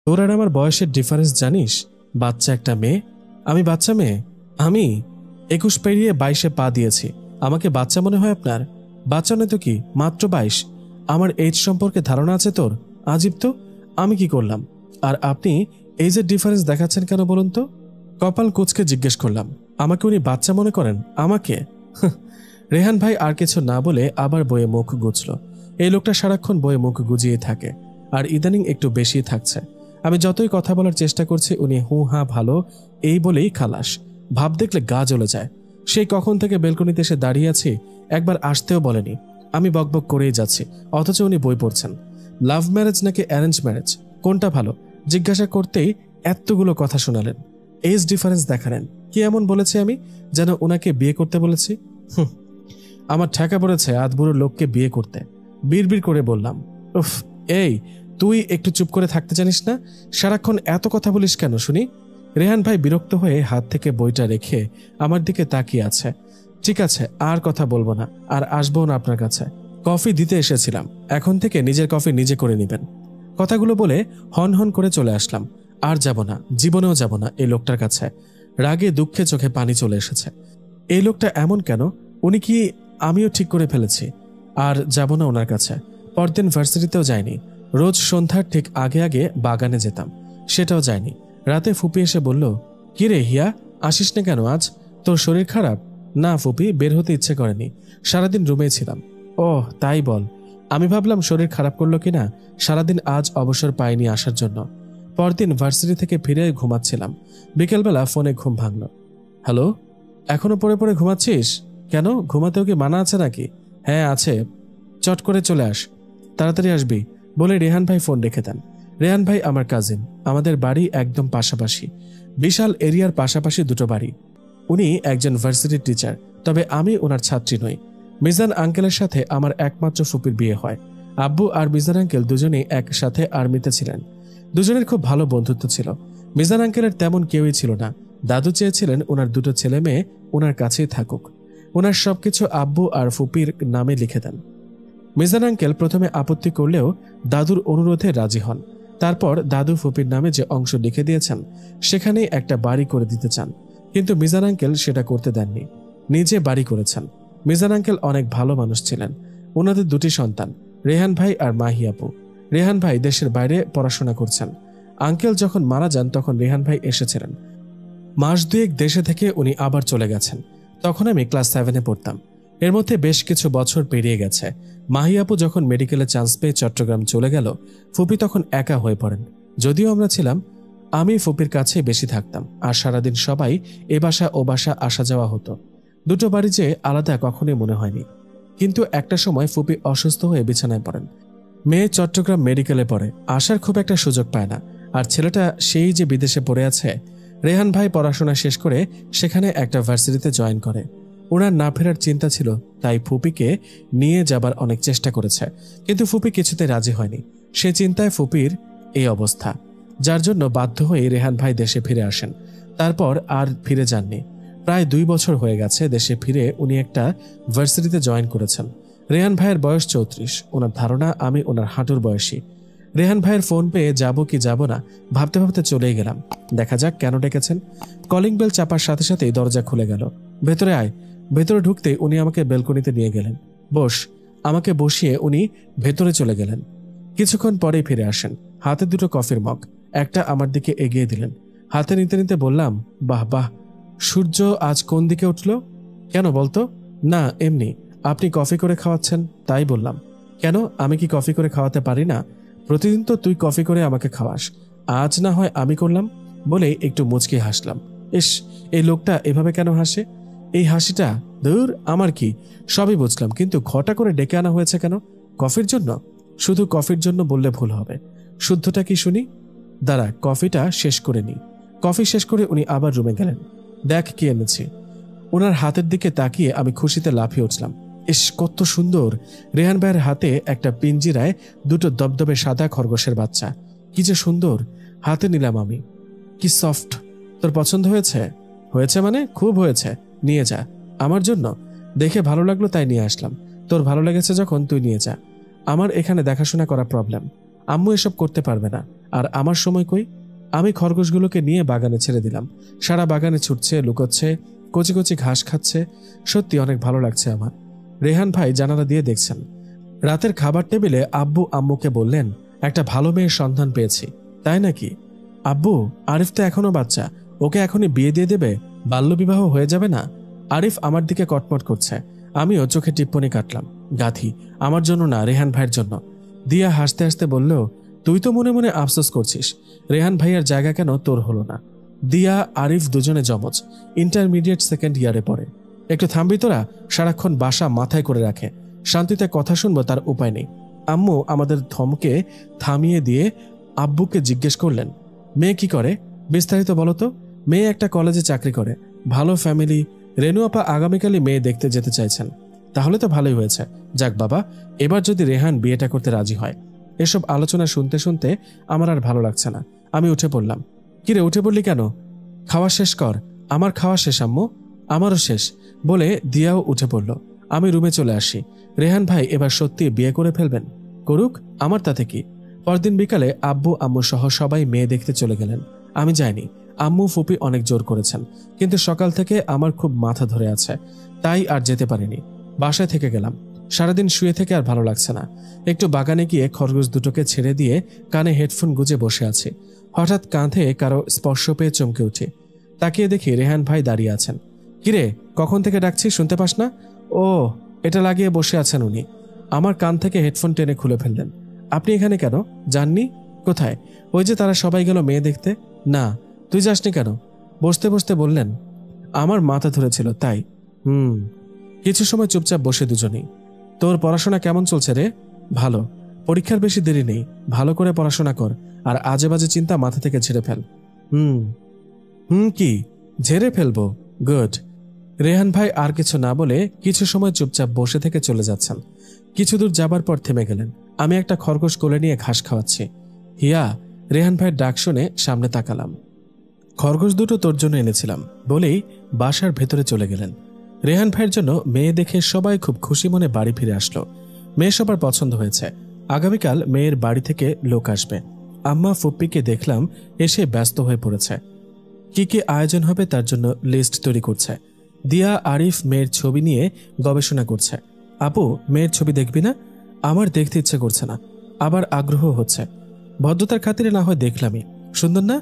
তোর আর আমার বয়সের ডিফারেন্স জানিস? বাচ্চা একটা মেয়ে, আমি বাচ্চা মেয়ে। আমি 21 পেরিয়ে 22-এ পা দিয়েছি। আমাকে বাচ্চা মনে হয় আপনার? বাচ্চা নয় তো কি, মাত্র 22। আমার এইজ সম্পর্কে ধারণা আছে তোর? আজীব তো। আমি কি করলাম? আর আপনি এইজের ডিফারেন্স দেখাচ্ছেন কেন বলুন তো? কপাল কুঁচকে জিজ্ঞেস করলাম। আমাকে উনি বাচ্চা মনে করেন? আমাকে? রেহান ভাই আর কিছু না বলে আবার বইয়ে মুখ গুজল। এই লোকটা সারাক্ষণ বইয়ে মুখ গুজিয়ে থাকে, আর ইদানিং একটু বেশি থাকছে। আমি যতই কথা বলার চেষ্টা করছি উনি হু হা ভালো এই বলেই খালাস। ভাব দেখলে গা জ্বলে যায়। সেই কখন থেকে বেলকনিতে এসে দাঁড়িয়ে আছি, একবার আসতেও বলেনি। আমি বকবক করেই যাচ্ছি, অথচ উনি বই পড়ছেন। লাভ ম্যারেজ নাকি অ্যারেঞ্জ ম্যারেজ, কোনটা ভালো জিজ্ঞাসা করতেই এতগুলো কথা শোনালেন। এজ ডিফারেন্স দেখালেন। কি এমন বলেছি আমি যেন ওনাকে বিয়ে করতে বলেছি? আমার ঠেকা পড়েছে আধবুড়ো লোককে বিয়ে করতে। বিড়বিড় করে বললাম, উফ, এই তুই একটু চুপ করে থাকতে জানিস না? সারাক্ষণ এত কথা বলিস কেন শুনি? রেহান ভাই বিরক্ত হয়ে হাত থেকে বইটা রেখে আমার দিকে তাকিয়ে আছে। ঠিক আছে, আর কথা বলবো না, আর আসবো না আপনার কাছে। কফি দিতে এসেছিলাম, এখন থেকে নিজের কফি নিজে করে নেবেন। কথাগুলো বলে হন হন করে চলে আসলাম। আর যাব না, জীবনেও যাব না এই লোকটার কাছে। রাগে দুঃখে চোখে পানি চলে এসেছে। এই লোকটা এমন কেন? উনি কি? আমিও ঠিক করে ফেলেছি আর যাব না ওনার কাছে। পরদিন ভার্সিটিতেও যাইনি। রোজ সন্ধ্যার ঠিক আগে আগে বাগানে যেতাম, সেটাও যায়নি। রাতে ফুপি এসে বলল, কি রে হিয়া, আসিস না কেন আজ? তোর শরীর খারাপ? না ফুপি, বের হতে ইচ্ছে করেনি, সারাদিন রুমেই ছিলাম। ওহ তাই বল। আমি ভাবলাম শরীর খারাপ করলো কিনা, সারাদিন আজ অবসর পাইনি আসার জন্য। পরদিন ভার্সিটি থেকে ফিরে ঘুমাচ্ছিলাম, বিকেলবেলা ফোনে ঘুম ভাঙল। হ্যালো, এখনো পড়ে পড়ে ঘুমাচ্ছিস কেন? ঘুমাতেও কি মানা আছে নাকি? হ্যাঁ আছে, চট করে চলে আস, তাড়াতাড়ি আসবি বলে রেহান ভাই ফোন রেখে দেন। রেহান ভাই আমার কাজিন, আমাদের বাড়ি একদম পাশাপাশি, বিশাল এরিয়ার পাশাপাশি দুটো বাড়ি। উনি একজন ভার্সিটির টিচার, তবে আমি ওনার ছাত্রী নই। মিজান আঙ্কেলের সাথে আমার একমাত্র ফুপির বিয়ে হয়। আব্বু আর মিজান আঙ্কেল দুজনেই একসাথে আর্মিতে ছিলেন। দুজনের খুব ভালো বন্ধুত্ব ছিল। মিজান আঙ্কেলের তেমন কেউই ছিল না। দাদু চেয়েছিলেন ওনার দুটো ছেলে মেয়ে ওনার কাছেই থাকুক। ওনার সবকিছু আব্বু আর ফুপির নামে লিখে দেন। মিজান আঙ্কেল প্রথমে আপত্তি করলেও দাদুর অনুরোধে রাজি হন। তারপর দাদু ফুপির নামে যে অংশ লিখে দিয়েছেন সেখানেই একটা বাড়ি করে দিতে চান, কিন্তু মিজান আঙ্কেল সেটা করতে দেননি, নিজে বাড়ি করেছেন। মিজান আঙ্কেল অনেক ভালো মানুষ ছিলেন। ওনাদের দুটি সন্তান, রেহান ভাই আর মাহি আপু। রেহান ভাই দেশের বাইরে পড়াশোনা করছেন। আঙ্কেল যখন মারা যান তখন রেহান ভাই এসেছিলেন। মাস দুয়েক দেশে থেকে উনি আবার চলে গেছেন। তখন আমি ক্লাস 7-এ পড়তাম। এর মধ্যে বেশ কিছু বছর পেরিয়ে গেছে। মাহি আপু যখন মেডিকেলে চান্স পেয়ে চট্টগ্রাম চলে গেল, ফুপি তখন একা হয়ে পড়েন। যদিও আমরা ছিলাম, আমি ফুপির কাছে বেশি থাকতাম, আর সারাদিন সবাই এ বাসা ও বাসা আসা যাওয়া হতো। দুটো বাড়ি যে আলাদা কখনোই মনে হয়নি। কিন্তু একটা সময় ফুপি অসুস্থ হয়ে বিছানায় পড়েন। মেয়ে চট্টগ্রাম মেডিকেলে পড়ে, আসার খুব একটা সুযোগ পায় না। আর ছেলেটা সেই যে বিদেশে পড়ে আছে। রেহান ভাই পড়াশোনা শেষ করে সেখানে একটা ভার্সিটিতে জয়েন করে। ওনার না ফেরার চিন্তা ছিল, তাই ফুপিকে নিয়ে যাবার অনেক চেষ্টা করেছে, কিন্তু ফুপি কিছুতে রাজি হয়নি। সে চিন্তায় ফুপির এই অবস্থা, যার জন্য বাধ্য হয়ে রেহান ভাই দেশে ফিরে আসেন। তারপর আর ফিরে যাননি। প্রায় 2 বছর হয়ে গেছে দেশে ফিরে উনি একটা ভার্সিটিতে জয়েন করেছেন। রেহান ভাইয়ের বয়স 34। ওনার ধারণা আমি ওনার হাঁটুর বয়সী। রেহান ভাইয়ের ফোন পেয়ে যাব কি যাব না ভাবতে ভাবতে চলেই গেলাম। দেখা যাক কেন ডেকেছেন। কলিং বেল চাপার সাথে সাথেই দরজা খুলে গেল। ভেতরে আয়। ভেতরে ঢুকতেই উনি আমাকে বেলকনিতে নিয়ে গেলেন। বস। আমাকে বসিয়ে উনি ভেতরে চলে গেলেন। কিছুক্ষণ পরেই ফিরে আসেন, হাতে দুটো কফির মগ। একটা আমার দিকে এগিয়ে দিলেন। হাতে নিতে নিতে বললাম, বাহ বাহ, সূর্য আজ কোন দিকে উঠল? কেন বলতো? না এমনি, আপনি কফি করে খাওয়াচ্ছেন তাই বললাম। কেন, আমি কি কফি করে খাওয়াতে পারি না? প্রতিদিন তো তুই কফি করে আমাকে খাওয়াস, আজ না হয় আমি করলাম বলে একটু মুচকি হাসলাম। ইস, এই লোকটা এভাবে কেন হাসে? এই হাসিটা, দূর, আমার কি, সবই বুঝলাম, কিন্তু ঘটা করে ডেকে আনা হয়েছে কেন? কফির জন্য? শুধু কফির জন্য বললে ভুল হবে। শুদ্ধটা কি শুনি? দাঁড়া, কফিটা শেষ করে নি। কফি শেষ করে উনি আবার রুমে গেলেন। দেখ কি এনেছি। ওনার হাতের দিকে তাকিয়ে আমি খুশিতে লাফিয়ে উঠলাম। ইস, কত সুন্দর! রেহান ভাইয়ের হাতে একটা পিঞ্জিরায় দুটো দবদবে সাদা খরগোশের বাচ্চা। কি যে সুন্দর! হাতে নিলাম আমি। কি সফট! তোর পছন্দ হয়েছে? হয়েছে মানে খুব হয়েছে। নিয়ে যা। আমার জন্য? দেখে ভালো লাগলো তাই নিয়ে আসলাম। তোর ভালো লেগেছে যখন তুই নিয়ে যা। আমার এখানে দেখাশোনা করা প্রবলেম। আম্মু এসব করতে পারবে না। আর আমার সময় কই? আমি খরগোশগুলোকে নিয়ে বাগানে ছেড়ে দিলাম। সারা বাগানে ছুটছে, লুকোচ্ছে, কচি কচি ঘাস খাচ্ছে। সত্যি অনেক ভালো লাগছে আমার। রেহান ভাই জানালা দিয়ে দেখছেন। রাতের খাবার টেবিলে আব্বু আম্মুকে বললেন, একটা ভালো মেয়ের সন্ধান পেয়েছি। তাই নাকি? আব্বু, আরিফ তো এখনো বাচ্চা, ওকে এখনই বিয়ে দিয়ে দেবে? বাল্যবিবাহ হয়ে যাবে না? আরিফ আমার দিকে কটমট করছে। আমিও চোখে টিপ্পনি কাটলাম। গাধি, আমার জন্য না, রেহান ভাইয়ের জন্য। দিয়া হাসতে হাসতে বলল, তুই তো মনে মনে আফসোস করছিস, রেহান ভাইয়ের জায়গা কেন তোর হলো না? দিয়া আরিফ দুজনে জমজ, ইন্টারমিডিয়েট সেকেন্ড ইয়ারে পড়ে। একটু থামবি তোরা? সারাক্ষণ বাসা মাথায় করে রাখে, শান্তিতে কথা শুনবো তার উপায় নেই। আম্মু আমাদের ধমকে থামিয়ে দিয়ে আব্বুকে জিজ্ঞেস করলেন, মেয়ে কি করে? বিস্তারিত বলো তো। মেয়ে একটা কলেজে চাকরি করে, ভালো ফ্যামিলি। রেনু আপা আগামীকালই মেয়ে দেখতে যেতে চাইছেন। তাহলে তো ভালোই হয়েছে। যাক বাবা, এবার যদি রেহান বিয়েটা করতে রাজি হয়। এসব আলোচনা শুনতে শুনতে আমার আর ভালো লাগছে না। আমি উঠে পড়লাম। কিরে, উঠে পড়লি কেন? খাওয়া শেষ কর। আমার খাওয়া শেষ আম্মু। আমারও শেষ বলে দিয়াও উঠে পড়ল। আমি রুমে চলে আসি। রেহান ভাই এবার সত্যি বিয়ে করে ফেলবেন। করুক, আমার তাতে কি। পরদিন বিকালে আব্বু আম্মু সহ সবাই মেয়ে দেখতে চলে গেলেন। আমি যাইনি। আম্মু ফুপি অনেক জোর করেছেন, কিন্তু সকাল থেকে আমার খুব মাথা ধরে আছে, তাই আর যেতে পারিনি। বাসায় থেকে গেলাম। সারাদিন শুয়ে থেকে আর ভালো লাগছে না। একটু বাগানে গিয়ে খরগোশ দুটোকে ছেড়ে দিয়ে কানে হেডফোন গুজে বসে আছি। হঠাৎ কাঁধে কারো স্পর্শ পেয়ে চমকে উঠি। তাকিয়ে দেখি রেহান ভাই দাঁড়িয়ে আছেন। কিরে, কখন থেকে ডাকছি, শুনতে পাস না? ও, এটা লাগিয়ে বসে আছেন উনি। আমার কান থেকে হেডফোন টেনে খুলে ফেললেন। আপনি এখানে কেন? জাননি? কোথায়? ওই যে তারা সবাই গেল মেয়ে দেখতে। না, তুই যাসনি কেন? বসতে বসতে বললেন। আমার মাথা ধরেছিল তাই। কিছু সময় চুপচাপ বসে দুজনেই। তোর পড়াশোনা কেমন চলছে রে? ভালো। পরীক্ষার বেশি দেরি নেই, ভালো করে পড়াশোনা কর, আর আজে বাজে চিন্তা মাথা থেকে ঝেড়ে ফেল। কি ঝেড়ে ফেলবো? গুড। রেহান ভাই আর কিছু না বলে কিছু সময় চুপচাপ বসে থেকে চলে যাচ্ছেন। কিছু দূর যাবার পর থেমে গেলেন। আমি একটা খরগোশ কোলে নিয়ে ঘাস খাওয়াচ্ছি। হিয়া, রেহান ভাইয়ের ডাক শুনে সামনে তাকালাম। খরগোশ দুটো তোর জন্য এনেছিলাম বলেই বাসার ভেতরে চলে গেলেন। রেহান ভাইয়ের জন্য মেয়ে দেখে সবাই খুব খুশি মনে বাড়ি ফিরে আসলো। মেয়ে সবার পছন্দ হয়েছে। আগামীকাল মেয়ের বাড়ি থেকে লোক আসবে। আম্মা ফুপ্পিকে দেখলাম এসে ব্যস্ত হয়ে পড়েছে। কি কি আয়োজন হবে তার জন্য লিস্ট তৈরি করছে। দিয়া আরিফ মেয়ের ছবি নিয়ে গবেষণা করছে। আপু, মেয়ের ছবি দেখবি না? আমার দেখতে ইচ্ছে করছে না, আবার আগ্রহ হচ্ছে। ভদ্রতার খাতিরে না হয় দেখলামই। সুন্দর না?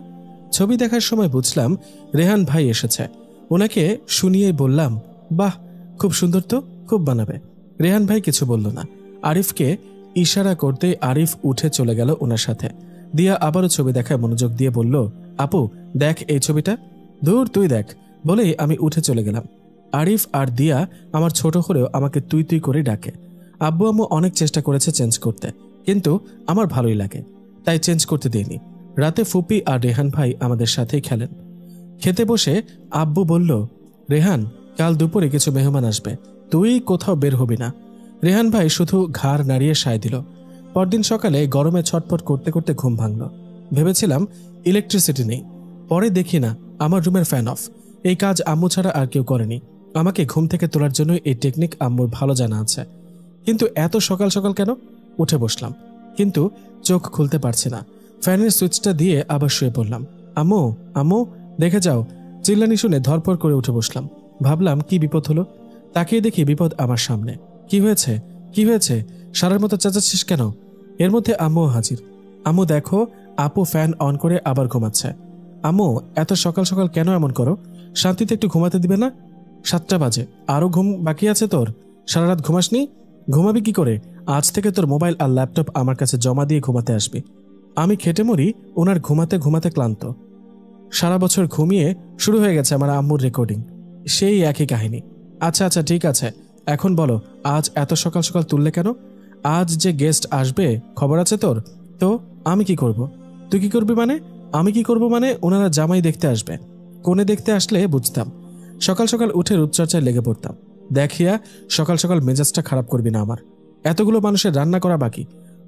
ছবি দেখার সময় বুঝলাম রেহান ভাই এসেছে। ওনাকে শুনিয়ে বললাম, বাহ, খুব সুন্দর তো, খুব বানাবে। রেহান ভাই কিছু বলল না। আরিফকে ইশারা করতেই আরিফ উঠে চলে গেল ওনার সাথে। দিয়া আবারও ছবি দেখায় মনোযোগ দিয়ে বলল, আপু দেখ এই ছবিটা। দূর, তুই দেখ বলেই আমি উঠে চলে গেলাম। আরিফ আর দিয়া আমার ছোট হলেও আমাকে তুই তুই করে ডাকে। আব্বু আম্মু অনেক চেষ্টা করেছে চেঞ্জ করতে, কিন্তু আমার ভালোই লাগে, তাই চেঞ্জ করতে দিইনি। রাতে ফুপি আর রেহান ভাই আমাদের সাথেই খেলেন। খেতে বসে আব্বু বলল, রেহান, কাল দুপুরে কিছু মেহমান আসবে, তুই কোথাও বের হবি না। রেহান ভাই শুধু ঘাড় নাড়িয়ে সায় দিল। পরদিন সকালে গরমে ছটফট করতে করতে ঘুম ভাঙল। ভেবেছিলাম ইলেকট্রিসিটি নেই, পরে দেখি না আমার রুমের ফ্যান অফ। এই কাজ আম্মু ছাড়া আর কেউ করেনি। আমাকে ঘুম থেকে তোলার জন্য এই টেকনিক আম্মুর ভালো জানা আছে। কিন্তু এত সকাল সকাল কেন? উঠে বসলাম, কিন্তু চোখ খুলতে পারছি না। ফ্যানের সুইচটা দিয়ে আবার শুয়ে পড়লাম। আম্মু, আম্মু দেখে যাও। চিল্লানি শুনে ধরপড় করে উঠে বসলাম। ভাবলাম কি বিপদ হলো। তাকিয়ে দেখি বিপদ আমার সামনে। কি হয়েছে? কি হয়েছে? সারার মতো চেঁচাচ্ছিস কেন? এর মধ্যে আম্মুও হাজির। আম্মু দেখো, আপু ফ্যান অন করে আবার ঘুমাচ্ছে। আম্মু, এত সকাল সকাল কেন এমন করো? শান্তিতে একটু ঘুমাতে দিবে না? 7টা বাজে, আরো ঘুম বাকি আছে তোর? সারা রাত ঘুমাসনি? ঘুমাবি কি করে? আজ থেকে তোর মোবাইল আর ল্যাপটপ আমার কাছে জমা দিয়ে ঘুমাতে আসবি। আমি খেটে মরি, ওনার ঘুমাতে ঘুমাতে ক্লান্ত। সারা বছর ঘুমিয়ে শুরু হয়ে গেছে আমার আম্মুর রেকর্ডিং, সেই একই কাহিনী। আচ্ছা আচ্ছা ঠিক আছে, এখন বলো আজ এত সকাল সকাল তুললে কেন? আজ যে গেস্ট আসবে খবর আছে তোর? তো আমি কি করব? তুই কি করবি মানে? আমি কি করব মানে? ওনারা জামাই দেখতে আসবে। কোণে দেখতে আসলে বুঝতাম। সকাল সকাল উঠে রূপচর্চায় লেগে পড়তাম। দেখিয়া সকাল সকাল মেজাজটা খারাপ করবি না আমার। এতগুলো মানুষের রান্না করা বাকি,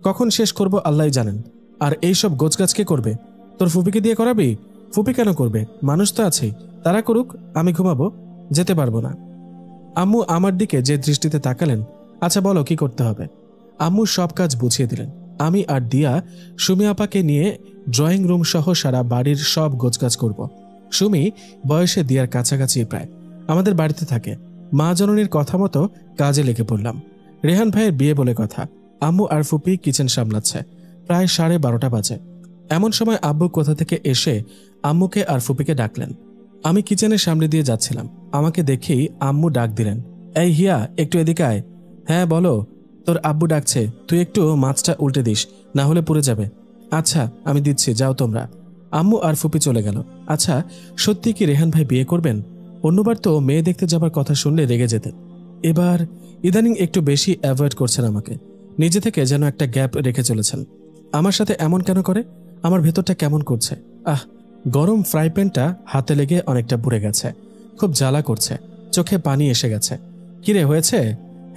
কখন শেষ করব আল্লাহই জানেন। আর এইসব গোছগাছ কে করবে? তোর ফুপিকে দিয়ে করাবি? ফুপি কেন করবে? মানুষ তো আছেই, তারা করুক, আমি ঘুমাবো, যেতে পারবো না। আম্মু আমার দিকে যে দৃষ্টিতে তাকালেন, আচ্ছা বলো কি করতে হবে। আম্মু সব কাজ বুঝিয়ে দিলেন। আমি আর দিয়া সুমি আপাকে নিয়ে ড্রয়িং রুম সহ সারা বাড়ির সব গোছগাছ করব। সুমি বয়সে দিয়ার কাছাকাছি প্রায়, আমাদের বাড়িতে থাকে। মা জননীর কথা মতো কাজে লেগে পড়লাম। রেহান ভাইয়ের বিয়ে বলে কথা। আম্মু আর ফুপি কিচেন সামলাচ্ছে। প্রায় 12:30 বাজে। এমন সময় আব্বু কোথা থেকে এসে আম্মুকে আর ফুপিকে ডাকলেন। আমি কিচেনের সামনে দিয়ে যাচ্ছিলাম। আমাকে দেখেই আম্মু ডাক দিলেন, এই হিয়া, একটু এদিকে আয়। হ্যাঁ বলো। তোর আব্বু ডাকছে, তুই একটু মাছটা উল্টে দিস, না হলে পুড়ে যাবে। আচ্ছা আমি দিচ্ছি, যাও তোমরা। আম্মু আর ফুপি চলে গেল। আচ্ছা, সত্যি কি রেহান ভাই বিয়ে করবেন? অন্যবার তো মেয়ে দেখতে যাবার কথা শুনলে রেগে যেতেন। এবার ইদানিং একটু বেশি অ্যাভয়েড করছেন আমাকে। নিজে থেকে যেন একটা গ্যাপ রেখে চলেছেন। আমার সাথে এমন কেন করে? আমার ভেতরটা কেমন করছে। গরম ফ্রাই প্যানটা হাতে লেগে অনেকটা পুড়ে গেছে। খুব জ্বালা করছে, চোখে পানি এসে গেছে। কিরে, হয়েছে?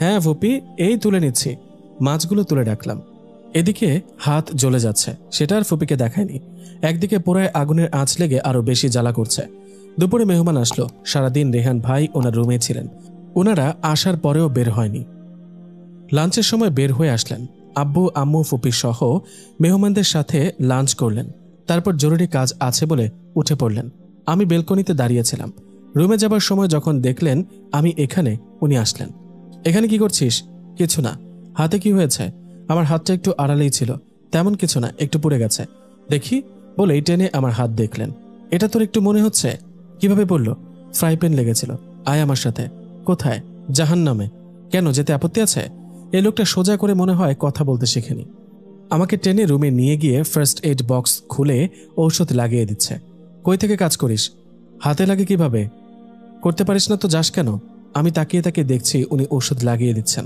হ্যাঁ ফুপি, এই তুলে নিচ্ছি। মাছগুলো তুলে রাখলাম। এদিকে হাত জ্বলে যাচ্ছে, সেটা আর ফুপিকে দেখায়নি। একদিকে পোড়ায় আগুনের আঁচ লেগে আরো বেশি জ্বালা করছে। দুপুরে মেহমান আসলো। সারাদিন রেহান ভাই ওনার রুমে ছিলেন। ওনারা আসার পরেও বের হয়নি। লাঞ্চের সময় বের হয়ে আসলেন। আব্বু আম্মু ফুপি সহ মেহমানদের সাথে লাঞ্চ করলেন। তারপর জরুরি কাজ আছে বলে উঠে পড়লেন। আমি বেলকনিতে দাঁড়িয়েছিলাম। রুমে যাবার সময় যখন দেখলেন আমি এখানে, উনি আসলেন। এখানে কি করছিস? কিছু না। হাতে কি হয়েছে? আমার হাতটা একটু আড়ালেই ছিল, তেমন কিছু না, একটু পুড়ে গেছে। দেখি বলেই টেনে আমার হাত দেখলেন। এটা তোর একটু মনে হচ্ছে? কিভাবে পড়ল? ফ্রাই প্যান লেগেছিল। আয় আমার সাথে। কোথায়? জাহান্নামে। কেন, যেতে আপত্তি আছে? এই লোকটা সোজা করে মনে হয় কথা বলতে শেখেনি। আমাকে টেনে রুমে নিয়ে গিয়ে ফার্স্ট এইড বক্স খুলে ঔষধ লাগিয়ে দিচ্ছে। কই থেকে কাজ করিস? হাতে লাগে কিভাবে? করতে পারিস না তো যাস কেন? আমি তাকিয়ে তাকিয়ে দেখছি উনি ঔষধ লাগিয়ে দিচ্ছেন।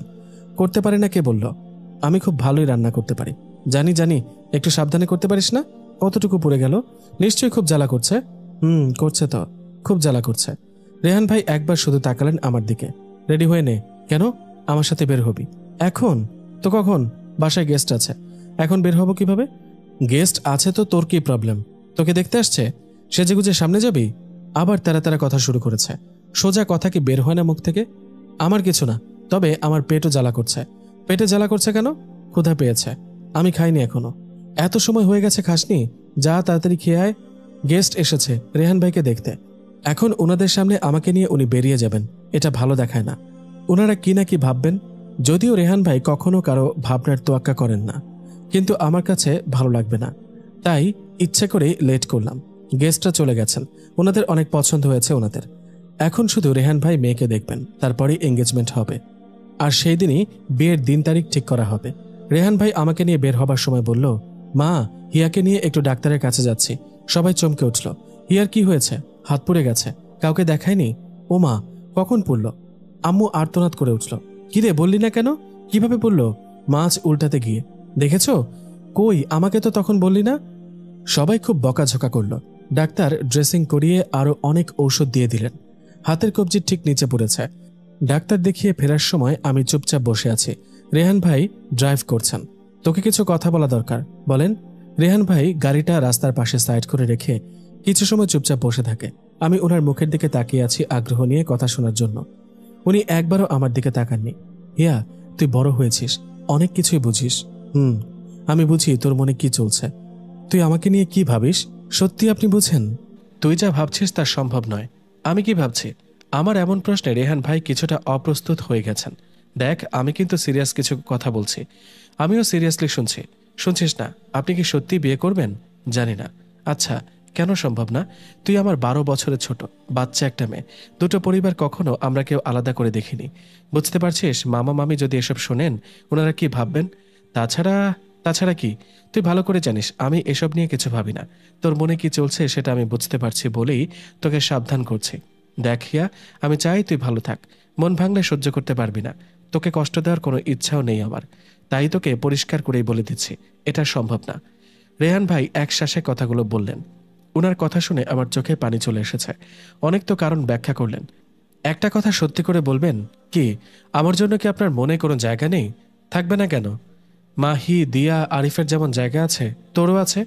করতে পারি না কে বলল? আমি খুব ভালোই রান্না করতে পারি। জানি জানি, একটু সাবধানে করতে পারিস না? কতটুকু পড়ে গেল? নিশ্চয়ই খুব জ্বালা করছে। করছে তো, খুব জ্বালা করছে। রেহান ভাই একবার শুধু তাকালেন আমার দিকে। রেডি হয়ে নে। কেন? আমার সাথে বের হবি। এখন? তো কখন? বাসায় গেস্ট আছে, এখন বের হব কিভাবে? গেস্ট আছে তো তোর কি প্রবলেম? তোকে দেখতে আসছে, সেজেগুজে সামনে যাবি? আবার তারা তারা কথা শুরু করেছে। সোজা কথা কি বের হয় না মুখ থেকে? আমার কিছু না, তবে আমার পেটও জ্বালা করছে। পেটে জ্বালা করছে কেন? ক্ষুধা পেয়েছে। আমি খাইনি এখনো। এত সময় হয়ে গেছে খাসনি? যা তাড়াতাড়ি খেয়ে আয়। গেস্ট এসেছে রেহান ভাইকে দেখতে। এখন ওনাদের সামনে আমাকে নিয়ে উনি বেরিয়ে যাবেন, এটা ভালো দেখায় না। ওনারা কি না কি ভাববেন। যদিও রেহান ভাই কখনো কারো ভাবনার তোয়াক্কা করেন না, কিন্তু আমার কাছে ভালো লাগবে না। তাই ইচ্ছে করেই লেট করলাম। গেস্টরা চলে গেছেন, ওনাদের অনেক পছন্দ হয়েছে ওনাদের। এখন শুধু রেহান ভাই মেয়েকে দেখবেন, তারপরেই এঙ্গেজমেন্ট হবে। আর সেই দিনই বিয়ের দিন তারিখ ঠিক করা হবে। রেহান ভাই আমাকে নিয়ে বের হবার সময় বলল, মা, হিয়াকে নিয়ে একটু ডাক্তারের কাছে যাচ্ছি। সবাই চমকে উঠল। হিয়ার কি হয়েছে? হাত পুড়ে গেছে। কাউকে দেখায়নি? ও মা, কখন পড়ল? আম্মু আর্তনাদ করে উঠল। কিরে, বললি না কেন? কিভাবে পড়ল? মাছ উল্টাতে গিয়ে। দেখেছ? কই, আমাকে তো তখন বললি না। সবাই খুব বকাঝকা করল। ডাক্তার ড্রেসিং করিয়ে আরো অনেক ঔষধ দিয়ে দিলেন। হাতের কবজি ঠিক নিচে পড়েছে। ডাক্তার দেখিয়ে ফেরার সময় আমি চুপচাপ বসে আছি। রেহান ভাই ড্রাইভ করছেন। তোকে কিছু কথা বলা দরকার। বলেন। রেহান ভাই গাড়িটা রাস্তার পাশে সাইড করে রেখে কিছু সময় চুপচাপ বসে থাকে। আমি ওনার মুখের দিকে তাকিয়ে আছি আগ্রহ নিয়ে কথা শোনার জন্য। উনি একবারও আমার দিকে তাকাননি। হিয়া, তুই বড় হয়েছিস, অনেক কিছুই বুঝিস। আমি বুঝি তোর মনে কি চলছে। তুই আমাকে নিয়ে কি ভাবিস? সত্যি আপনি বুঝেন? তুই যা ভাবছিস তা সম্ভব নয়। আমি কি ভাবছি? আমার এমন প্রশ্নে রেহান ভাই কিছুটা অপ্রস্তুত হয়ে গেছেন। দেখ, আমি কিন্তু সিরিয়াস কিছু কথা বলছি। আমিও সিরিয়াসলি শুনছি। শুনছিস না? আপনি কি সত্যি বিয়ে করবেন? জানি না। আচ্ছা, কেন সম্ভব না? তুই আমার 12 বছরের ছোট, বাচ্চা একটা মেয়ে। দুটো পরিবার কখনো আমরা কেউ আলাদা করে দেখিনি। বুঝতে পারছিস, মামা মামি যদি এসব শোনেন, ওনারা কি ভাববেন? তাছাড়া কি, তুই ভালো করে জানিস আমি এসব নিয়ে কিছু ভাবি না। তোর মনে কি চলছে সেটা আমি বুঝতে পারছি বলেই তোকে সাবধান করছি। দেখ হিয়া, আমি চাই তুই ভালো থাক। মন ভাঙলে সহ্য করতে পারবি না। তোকে কষ্ট দেওয়ার কোনো ইচ্ছাও নেই আমার। তাই তোকে পরিষ্কার করেই বলে দিচ্ছি, এটা সম্ভব না। রেহান ভাই একশ্বাসে কথাগুলো বললেন। ওনার কথা শুনে আমার চোখে পানি চলে এসেছে। অনেক তো কারণ ব্যাখ্যা করলেন। একটা কথা সত্যি করে বলবেন কি, আমার জন্য কি আপনার মনে কোনো জায়গা নেই? থাকবে না কেন? মাহি, দিয়া, আরিফের যেমন জায়গা আছে, তোরও আছে।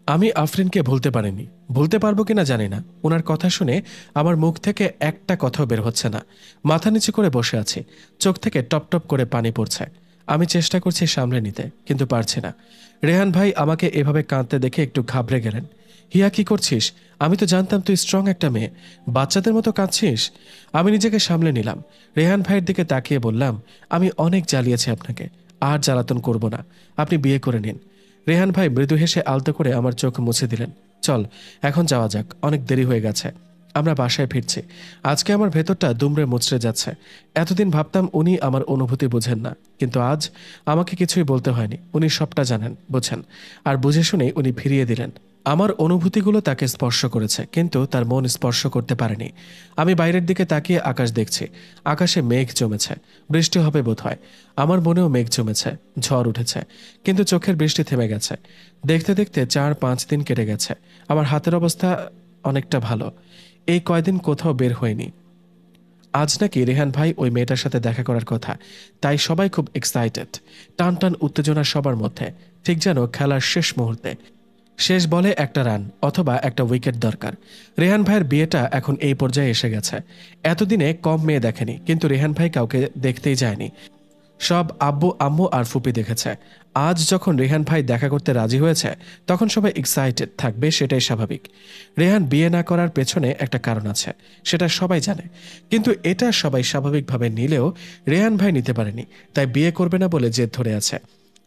আমি আফরিনকে ভুলতে পারিনি, ভুলতে পারবো কিনা জানি না। ওনার কথা শুনে আমার মুখ থেকে একটা কথাও বের হচ্ছে না। মাথা নিচু করে বসে আছি, চোখ থেকে টপ টপ করে পানি পড়ছে। আমি চেষ্টা করছি সামলে নিতে, কিন্তু পারছি না। রেহান ভাই আমাকে এভাবে কাঁদতে দেখে একটু ঘাবড়ে গেলেন। হিয়া, কি করছিস? আমি তো জানতাম তুই স্ট্রং একটা মেয়ে, বাচ্চাদের মতো কাঁদছিস। আমি নিজেকে সামলে নিলাম। রেহান ভাইয়ের দিকে তাকিয়ে বললাম, আমি অনেক জ্বালিয়েছি আপনাকে, আর জ্বালাতন করব না, আপনি বিয়ে করে নিন। রেহান ভাই মৃদু হেসে আলতো করে আমার চোখ মুছে দিলেন। চল, এখন যাওয়া যাক, অনেক দেরি হয়ে গেছে। আমরা বাসায় ফিরছি। আজকে আমার ভেতরটা দুমড়ে মুচড়ে যাচ্ছে। এতদিন ভাবতাম উনি আমার অনুভূতি বোঝেন না, কিন্তু আজ আমাকে কিছুই বলতে হয়নি, উনি সবটা জানেন, বোঝেন। আর বুঝে শুনেই উনি ফিরিয়ে দিলেন। আমার অনুভূতিগুলো তাকে স্পর্শ করেছে, কিন্তু তার মন স্পর্শ করতে পারেনি। আমি বাইরের দিকে তাকিয়ে আকাশ দেখছি। আকাশে মেঘ জমেছে, বৃষ্টি হবে বোধহয়। আমার মনেও মেঘ জমেছে, ঝড় উঠেছে, কিন্তু চোখের বৃষ্টি থেমে গেছে। দেখতে দেখতে 4-5 দিন কেটে গেছে। আমার হাতের অবস্থা অনেকটা ভালো। এই কয়দিন কোথাও বের হয়নি। আজ নাকি রেহান ভাই ওই মেয়েটার সাথে দেখা করার কথা, তাই সবাই খুব এক্সাইটেড। টান টান উত্তেজনা সবার মধ্যে, ঠিক যেন খেলার শেষ মুহূর্তে শেষ বলে একটা রান অথবা একটা উইকেট দরকার। রেহান ভাইয়ের বিয়েটা এখন এই পর্যায়ে এসে গেছে। এতদিনে কম মেয়ে দেখেনি, কিন্তু রেহান ভাই কাউকে দেখতেই যায়নি। সব আব্বু আম্মু আর ফুপি দেখেছে। আজ যখন রেহান ভাই দেখা করতে রাজি হয়েছে, তখন সবাই এক্সাইটেড থাকবে, সেটাই স্বাভাবিক। রেহান বিয়ে না করার পেছনে একটা কারণ আছে, সেটা সবাই জানে। কিন্তু এটা সবাই স্বাভাবিকভাবে নিলেও রেহান ভাই নিতে পারেনি, তাই বিয়ে করবে না বলে জেদ ধরে আছে।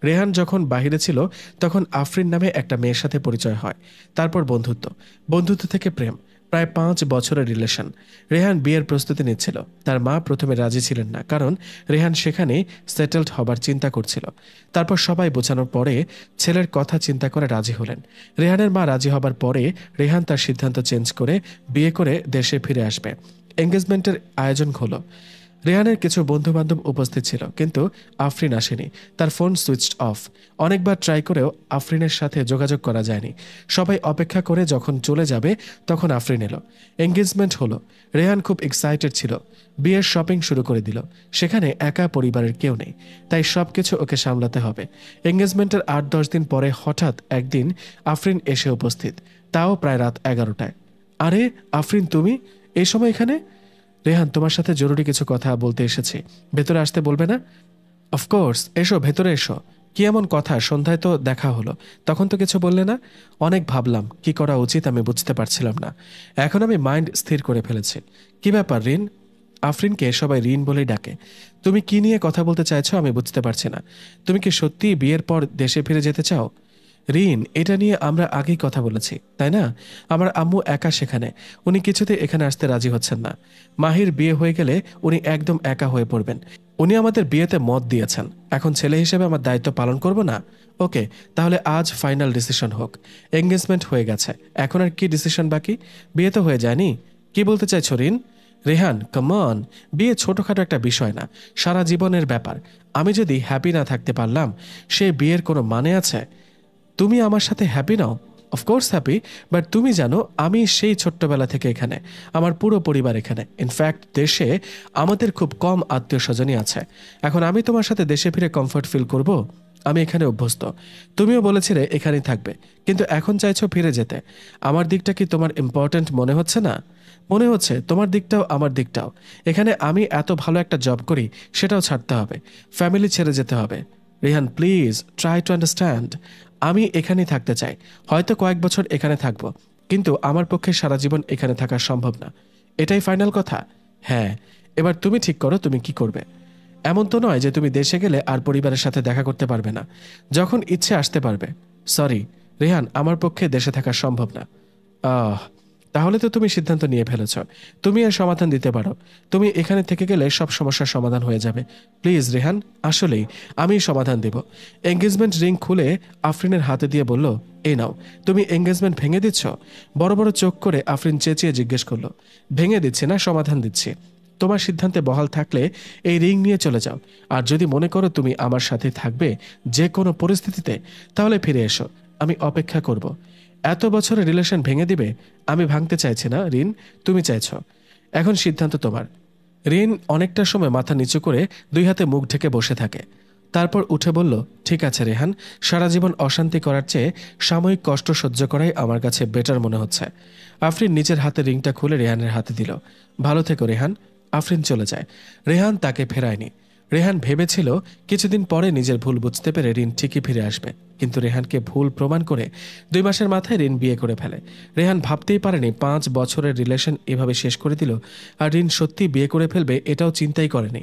রেহান যখন বাহিরে ছিল, তখন আফরিন নামে একটা মেয়ের সাথে পরিচয় হয়। তারপর বন্ধুত্ব, বন্ধুত্ব থেকে প্রেম, প্রায় 5 বছরের রিলেশন। রেহান বিয়ের প্রস্তুতি নিচ্ছিল। তার মা প্রথমে রাজি ছিলেন না, কারণ রেহান সেখানে সেটেলড হবার চিন্তা করছিল। তারপর সবাই বোঝানোর পরে ছেলের কথা চিন্তা করে রাজি হলেন। রেহানের মা রাজি হবার পরে রেহান তার সিদ্ধান্ত চেঞ্জ করে বিয়ে করে দেশে ফিরে আসবে। এঙ্গেজমেন্টের আয়োজন হলো। রেহানের কিছু বন্ধু বান্ধব উপস্থিত ছিল, কিন্তু আফরিন আসেনি। তার ফোন সুইচড অফ। অনেকবার ট্রাই করেও আফরিনের সাথে যোগাযোগ করা যায়নি। সবাই অপেক্ষা করে যখন চলে যাবে, তখন আফরিন এলো। এঙ্গেজমেন্ট হলো। রেহান খুব এক্সাইটেড ছিল। বিয়ের শপিং শুরু করে দিল। সেখানে একা, পরিবারের কেউ নেই, তাই সবকিছু ওকে সামলাতে হবে। এঙ্গেজমেন্টের 8-10 দিন পরে হঠাৎ একদিন আফরিন এসে উপস্থিত, তাও প্রায় রাত 11টায়। আরে আফরিন, তুমি এই সময় এখানে? রেহান, তোমার সাথে জরুরি কিছু কথা বলতে এসেছি, ভেতরে আসতে বলবে না? অফকোর্স, এসো, ভেতরে এসো। কি এমন কথা? সন্ধ্যায় তো দেখা হলো, তখন তো কিছু বললে না। অনেক ভাবলাম কি করা উচিত, আমি বুঝতে পারছিলাম না। এখন আমি মাইন্ড স্থির করে ফেলেছি। কি ব্যাপার রিন? আফরিনকে সবাই রিন বলেই ডাকে। তুমি কি নিয়ে কথা বলতে চাইছো আমি বুঝতে পারছি না। তুমি কি সত্যি বিয়ের পর দেশে ফিরে যেতে চাও? রিন, এটা নিয়ে আমরা আগেই কথা বলেছি, তাই না? আমার আম্মু একা সেখানে, উনি কিছুতে এখানে আসতে রাজি হচ্ছেন না। মাহির বিয়ে হয়ে গেলে উনি একদম একা হয়ে পড়বেন। উনি আমাদের বিয়েতে মত দিয়েছেন, এখন ছেলে হিসেবে আমার দায়িত্ব পালন করব না? ওকে, তাহলে আজ ফাইনাল ডিসিশন হোক। এঙ্গেজমেন্ট হয়ে গেছে, এখন আর কি ডিসিশন বাকি? বিয়ে তো হয়ে যায়নি। কি বলতে চাইছো রিন? রেহান, কাম অন, বিয়ে ছোটখাটো একটা বিষয় না, সারা জীবনের ব্যাপার। আমি যদি হ্যাপি না থাকতে পারলাম, সেই বিয়ের কোনো মানে আছে? তুমি আমার সাথে happy now? Of course happy, but তুমি জানো আমি সেই ছোট্টবেলা থেকে এখানে, আমার পুরো পরিবার এখানে। ইনফ্যাক্ট দেশে আমাদের খুব কম আত্মীয় স্বজনই আছে। এখন আমি তোমার সাথে দেশে ফিরে কমফর্ট ফিল করব? আমি এখানে অভ্যস্ত। তুমিও বলেছিলে এখানেই থাকবে, কিন্তু এখন চাইছো ফিরে যেতে। আমার দিকটা কি তোমার ইম্পর্ট্যান্ট মনে হচ্ছে না? মনে হচ্ছে, তোমার দিকটাও আমার দিকটাও। এখানে আমি এত ভালো একটা জব করি, সেটাও ছাড়তে হবে, ফ্যামিলি ছেড়ে যেতে হবে। Rehan, please try to understand. আমি এখানেই থাকতে চাই, হয়তো কয়েক বছর এখানে থাকবো, কিন্তু আমার পক্ষে সারা জীবন এখানে থাকা সম্ভব না। এটাই ফাইনাল কথা? হ্যাঁ। এবার তুমি ঠিক করো তুমি কি করবে। এমন তো নয় যে তুমি দেশে গেলে আর পরিবারের সাথে দেখা করতে পারবে না, যখন ইচ্ছে আসতে পারবে। সরি রেহান, আমার পক্ষে দেশে থাকা সম্ভব না। আহ তাহলে তো তুমি সিদ্ধান্ত নিয়ে ফেলেছ, তুমি এর সমাধান দিতে পারো। তুমি এখানে থেকে গেলে সব সমস্যার সমাধান হয়ে যাবে। প্লিজ রেহান, আসলেই আমি সমাধান দেব। এঙ্গেজমেন্ট রিং খুলে আফরিনের হাতে দিয়ে বলল, এই নাও। তুমি এঙ্গেজমেন্ট ভেঙে দিচ্ছ? বড় বড় চোখ করে আফরিন চেঁচিয়ে জিজ্ঞেস করলো। ভেঙে দিচ্ছি না, সমাধান দিচ্ছি। তোমার সিদ্ধান্তে বহাল থাকলে এই রিং নিয়ে চলে যাও। আর যদি মনে করো তুমি আমার সাথে থাকবে যে কোনো পরিস্থিতিতে, তাহলে ফিরে এসো, আমি অপেক্ষা করব। এত বছরের রিলেশন ভেঙে দিবে? আমি ভাঙতে চাইছি না রিন, তুমি চাইছো। এখন সিদ্ধান্ত তোমার। রিন অনেকটা সময় মাথা নিচু করে 2 হাতে মুখ ঢেকে বসে থাকে। তারপর উঠে বলল, ঠিক আছে রেহান, সারা জীবন অশান্তি করার চেয়ে সাময়িক কষ্ট সহ্য করাই আমার কাছে বেটার মনে হচ্ছে। আফরিন নিজের হাতে রিংটা খুলে রেহানের হাতে দিল। ভালো থেকো রেহান। আফরিন চলে যায়। রেহান তাকে ফেরায়নি। রেহান ভেবেছিল কিছুদিন পরে নিজের ভুল বুঝতে পেরে রিন ঠিকই ফিরে আসবে, কিন্তু রেহানকে ভুল প্রমাণ করে 2 মাসের মাথায় রিন বিয়ে করে ফেলে। রেহান ভাবতেই পারেনি 5 বছরের রিলেশন এভাবে শেষ করে দিল, আর রিন সত্যি বিয়ে করে ফেলবে এটাও চিন্তাই করেনি।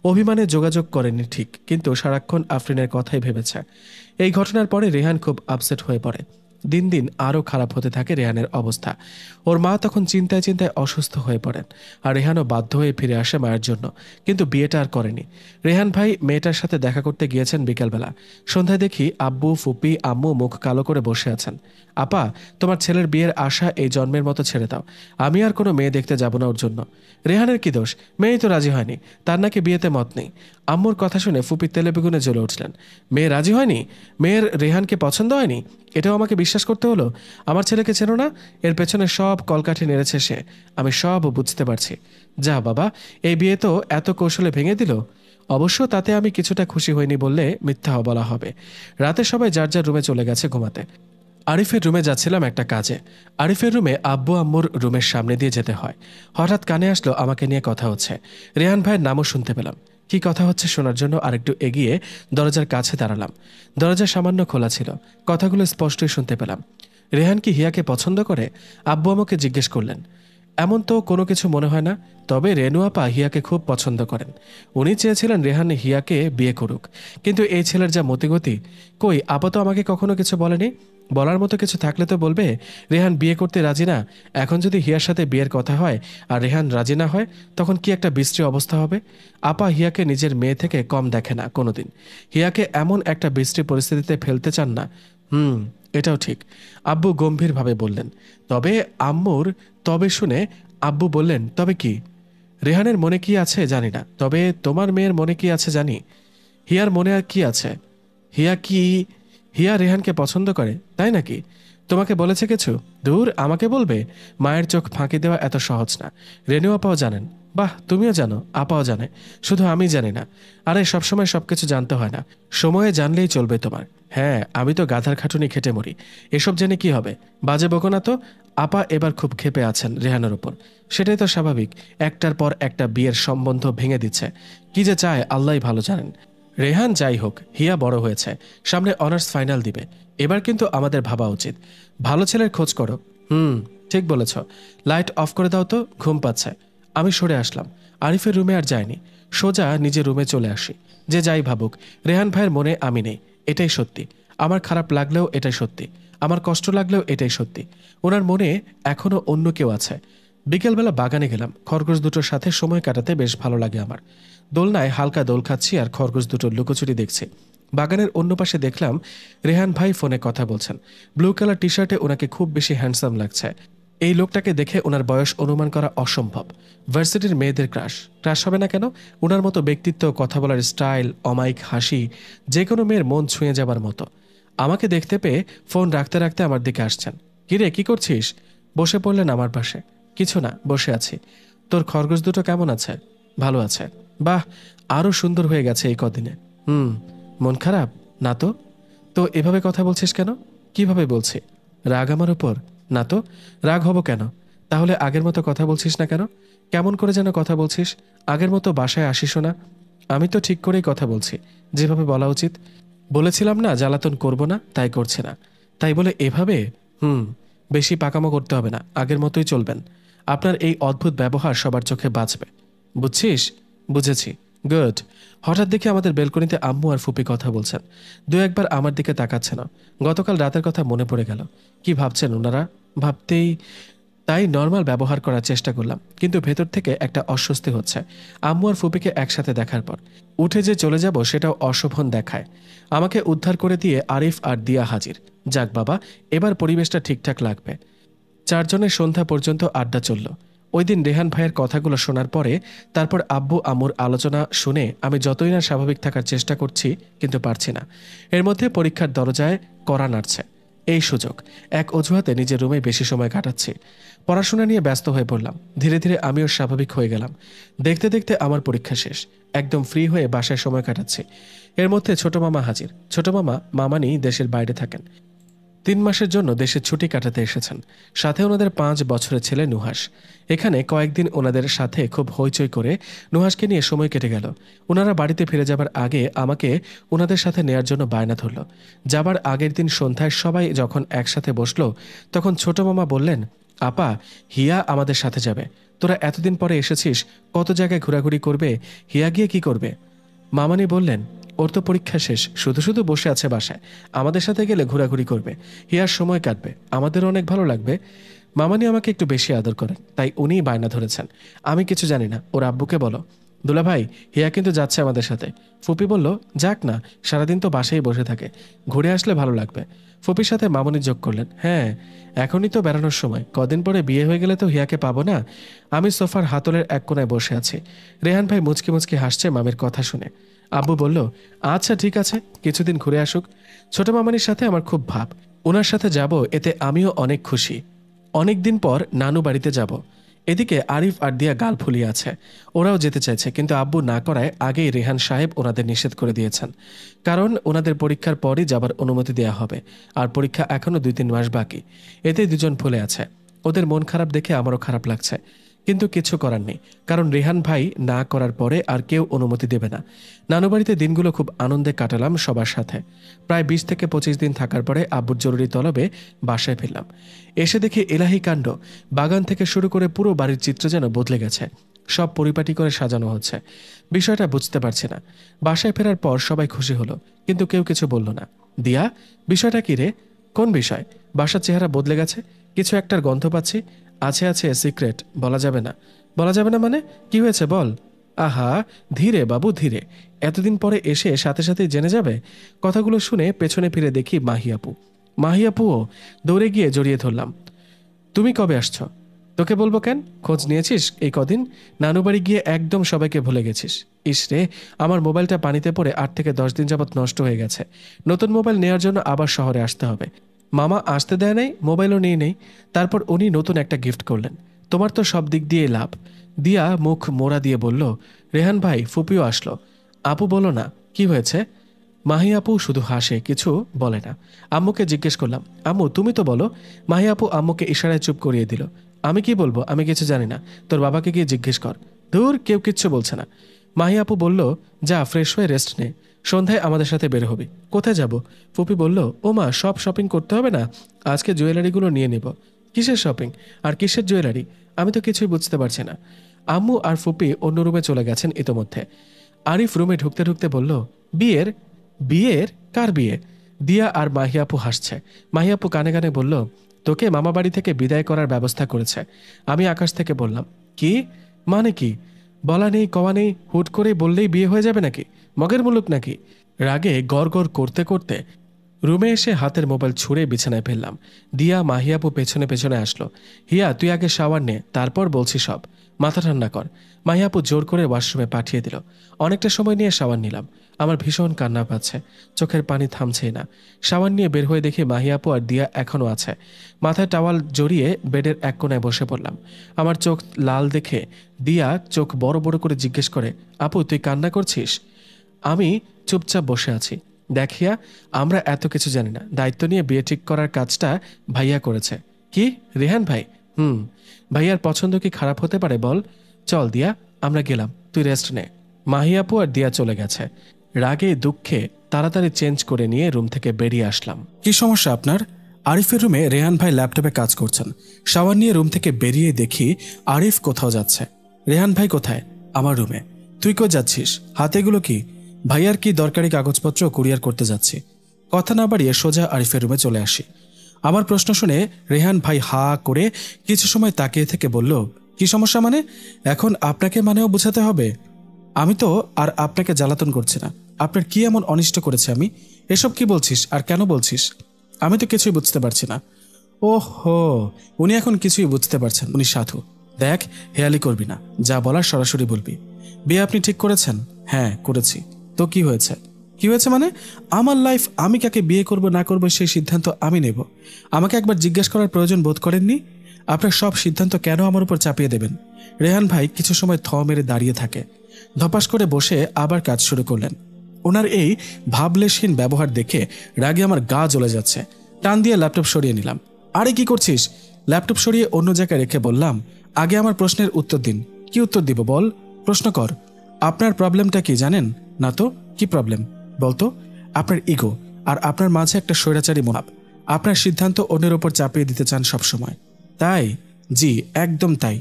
অভিমানে যোগাযোগ করেনি ঠিক, কিন্তু সারাক্ষণ আফরিনের কথাই ভেবেছে। এই ঘটনার পরে রেহান খুব আপসেট হয়ে পড়ে। দিন দিন আরও খারাপ হতে থাকে রেহানের অবস্থা। ওর মা তখন চিন্তায় চিন্তায় অসুস্থ হয়ে পড়েন, আর রেহানও বাধ্য হয়ে ফিরে আসে মায়ের জন্য, কিন্তু বিয়েটা আর করেনি। রেহান ভাই মেয়েটার সাথে দেখা করতে গিয়েছেন বিকেলবেলা। সন্ধ্যায় দেখি আব্বু, ফুপি, আম্মু মুখ কালো করে বসে আছেন। আপা, তোমার ছেলের বিয়ের আশা এই জন্মের মতো ছেড়ে দাও, আমি আর কোনো মেয়ে দেখতে যাব না ওর জন্য। রেহানের কি দোষ? মেয়েই তো রাজি হয়নি, তার নাকি বিয়েতে মত নেই। আম্মুর কথা শুনে ফুপি তেলে বেগুনে জ্বলে উঠলেন। মেয়ে রাজি হয়নি? মেয়ের রেহানকে পছন্দ হয়নি? এটাও আমাকে বিশ্বাস করতে হলো? আমার ছেলেকে চেনো না? এর পেছনে সব কলকাঠি নেড়েছে সে, আমি সব বুঝতে পারছি। যা বাবা, এই বিয়ে তো এত কৌশলে ভেঙে দিল। অবশ্য তাতে আমি কিছুটা খুশি হইনি বললে মিথ্যা বলা হবে। রাতে সবাই যার যার রুমে চলে গেছে ঘুমাতে। আরিফের রুমে যাচ্ছিলাম একটা কাজে। আরিফের রুমে আব্বু আম্মুর রুমের সামনে দিয়ে যেতে হয়। হঠাৎ কানে আসলো আমাকে নিয়ে কথা হচ্ছে। রেহান ভাইয়ের নামও শুনতে পেলাম। কি কথা হচ্ছে শোনার জন্য আরেকটু এগিয়ে দরজার কাছে দাঁড়ালাম। দরজা সামান্য খোলা ছিল, কথাগুলো স্পষ্টই শুনতে পেলাম। রেহান কি হিয়াকে পছন্দ করে? আব্বু আমাকে জিজ্ঞেস করলেন। এমন তো কোনো কিছু মনে হয় না, তবে রেনু আপা হিয়াকে খুব পছন্দ করেন। উনি চেয়েছিলেন রেহান হিয়াকে বিয়ে করুক, কিন্তু এই ছেলের যা মতিগতি। কই, আপা তো আমাকে কখনো কিছু বলেনি। বলার মতো কিছু থাকলে তো বলবে। রেহান বিয়ে করতে রাজি না, এখন যদি হিয়ার সাথে বিয়ের কথা হয় আর রেহান রাজি না হয়, তখন কি একটা বিশ্রী অবস্থা হবে। আপা হিয়াকে নিজের মেয়ে থেকে কম দেখে না কোনোদিন। হিয়াকে এমন একটা বিশ্রী পরিস্থিতিতে ফেলতে চান না। এটাও ঠিক, আব্বু গম্ভীরভাবে বললেন। তবে আম্মুর তবে শুনে আব্বু বললেন, তবে কি? রেহানের মনে কি আছে জানি না, তবে তোমার মেয়ের মনে কি আছে জানি। হিয়ার মনে আর কি আছে? হিয়া রেহানকে পছন্দ করে, তাই নাকি? তোমাকে বলেছে কিছু? দূর, আমাকে বলবে? মায়ের চোখ ফাঁকি দেওয়া এত সহজ না। রেনু আপাও জানেন। বাহ, তুমিও জানো, আপাও জানে, শুধু আমি জানি না। আরে সবসময় সবকিছু জানতে হয় না, সময়ে জানলেই চলবে তোমার। হ্যাঁ, আমি তো গাধার খাটুনি খেটে মরি, এসব জেনে কি হবে? বাজে বকো না তো। আপা এবার খুব ক্ষেপে আছেন রেহানের ওপর। সেটাই তো স্বাভাবিক, একটার পর একটা বিয়ের সম্বন্ধ ভেঙে দিচ্ছে। কি যে চায় আল্লাহই ভালো জানেন। রেহান যাই হোক, হিয়া বড় হয়েছে, সামনে অনার্স ফাইনাল দিবে। এবার কিন্তু আমাদের ভাবা উচিত। ভালো ছেলের খোঁজ করো। ঠিক বলেছ। লাইট অফ করে দাও তো, ঘুম পাচ্ছে। আমি সরে আসলাম। আরিফের রুমে আর যাইনি, সোজা নিজের রুমে চলে আসি। যে যাই ভাবুক, রেহান ভাইয়ের মনে আমি নেই, এটাই সত্যি। আমার খারাপ লাগলেও এটাই সত্যি, আমার কষ্ট লাগলেও এটাই সত্যি। ওনার মনে এখনো অন্য কেউ আছে। বিকেলবেলা বাগানে গেলাম। খরগোশ দুটোর সাথে সময় কাটাতে বেশ ভালো লাগে আমার। দোলনায় হালকা দোল খাচ্ছি আর খরগোশ দুটোর লুকোচুরি দেখছি। বাগানের অন্য পাশে দেখলাম রেহান ভাই ফোনে কথা বলছেন। ব্লু কালার টি শার্টে ওনাকে খুব বেশি হ্যান্ডসাম লাগছে। এই লোকটাকে দেখে ওনার বয়স অনুমান করা অসম্ভব। ভার্সিটির মেয়েদের ক্রাশ হবে না কেন? ওনার মতো ব্যক্তিত্ব, কথা বলার স্টাইল, অমায়িক হাসি, যে কোনো মেয়ের মন ছুঁয়ে যাবার মতো। আমাকে দেখতে পেয়ে ফোন রাখতে রাখতে আমার দিকে আসছেন। কিরে, কি করছিস? বসে পড়লেন আমার পাশে। কিছু না, বসে আছি। তোর খরগোশ দুটো কেমন আছে? ভালো আছে। বাহ, আরো সুন্দর হয়ে গেছে এই কদিনে। মন খারাপ না তো? তো এভাবে কথা বলছিস কেন? কিভাবে বলছি? রাগ আমার উপর? না তো, রাগ হব কেন? তাহলে আগের মতো কথা বলছিস না কেন? কেমন করে যেন কথা বলছিস। আগের মতো বাসায় আসিস না। আমি তো ঠিক করেই কথা বলছি, যেভাবে বলা উচিত। বলেছিলাম না জ্বালাতন করব না, তাই করছে না। তাই বলে এভাবে বেশি পাকামো করতে হবে না, আগের মতোই চলবেন। আপনার এই অদ্ভুত ব্যবহার সবার চোখে বাঁচবে, বুঝছিস? বুঝেছি। গুড। হঠাৎ দেখে আমাদের বেলকনিতে আম্মু আর ফুপি কথা বলছেন। দু একবার আমার দিকে তাকাচ্ছে না। গতকাল রাতের কথা মনে পড়ে গেল। কি ভাবছেন ওনারা? ভাবতেই তাই নর্মাল ব্যবহার করার চেষ্টা করলাম, কিন্তু ভেতর থেকে একটা অস্বস্তি হচ্ছে। আম্মু আর ফুপিকে একসাথে দেখার পর উঠে যে চলে যাব সেটাও অশোভন দেখায়। আমাকে উদ্ধার করে দিয়ে আরিফ আর দিয়া হাজির। যাক বাবা, এবার পরিবেশটা ঠিকঠাক লাগবে। চারজনের সন্ধ্যা পর্যন্ত আড্ডা চলল। ওই দিন রেহান ভাইয়ের কথাগুলো শোনার পরে তারপর আব্বু আম্মুর আলোচনা শুনে আমি যতই না স্বাভাবিক থাকার চেষ্টা করছি, কিন্তু পারছি না। এর মধ্যে পরীক্ষার দরজায় কড়া নাড়ছে। এই সুযোগ, এক অজুহাতে নিজের রুমে বেশি সময় কাটাচ্ছি। পড়াশোনা নিয়ে ব্যস্ত হয়ে পড়লাম। ধীরে ধীরে আমিও স্বাভাবিক হয়ে গেলাম। দেখতে দেখতে আমার পরীক্ষা শেষ। একদম ফ্রি হয়ে বাসায় সময় কাটাচ্ছি। এর মধ্যে ছোট মামা হাজির। ছোট মামা মামানি দেশের বাইরে থাকেন। 3 মাসের জন্য দেশে ছুটি কাটাতে এসেছেন। সাথে ওনাদের 5 বছরের ছেলে নুহাস। এখানে কয়েকদিন ওনাদের সাথে খুব হইচই করে নুহাসকে নিয়ে সময় কেটে গেল। ওনারা বাড়িতে ফিরে যাবার আগে আমাকে ওনাদের সাথে নেয়ার জন্য বায়না ধরল। যাবার আগের দিন সন্ধ্যায় সবাই যখন একসাথে বসলো, তখন ছোট মামা বললেন, আপা, হিয়া আমাদের সাথে যাবে। তোরা এতদিন পরে এসেছিস, কত জায়গায় ঘোরাঘুরি করবে, হিয়া গিয়ে কি করবে? মামানি বললেন, ওর তো পরীক্ষা শেষ, শুধু শুধু বসে আছে বাসায়, আমাদের সাথে গেলে ঘোরাঘুরি করবে, হিয়ার সময় কাটবে, আমাদেরও অনেক ভালো লাগবে। মামানি আমাকে একটু বেশি আদর করেন, তাই উনিই বায়না ধরেছেন। আমি কিছু জানি না, ওর আব্বুকে বলো। দুলা ভাই, হিয়া কিন্তু যাচ্ছে আমাদের সাথে। ফুপি বলল, যাক না, সারাদিন তো বাসায় বসে থাকে, ঘুরে আসলে ভালো লাগবে। ফুপির সাথে মামনি যোগ করলেন, হ্যাঁ, এখনই তো বেড়ানোর সময়, কদিন পরে বিয়ে হয়ে গেলে তো হিয়াকে পাবো না। আমি সোফার হাতলের এক কোনায় বসে আছি। রেহান ভাই মুচকি মুচকি হাসছে মামির কথা শুনে। আব্বু বলল, আচ্ছা ঠিক আছে, কিছুদিন ঘুরে আসুক। ছোট মামানির সাথে আমার খুব ভাব, ওনার সাথে যাব, এতে আমিও অনেক খুশি। অনেকদিন পর নানু বাড়িতে যাব। এদিকে আরিফ আর দিয়া গাল ফুলিয়ে আছে। ওরাও যেতে চাইছে, কিন্তু আব্বু না করায় আগেই রেহান সাহেব ওনাদের নিষেধ করে দিয়েছেন। কারণ ওনাদের পরীক্ষার পরই যাবার অনুমতি দেয়া হবে, আর পরীক্ষা এখনো 2-3 মাস বাকি। এতে দুজন ফুলে আছে। ওদের মন খারাপ দেখে আমারও খারাপ লাগছে, কিন্তু কিছু করার নেই, কারণ রেহান ভাই না করার পরে আর কেউ অনুমতি দেবে না। নানুবাড়িতে দিনগুলো খুব আনন্দে কাটালাম সবার সাথে। প্রায় 20 থেকে 25 দিন থাকার পরে আব্বুর জরুরি তলবে বাসায় ফিরলাম। এসে দেখি এলাহি কাণ্ড, বাগান থেকে শুরু করে পুরো বাড়ির চিত্র যেন বদলে গেছে। সব পরিপাটি করে সাজানো হচ্ছে। বিষয়টা বুঝতে পারছি না। বাসায় ফেরার পর সবাই খুশি হলো, কিন্তু কেউ কিছু বলল না। দিয়া, বিষয়টা কি রে? কোন বিষয়? বাসার চেহারা বদলে গেছে, কিছু একটার গন্ধ পাচ্ছি। আছে আছে, সিক্রেট, বলা যাবে না। বলা যাবে না মানে? কি হয়েছে বল। আহা, ধীরে বাবু ধীরে, এতদিন পরে এসে সাথে সাথেই জেনে যাবে? কথাগুলো শুনে পেছনে ফিরে দেখি মাহিয়াপু। মাহিয়াপুও। দৌড়ে গিয়ে জড়িয়ে ধরলাম। তুমি কবে আসছো? তোকে বলবো কেন? খোঁজ নিয়েছিস এই কদিন? নানুবাড়ি গিয়ে একদম সবাইকে ভুলে গেছিস। ইস রে, আমার মোবাইলটা পানিতে পড়ে 8 থেকে 10 দিন যাবৎ নষ্ট হয়ে গেছে। নতুন মোবাইল নেওয়ার জন্য আবার শহরে আসতে হবে। মামা আসতে দেয় নাই, মোবাইলও নিয়ে নেই। তারপর উনি নতুন একটা গিফট করলেন। তোমার তো সব দিক দিয়ে লাভ। দিয়া মুখ মোড়া দিয়ে বলল, রেহান ভাই, ফুপিও আসলো। আপু বলো না, কি হয়েছে? মাহি আপু শুধু হাসে, কিছু বলে না। আম্মুকে জিজ্ঞেস করলাম, আম্মু তুমি তো বলো। মাহি আপু আম্মুকে ইশারায় চুপ করিয়ে দিল। আমি কি বলবো? আমি কিছু জানি না, তোর বাবাকে গিয়ে জিজ্ঞেস কর। দূর, কেউ কিচ্ছু বলছে না। মাহি আপু বলল, যা ফ্রেশ হয়ে রেস্ট নে, সন্ধ্যায় আমাদের সাথে বের হবি। কোথায় যাব? ফুপি বলল, ও মা, সব শপিং করতে হবে না, আজকে জুয়েলারিগুলো নিয়ে নেব। কিসের শপিং আর কিসের জুয়েলারি? আমি তো কিছুই বুঝতে পারছি না। আম্মু আর ফুপি অন্য রুমে চলে গেছেন ইতোমধ্যে। আরিফ রুমে ঢুকতে ঢুকতে বলল, বিয়ের? বিয়ের? কার বিয়ে? দিয়া আর মাহিয়াপু হাসছে। মাহিয়াপু কানে কানে বলল, তোকে মামা বাড়ি থেকে বিদায় করার ব্যবস্থা করেছে। আমি আকাশ থেকে বললাম, কি মানে? কি বলা নেই কওয়া নেই, হুট করে বললেই বিয়ে হয়ে যাবে নাকি? মগের মুলুক নাকি? রাগে গড় গড় করতে করতে রুমে এসে হাতের মোবাইল ছুঁড়ে বিছানায় ফেললাম। দিয়া মাহিয়াপু পেছনে পেছনে আসলো। হিয়া, তুই আগে শাওয়ার নে, তারপর বলছি সব, মাথা ঠান্ডা কর। মাহিয়াপু জোর করে ওয়াশরুমে পাঠিয়ে দিল। অনেকটা সময় নিয়ে শাওয়ার নিলাম। আমার ভীষণ কান্না পাচ্ছে, চোখের পানি থামছেই না। শাওয়ার নিয়ে বের হয়ে দেখি মাহিয়াপু আর দিয়া এখনও আছে। মাথায় টাওয়াল জড়িয়ে বেডের এক কোনায় বসে পড়লাম। আমার চোখ লাল দেখে দিয়া চোখ বড় বড় করে জিজ্ঞেস করে, আপু তুই কান্না করছিস? আমি চুপচাপ বসে আছি। দেখিয়া, আমরা এত কিছু জানি না, দায়িত্ব নিয়ে বিয়ে ঠিক করার কাজটা ভাইয়া করেছে। কি, রেহান ভাই? ভাইয়ার পছন্দ কি খারাপ হতে পারে বল? চল দিয়া, আমরা গেলাম, তুই রেস্ট নে। মাহিয়াপু আর দিয়া চলে গেছে। রাগে দুঃখে তাড়াতাড়ি চেঞ্জ করে নিয়ে রুম থেকে বেরিয়ে আসলাম। কি সমস্যা আপনার? আরিফের রুমে রেহান ভাই ল্যাপটপে কাজ করছেন। শাওয়ার নিয়ে রুম থেকে বেরিয়ে দেখি আরিফ কোথাও যাচ্ছে। রেহান ভাই কোথায়? আমার রুমে। তুই কই যাচ্ছিস? হাতেগুলো কি? ভাইয়ার কি দরকারি কাগজপত্র কুরিয়ার করতে যাচ্ছি। কথা না বাড়িয়ে সোজা আরিফের রুমে চলে আসি। আমার প্রশ্ন শুনে রেহান ভাই হা করে কিছু সময় তাকিয়ে থেকে বলল, কি সমস্যা মানে? এখন আপনাকে মানেও বোঝাতে হবে? আমি তো আর আপনাকে জ্বালাতন করছি না। আপনার কি এমন অনিষ্ট করেছে আমি? এসব কি বলছিস আর কেন বলছিস? আমি তো কিছুই বুঝতে পারছি না। ওহো, উনি এখন কিছুই বুঝতে পারছেন। উনি সাধু। দেখ, হেয়ালি করবি না, যা বলার সরাসরি বলবি। বিয়ে আপনি ঠিক করেছেন? হ্যাঁ করেছি। তো কি হয়েছে? কি হয়েছে মানে? আমার লাইফ, আমি কাকে বিয়ে করব না করব সেই সিদ্ধান্ত আমি নেব। আমাকে একবার জিজ্ঞেস করার প্রয়োজন বোধ করেননি? আপনার সব সিদ্ধান্ত কেন আমার উপর চাপিয়ে দেবেন? রেহান ভাই কিছু সময় থ মেরে দাঁড়িয়ে থাকে, ধপাস করে বসে আবার কাজ শুরু করলেন। ওনার এই ভাবলেশহীন ব্যবহার দেখে রাগে আমার গা জ্বলে যাচ্ছে। টান দিয়ে ল্যাপটপ সরিয়ে নিলাম। আরে কি করছিস? ল্যাপটপ সরিয়ে অন্য জায়গায় রেখে বললাম, আগে আমার প্রশ্নের উত্তর দিন। কি উত্তর দিব বল? প্রশ্ন কর। আপনার প্রবলেমটা কি জানেন না তো? কি প্রবলেম বলতো? আপনার ইগো, আর আপনার মাঝে একটা স্বৈরাচারী মনোভাব। আপনার সিদ্ধান্ত অন্যের ওপর চাপিয়ে দিতে চান সবসময়। তাই? জি, একদম তাই।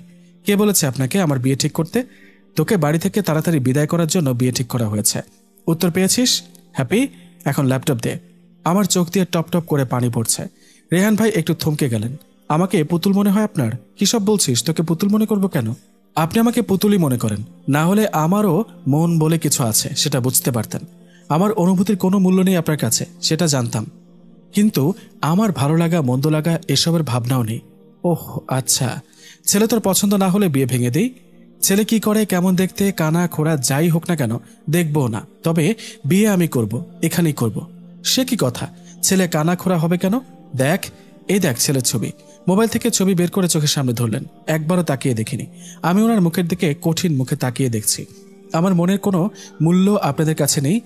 কে বলেছে আপনাকে আমার বিয়ে ঠিক করতে? তোকে বাড়ি থেকে তাড়াতাড়ি বিদায় করার জন্য বিয়ে ঠিক করা হয়েছে। উত্তর পেয়েছিস? হ্যাপি? এখন ল্যাপটপ দে। আমার চোখ দিয়ে টপ টপ করে পানি পড়ছে। রেহান ভাই একটু থমকে গেলেন। আমাকে পুতুল মনে হয় আপনার? কি সব বলছিস? তোকে পুতুল মনে করবো কেন? আপনি আমাকে পুতুলই মনে করেন, না হলে আমারও মন বলে কিছু আছে, সেটা বুঝতে পারতেন। আমার অনুভূতির কোনো মূল্য নেই আপনার কাছে, সেটা জানতাম। কিন্তু আমার ভালো লাগা মন্দ লাগা এসবের ভাবনাও নেই। ওহ আচ্ছা, ছেলে তোর পছন্দ না হলে বিয়ে ভেঙে দেই? ছেলে কি করে, কেমন দেখতে, কানা খোড়া যাই হোক না কেন দেখবো না, তবে বিয়ে আমি করব, এখানেই করব। সে কি কথা? ছেলে কানা খোড়া হবে কেন? দেখ, এই দেখ ছেলের ছবি। মোবাইল থেকে ছবি বের করে চোখের সামনে ধরলেন। একবারও তাকিয়ে দেখিনি। আমি ওনার মুখের দিকে কঠিন মুখে তাকিয়ে দেখছি। আমার মনের কোনো মূল্য আপনাদের কাছে নেই,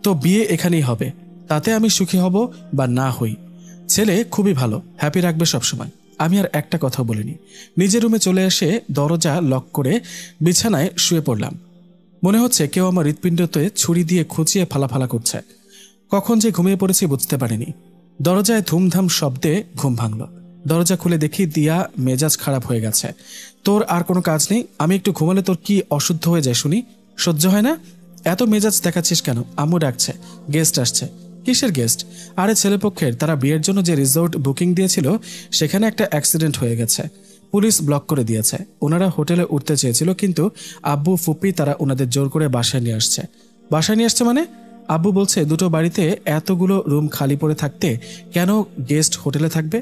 তো বিয়ে এখানেই হবে। তাতে আমি সুখী হব বা না হই। ছেলে খুবই ভালো, হ্যাপি রাখবে সবসময়। আমি আর একটা কথা বলিনি। নিজের রুমে চলে এসে দরজা লক করে বিছানায় শুয়ে পড়লাম। মনে হচ্ছে কেউ আমার হৃৎপিণ্ডতে ছুরি দিয়ে খুঁচিয়ে ফালাফালা করছে। কখন যে ঘুমিয়ে পড়েছি বুঝতে পারিনি। দরজায় ধুমধাম শব্দে ঘুম ভাঙল। দরজা খুলে দেখি দিয়া মেজাজ খারাপ হয়ে গেছে। তোর আর কোনো কাজ নেই? আমি একটু ঘুমালে তোর কি অশুদ্ধ হয়ে যায় শুনি? সহ্য হয় না? এত মেজাজ দেখাচ্ছিস কেন? আম্মু ডাকছে, গেস্ট আসছে। কিসের গেস্ট? আরে ছেলেপক্ষের, তারা বিয়ের জন্য যে রিসোর্ট বুকিং দিয়েছিল সেখানে একটা অ্যাক্সিডেন্ট হয়ে গেছে। পুলিশ ব্লক করে দিয়েছে। ওনারা হোটেলে উঠতে চেয়েছিল, কিন্তু আব্বু ফুপি তারা ওনাদের জোর করে বাসায় নিয়ে আসছে। বাসায় নিয়ে আসছে মানে? আব্বু বলছে দুটো বাড়িতে এতগুলো রুম খালি পড়ে থাকতে কেন গেস্ট হোটেলে থাকবে?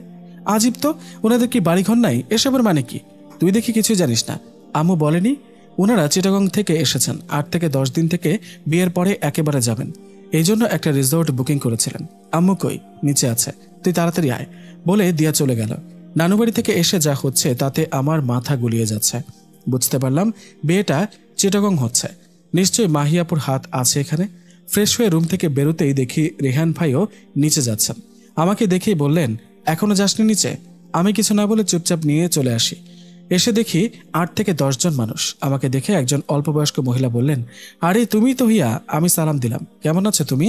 আজীব তো, ওনাদের কি বাড়িঘর নাই? এসবের মানে কি? তুই দেখি কিছুই জানিস না। আম্মু বলেনি? ওনারা চিটাগং থেকে এসেছেন, 8 থেকে 10 দিন থেকে বিয়ের পরে একেবারে যাবেন, এই জন্য একটা রিসোর্ট বুকিং করেছিলেন। আম্মু কই? নিচে আছে, তুই তাড়াতাড়ি আয় বলে দিয়া চলে গেল। নানুবাড়ি থেকে এসে যা হচ্ছে তাতে আমার মাথা গুলিয়ে যাচ্ছে। বুঝতে পারলাম বিয়েটা চিটাগং হচ্ছে। নিশ্চয়ই মাহিয়াপুর হাত আছে এখানে। ফ্রেশ হয়ে রুম থেকে বেরোতেই দেখি রেহান ভাইও নিচে যাচ্ছেন। আমাকে দেখেই বললেন, এখনো যাসনি নিচে? আমি কিছু না বলে চুপচাপ নিয়ে চলে আসি। এসে দেখি 8 থেকে 10 জন মানুষ। আমাকে দেখে একজন অল্পবয়স্ক মহিলা বললেন, আরে তুমি তো হিয়া। আমি সালাম দিলাম। কেমন আছো তুমি?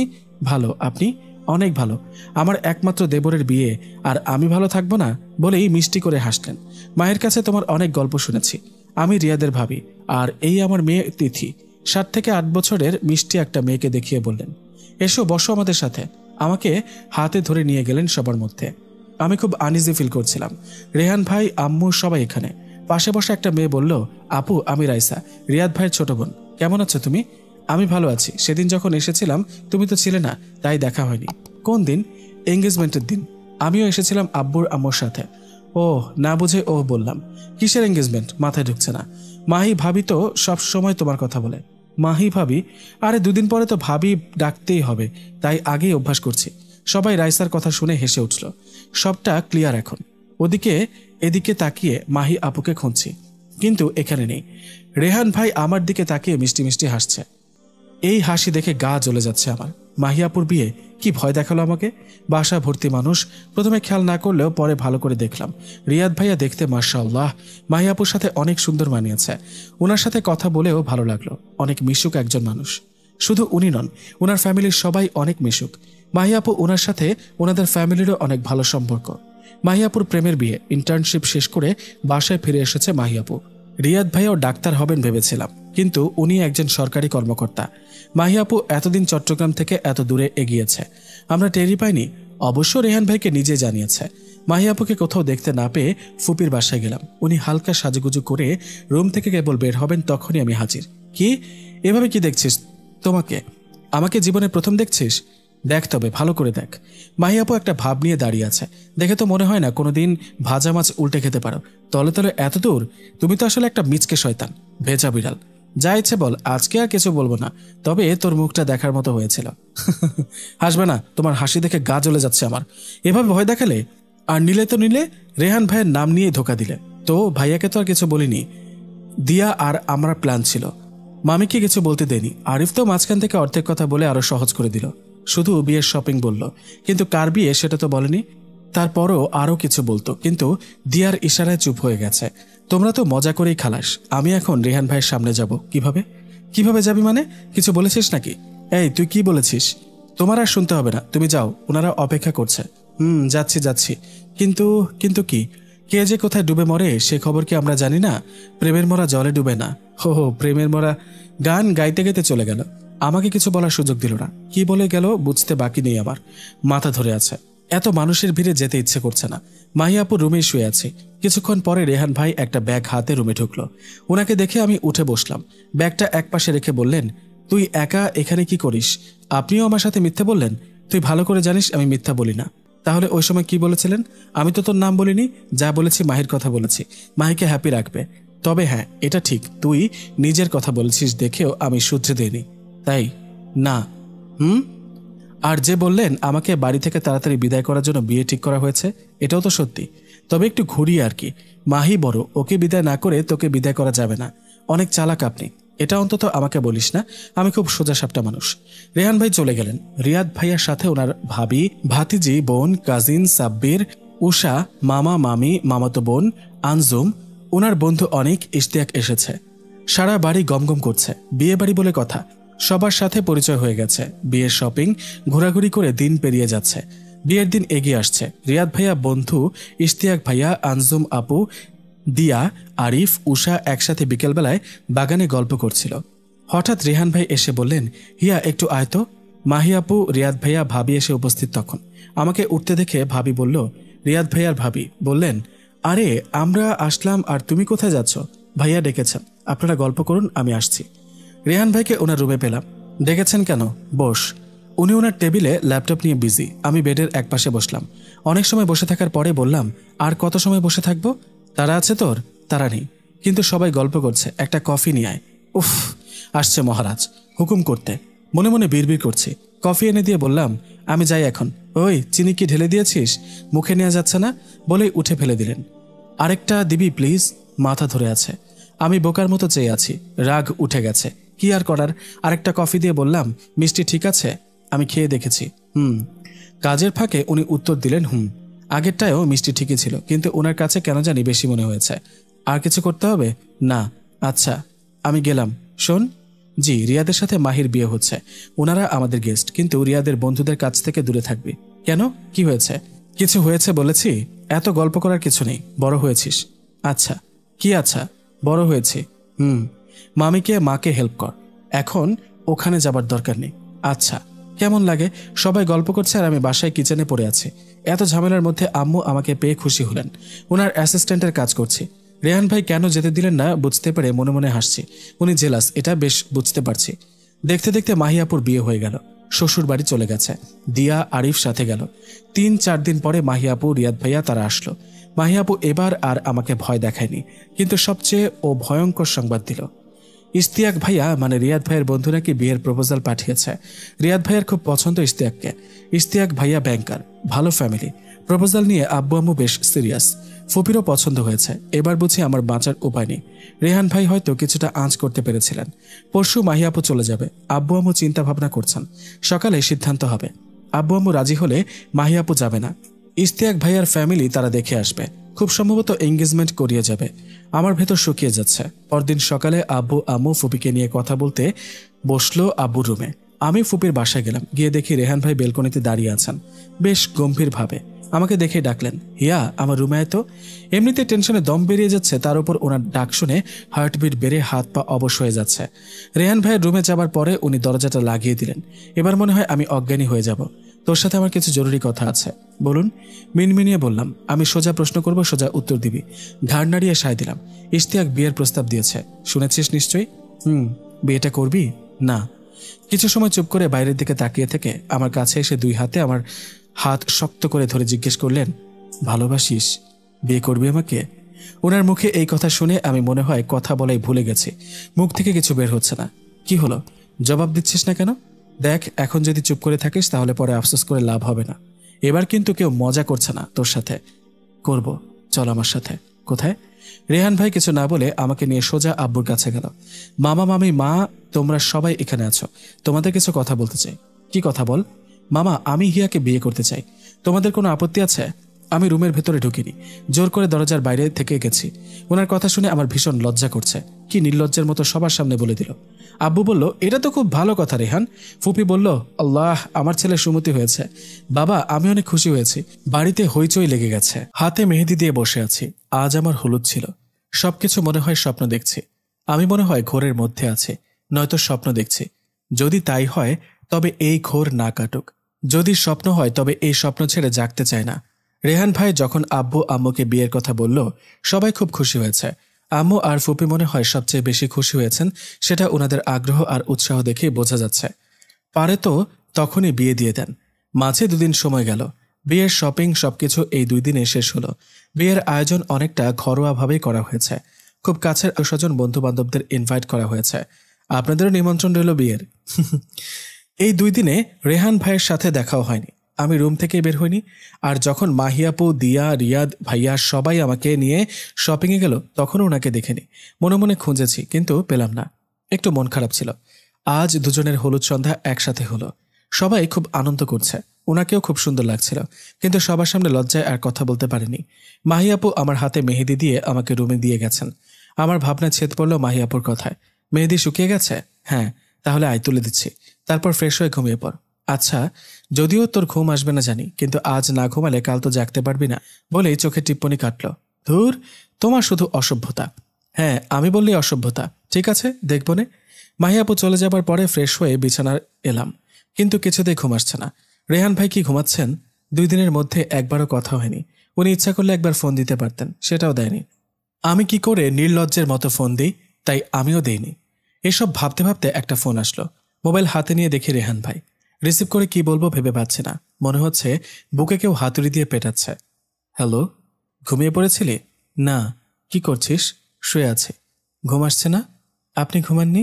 ভালো, আপনি? অনেক ভালো। আমার একমাত্র দেবরের বিয়ে, আর আমি ভালো থাকবো না? বলেই মিষ্টি করে হাসলেন। মায়ের কাছে তোমার অনেক গল্প শুনেছি। আমি রিয়াদের ভাবি, আর এই আমার মেয়ে তিথি। 7 থেকে 8 বছরের মিষ্টি একটা মেয়েকে দেখিয়ে বললেন, এসো বসো আমাদের সাথে। আমাকে হাতে ধরে নিয়ে গেলেন সবার মধ্যে। আমি খুব আনইজি ফিল করছিলাম। রেহান ভাই, আম্মু সবাই এখানে। পাশে বসে একটা মেয়ে বলল, আপু আমি রাইসা, রিয়াদ ভাইয়ের ছোট বোন। কেমন আছো তুমি? আমি ভালো আছি। সেদিন যখন এসেছিলাম তুমি তো ছিলে না, তাই দেখা হয়নি। কোন দিন? এঙ্গেজমেন্টের দিন। আমিও এসেছিলাম আব্বুর আম্মুর সাথে। ও না বুঝে ও বললাম, কিসের এঙ্গেজমেন্ট? মাথায় ঢুকছে না। মাহি ভাবি তো সব সময় তোমার কথা বলে। মাহি ভাবি? আরে দুদিন পরে তো ভাবি ডাকতেই হবে, তাই আগেই অভ্যাস করছি। সবাই রাইসার কথা শুনে হেসে উঠল। সবটা ক্লিয়ার এখন। ওদিকে এদিকে তাকিয়ে মাহি আপুকে খুঁজছি, কিন্তু এখানে নেই। রেহান ভাই আমার দিকে তাকিয়ে মিষ্টি মিষ্টি হাসছে। এই হাসি দেখে গা জ্বলে যাচ্ছে আমার। মাহিয়াপুর বিয়ে কি ভয় দেখালো আমাকে। বাসা ভর্তি মানুষ। প্রথমে খেয়াল না করলেও পরে ভালো করে দেখলাম। রিয়াদ ভাইয়া দেখতে মাশাআল্লাহ মাহিয়াপুর সাথে অনেক সুন্দর মানিয়েছে। ওনার সাথে কথা বলেও ভালো লাগলো। অনেক মিশুক একজন মানুষ। শুধু উনি নন, ওনার ফ্যামিলির সবাই অনেক মিশুক। মাহিয়াপু ওনার সাথে ওনাদের ফ্যামিলিরও অনেক ভালো সম্পর্ক। মাহিয়াপুর প্রেমের বিয়ে। ইন্টার্নশিপ শেষ করে বাসায় ফিরে এসেছে মাহিয়াপু। রিয়াদ ভাইয়াও ডাক্তার হবেন ভেবেছিলাম, কিন্তু উনি একজন সরকারি কর্মকর্তা। মাহিয়াপু এতদিন চট্টগ্রাম থেকে এত দূরে এগিয়েছে, আমরা টেরই পাইনি। অবশ্য রেহান ভাইকে নিজে জানিয়েছে। মাহিয়াপুকে কোথাও দেখতে না পেয়ে ফুপির বাসায় গেলাম। উনি হালকা সাজুগুজু করে রুম থেকে কেবল বের হবেন, তখনই আমি হাজির। কি এভাবে কি দেখছিস? তোমাকে? আমাকে জীবনে প্রথম দেখছিস? দেখ তবে ভালো করে দেখ। মাহিয়াপু একটা ভাব নিয়ে দাঁড়িয়ে আছে। দেখে তো মনে হয় না কোনোদিন ভাজা মাছ উল্টে খেতে পারো। তলে তলে এত দূর? তুমি তো আসলে একটা মিচকে শয়তান, ভেজা বিড়াল। যা ইচ্ছে বল, আজকে আর কিছু বলবো না, তবে তোর মুখটা দেখার মতো হয়েছিল। হাসবে না? তোমার হাসি দেখে গা জ্বলে যাচ্ছে আমার। এভাবে ভয় দেখালে? আর নিলে তো নিলে, রেহান ভাইয়ের নাম নিয়ে ধোকা দিলে তো। ভাইয়াকে তো আর কিছু বলিনি। দিয়া আর আমার প্ল্যান ছিল। মামিকে কিছু বলতে দেয়নি। আরিফ তো মাঝখান থেকে অর্ধেক কথা বলে আরো সহজ করে দিল। শুধু বিয়ের শপিং বলল, কিন্তু কার বিয়ে সেটা তো বলেনি। তারপরও আরও কিছু বলতো, কিন্তু দিয়ার ইশারায় চুপ হয়ে গেছে। তোমরা তো মজা করেই খালাস, আমি এখন রেহান ভাইয়ের সামনে যাব। কিভাবে কিভাবে যাবি মানে? কিছু বলেছিস নাকি? এই তুই কি বলেছিস? তোমার আর শুনতে হবে না, তুমি যাও, ওনারা অপেক্ষা করছে। যাচ্ছি যাচ্ছি। কিন্তু কিন্তু কি? কে যে কোথায় ডুবে মরে সে খবর কি আমরা জানি না? প্রেমের মরা জলে ডুবে না। হো হো, প্রেমের মরা। গান গাইতে গাইতে চলে গেল, আমাকে কিছু বলার সুযোগ দিল না। কি বলে গেল বুঝতে বাকি নেই আমার, মাথা ধরে আছে। এত মানুষের ভিড়ে যেতে ইচ্ছে করছে না। মাহি আপু রুমেই শুয়ে আছে। কিছুক্ষণ পরে রেহান ভাই একটা ব্যাগ হাতে রুমে ঢুকলো। ওনাকে দেখে আমি উঠে বসলাম। ব্যাগটা একপাশে রেখে বললেন, তুই একা এখানে কি করিস? আপনিও আমার সাথে মিথ্যে বললেন? তুই ভালো করে জানিস আমি মিথ্যা বলি না। তাহলে ওই সময় কি বলেছিলেন? আমি তো তোর নাম বলিনি, যা বলেছি মাহির কথা বলেছি, মাহিকে হ্যাপি রাখবে। তবে হ্যাঁ, এটা ঠিক, তুই নিজের কথা বলেছিস দেখেও আমি শুধরে দিইনি, তাই না? আর যে বললেন আমাকে বাড়ি থেকে তাড়াতাড়ি বিদায় করার জন্য বিয়ে ঠিক করা হয়েছে, এটাও তো সত্যি, তবে একটু ঘুরিয়ে আর কি। মাহি বড়, ওকে বিদায় না করে তোকে বিদায় করা যাবে না। অনেক চালাক আপনি, এটা অন্তত আমাকে বলিস না, আমি খুব সোজাসাপটা মানুষ। রেহান ভাই চলে গেলেন। রিয়াদ ভাইয়ার সাথে ওনার ভাবি, ভাতিজি, বোন, কাজিন, সাব্বির, উষা, মামা, মামি, মামাতো বোন, আনজুম, ওনার বন্ধু অনেক, ইশতিয়াক এসেছে। সারা বাড়ি গমগম করছে, বিয়ে বাড়ি বলে কথা। সবার সাথে পরিচয় হয়ে গেছে, বিয়ের শপিং, ঘোরাঘুরি করে দিন পেরিয়ে যাচ্ছে। বিয়ের দিন এগিয়ে আসছে। রিয়াদ ভাইয়া, বন্ধু ইশতিয়াক ভাইয়া, আনজুম আপু, দিয়া, আরিফ, উষা একসাথে বিকেলবেলায় বাগানে গল্প করছিল। হঠাৎ রেহান ভাই এসে বললেন, হিয়া একটু আয় তো। মাহি আপু, রিয়াদ ভাইয়া, ভাবি এসে উপস্থিত। তখন আমাকে উঠতে দেখে ভাবি বলল, রিয়াদ ভাইয়ার ভাবি বললেন, আরে আমরা আসলাম, আর তুমি কোথায় যাচ্ছ? ভাইয়া ডেকেছেন, আপনারা গল্প করুন, আমি আসছি। রেহান ভাইকে ওনার রুমে পেলাম। ডেকেছেন কেন? বস। উনি ওনার টেবিলে ল্যাপটপ নিয়ে বিজি, আমি বেডের একপাশে বসলাম। অনেক সময় বসে থাকার পরে বললাম, আর কত সময় বসে থাকবো? তারা আছে তোর? তারা নেই, কিন্তু সবাই গল্প করছে, একটা কফি নিয়ে আয়। উফ, আসছে মহারাজ হুকুম করতে। মনে মনে বিড়বিড় করছি। কফি এনে দিয়ে বললাম, আমি যাই এখন। ওই চিনি কি ঢেলে দিয়েছিস? মুখে নেওয়া যাচ্ছে না বলেই উঠে ফেলে দিলেন। আরেকটা দিবি প্লিজ? মাথা ধরে আছে। আমি বোকার মতো চেয়ে আছি, রাগ উঠে গেছে। কি আর করার, আরেকটা কফি দিয়ে বললাম, মিষ্টি ঠিক আছে? আমি খেয়ে দেখেছি। কাজের ফাঁকে উনি উত্তর দিলেন, আগেরটায়ও মিষ্টি ঠিকই ছিল, কিন্তু ওনার কাছে কেন জানি বেশি মনে হয়েছে। আর কিছু করতে হবে? না। আচ্ছা, আমি গেলাম। শোন, জি, রিয়াদের সাথে মাহির বিয়ে হচ্ছে। ওনারা আমাদের গেস্ট, কিন্তু রিয়াদের বন্ধুদের কাছ থেকে দূরে থাকবি। কেন, কি হয়েছে? কিছু হয়েছে বলেছি, এত গল্প করার কিছু নেই। বড় হয়েছিস। আচ্ছা, কি আচ্ছা? বড় হয়েছি। মামিকে, মাকে হেল্প কর, এখন ওখানে যাবার দরকার নেই। আচ্ছা, কেমন লাগে? সবাই গল্প করছে আর আমি বাসায় কিচেনে পড়ে আছি। এত ঝামেলার মধ্যে আম্মু আমাকে পেয়ে খুশি হলেন। ওনার অ্যাসিস্ট্যান্টের কাজ করছি। রেহান ভাই কেন যেতে দিলেন না বুঝতে পেরে মনে মনে হাসছি। উনি জেলাস, এটা বেশ বুঝতে পারছি। দেখতে দেখতে মাহিয়াপুর বিয়ে হয়ে গেল, শ্বশুর বাড়ি চলে গেছে। দিয়া, আরিফ সাথে গেল। 3-4 দিন পরে মাহিয়াপু, রিয়াদ ভাইয়া তারা আসলো। মাহিয়াপু এবার আর আমাকে ভয় দেখায়নি, কিন্তু সবচেয়ে ও ভয়ঙ্কর সংবাদ দিল। ইশতিয়াক ভাইয়া, মানে রিয়াদ ভাইয়ের বন্ধু নাকি বিয়ের প্রপোজাল পাঠিয়েছে। রিয়াদ ভাইয়ার খুব পছন্দ ইশতিয়াককে। ইশতিয়াক ভাইয়া ব্যাংকার, ভালো ফ্যামিলি। প্রপোজাল নিয়ে আব্বু আম্মু বেশ সিরিয়াস। ফুপিরও পছন্দ হয়েছে। এবার বুঝি আমার বাঁচার উপায় নেই। রেহান ভাই হয়তো কিছুটা আঁচ করতে পেরেছিলেন। পরশু মাহিয়াপু চলে যাবে। আব্বু আম্মু চিন্তা ভাবনা করছেন, সকালে সিদ্ধান্ত হবে। আব্বু আম্মু রাজি হলে মাহিয়াপু যাবে না। ইশতিয়াক ভাইয়ার ফ্যামিলি তারা দেখে আসবে, খুব সম্ভবত এঙ্গেজমেন্ট করিয়ে যাবে। আমার ভেতর শুকিয়ে যাচ্ছে। পরদিন সকালে আব্বু আম্মু ফুপিকে নিয়ে কথা বলতে বসলো আব্বুর রুমে। আমি ফুপির বাসায় গেলাম। গিয়ে দেখি রেহান ভাই বেলকনিতে দাঁড়িয়ে আছেন, বেশ গম্ভীর ভাবে। আমাকে দেখে ডাকলেন, হিয়া আমার রুমে আয় তো। এমনিতে টেনশনে দম বেরিয়ে যাচ্ছে, তার উপর ওনার ডাক শুনে হার্টবিট বেড়ে হাত পা অবশ হয়ে যাচ্ছে। রেহান ভাইয়ের রুমে যাবার পরে উনি দরজাটা লাগিয়ে দিলেন। এবার মনে হয় আমি অজ্ঞানী হয়ে যাব। তোর সাথে আমার কিছু জরুরি কথা আছে। বলুন। মিনমিনিয়ে বললাম। আমি সোজা প্রশ্ন করব, সোজা উত্তর দিবি। ঘাড় নাড়িয়ে সায় দিলাম। ইশতিয়াক বিয়ের প্রস্তাব দিয়েছে, শুনেছিস নিশ্চয়ই? বিয়েটা করবি? না। কিছু সময় চুপ করে বাইরের দিকে তাকিয়ে থেকে আমার কাছে এসে 2 হাতে আমার হাত শক্ত করে ধরে জিজ্ঞেস করলেন, ভালোবাসিস? বিয়ে করবি আমাকে? ওনার মুখে এই কথা শুনে আমি মনে হয় কথা বলাই ভুলে গেছি। মুখ থেকে কিছু বের হচ্ছে না। কি হলো, জবাব দিচ্ছিস না কেন? দেখ, এখন যদি চুপ করে থাকিস তাহলে পরে আফসোস করে লাভ হবে না। এবার কিন্তু কেউ মজা করছে না তোর সাথে। করব, চল আমার সাথে। কোথায়? রেহান ভাই কিছু না বলে আমাকে নিয়ে সোজা আব্বুর কাছে গেল। মামা, মামি, মা, তোমরা সবাই এখানে আছো, তোমাদের কিছু কথা বলতে চাই। কি কথা বল? মামা, আমি হিয়াকে বিয়ে করতে চাই। তোমাদের কোনো আপত্তি আছে? আমি রুমের ভেতরে ঢুকিনি, জোর করে দরজার বাইরে থেকে গেছি। ওনার কথা শুনে আমার ভীষণ লজ্জা করছে। কি নির্লজ্জের মতো সবার সামনে বলে দিল। আব্বু বলল, এটা তো খুব ভালো কথা রেহান। ফুপি বলল, আল্লাহ, আমার ছেলে সুমতি হয়েছে। বাবা, আমি অনেক খুশি হয়েছি। বাড়িতে হইচই লেগে গেছে। হাতে মেহেদি দিয়ে বসে আছি। আজ আমার হলুদ ছিল। সবকিছু মনে হয় স্বপ্ন দেখছি। আমি মনে হয় ঘোরের মধ্যে আছি, নয়তো স্বপ্ন দেখছি। যদি তাই হয় তবে এই ঘোর না কাটুক। যদি স্বপ্ন হয় তবে এই স্বপ্ন ছেড়ে জাগতে চায় না। রেহান ভাই যখন আব্বু আম্মুকে বিয়ের কথা বলল, সবাই খুব খুশি হয়েছে। আম্মু আর ফুপি মনে হয় সবচেয়ে বেশি খুশি হয়েছেন। সেটা ওনাদের আগ্রহ আর উৎসাহ দেখে বোঝা যাচ্ছে। পারে তো তখনই বিয়ে দিয়ে দেন। মাঝে 2 দিন সময় গেল। বিয়ের শপিং সবকিছু এই 2 দিনে শেষ হলো। বিয়ের আয়োজন অনেকটা ঘরোয়াভাবেই করা হয়েছে। খুব কাছের স্বজন বন্ধু বান্ধবদের ইনভাইট করা হয়েছে। আপনাদেরও নিমন্ত্রণ রইল বিয়ের। এই 2 দিনে রেহান ভাইয়ের সাথে দেখাও হয়নি। আমি রুম থেকে বের হইনি। আর যখন মাহিয়াপু, দিয়া, রিয়াদ ভাইয়া সবাই আমাকে নিয়ে শপিংয়ে গেল, তখনও ওনাকে দেখেনি। মনে মনে খুঁজেছি, কিন্তু পেলাম না। একটু মন খারাপ ছিল। আজ দুজনের হলুদ সন্ধ্যা একসাথে হলো। সবাই খুব আনন্দ করছে। ওনাকেও খুব সুন্দর লাগছিল, কিন্তু সবার সামনে লজ্জায় আর কথা বলতে পারিনি। মাহিয়াপু আমার হাতে মেহেদি দিয়ে আমাকে রুমে দিয়ে গেছেন। আমার ভাবনা ছেদ পড়ল মাহিয়াপুর কথায়। মেহেদি শুকিয়ে গেছে? হ্যাঁ। তাহলে আয়, তুলে দিচ্ছি। তারপর ফ্রেশ হয়ে ঘুমিয়ে পড়। আচ্ছা, যদিও তোর ঘুম আসবে না জানি, কিন্তু আজ না ঘুমালে কাল তো জাগতে পারবি না, বলেই চোখে টিপ্পনি কাটল। ধুর, তোমার শুধু অসভ্যতা। হ্যাঁ, আমি বললেই অসভ্যতা। ঠিক আছে, দেখব নে। মাহিয়াপু চলে যাবার পরে ফ্রেশ হয়ে বিছানার এলাম, কিন্তু কিছুতেই ঘুম আসছে না। রেহান ভাই কি ঘুমাচ্ছেন? 2 দিনের মধ্যে একবারও কথা হয়নি। উনি ইচ্ছা করলে একবার ফোন দিতে পারতেন, সেটাও দেয়নি। আমি কি করে নির্লজ্জের মতো ফোন দিই, তাই আমিও দেইনি। এসব ভাবতে ভাবতে একটা ফোন আসলো। মোবাইল হাতে নিয়ে দেখি রেহান ভাই। রিসিভ করে কি বলবো ভেবে পাচ্ছি না। মনে হচ্ছে বুকে কেউ হাতুড়ি দিয়ে পেটাচ্ছে। হ্যালো, ঘুমিয়ে পড়েছিলি? না। কি করছিস? শুয়ে আছি। ঘুম আসছে না? আপনি ঘুমাননি?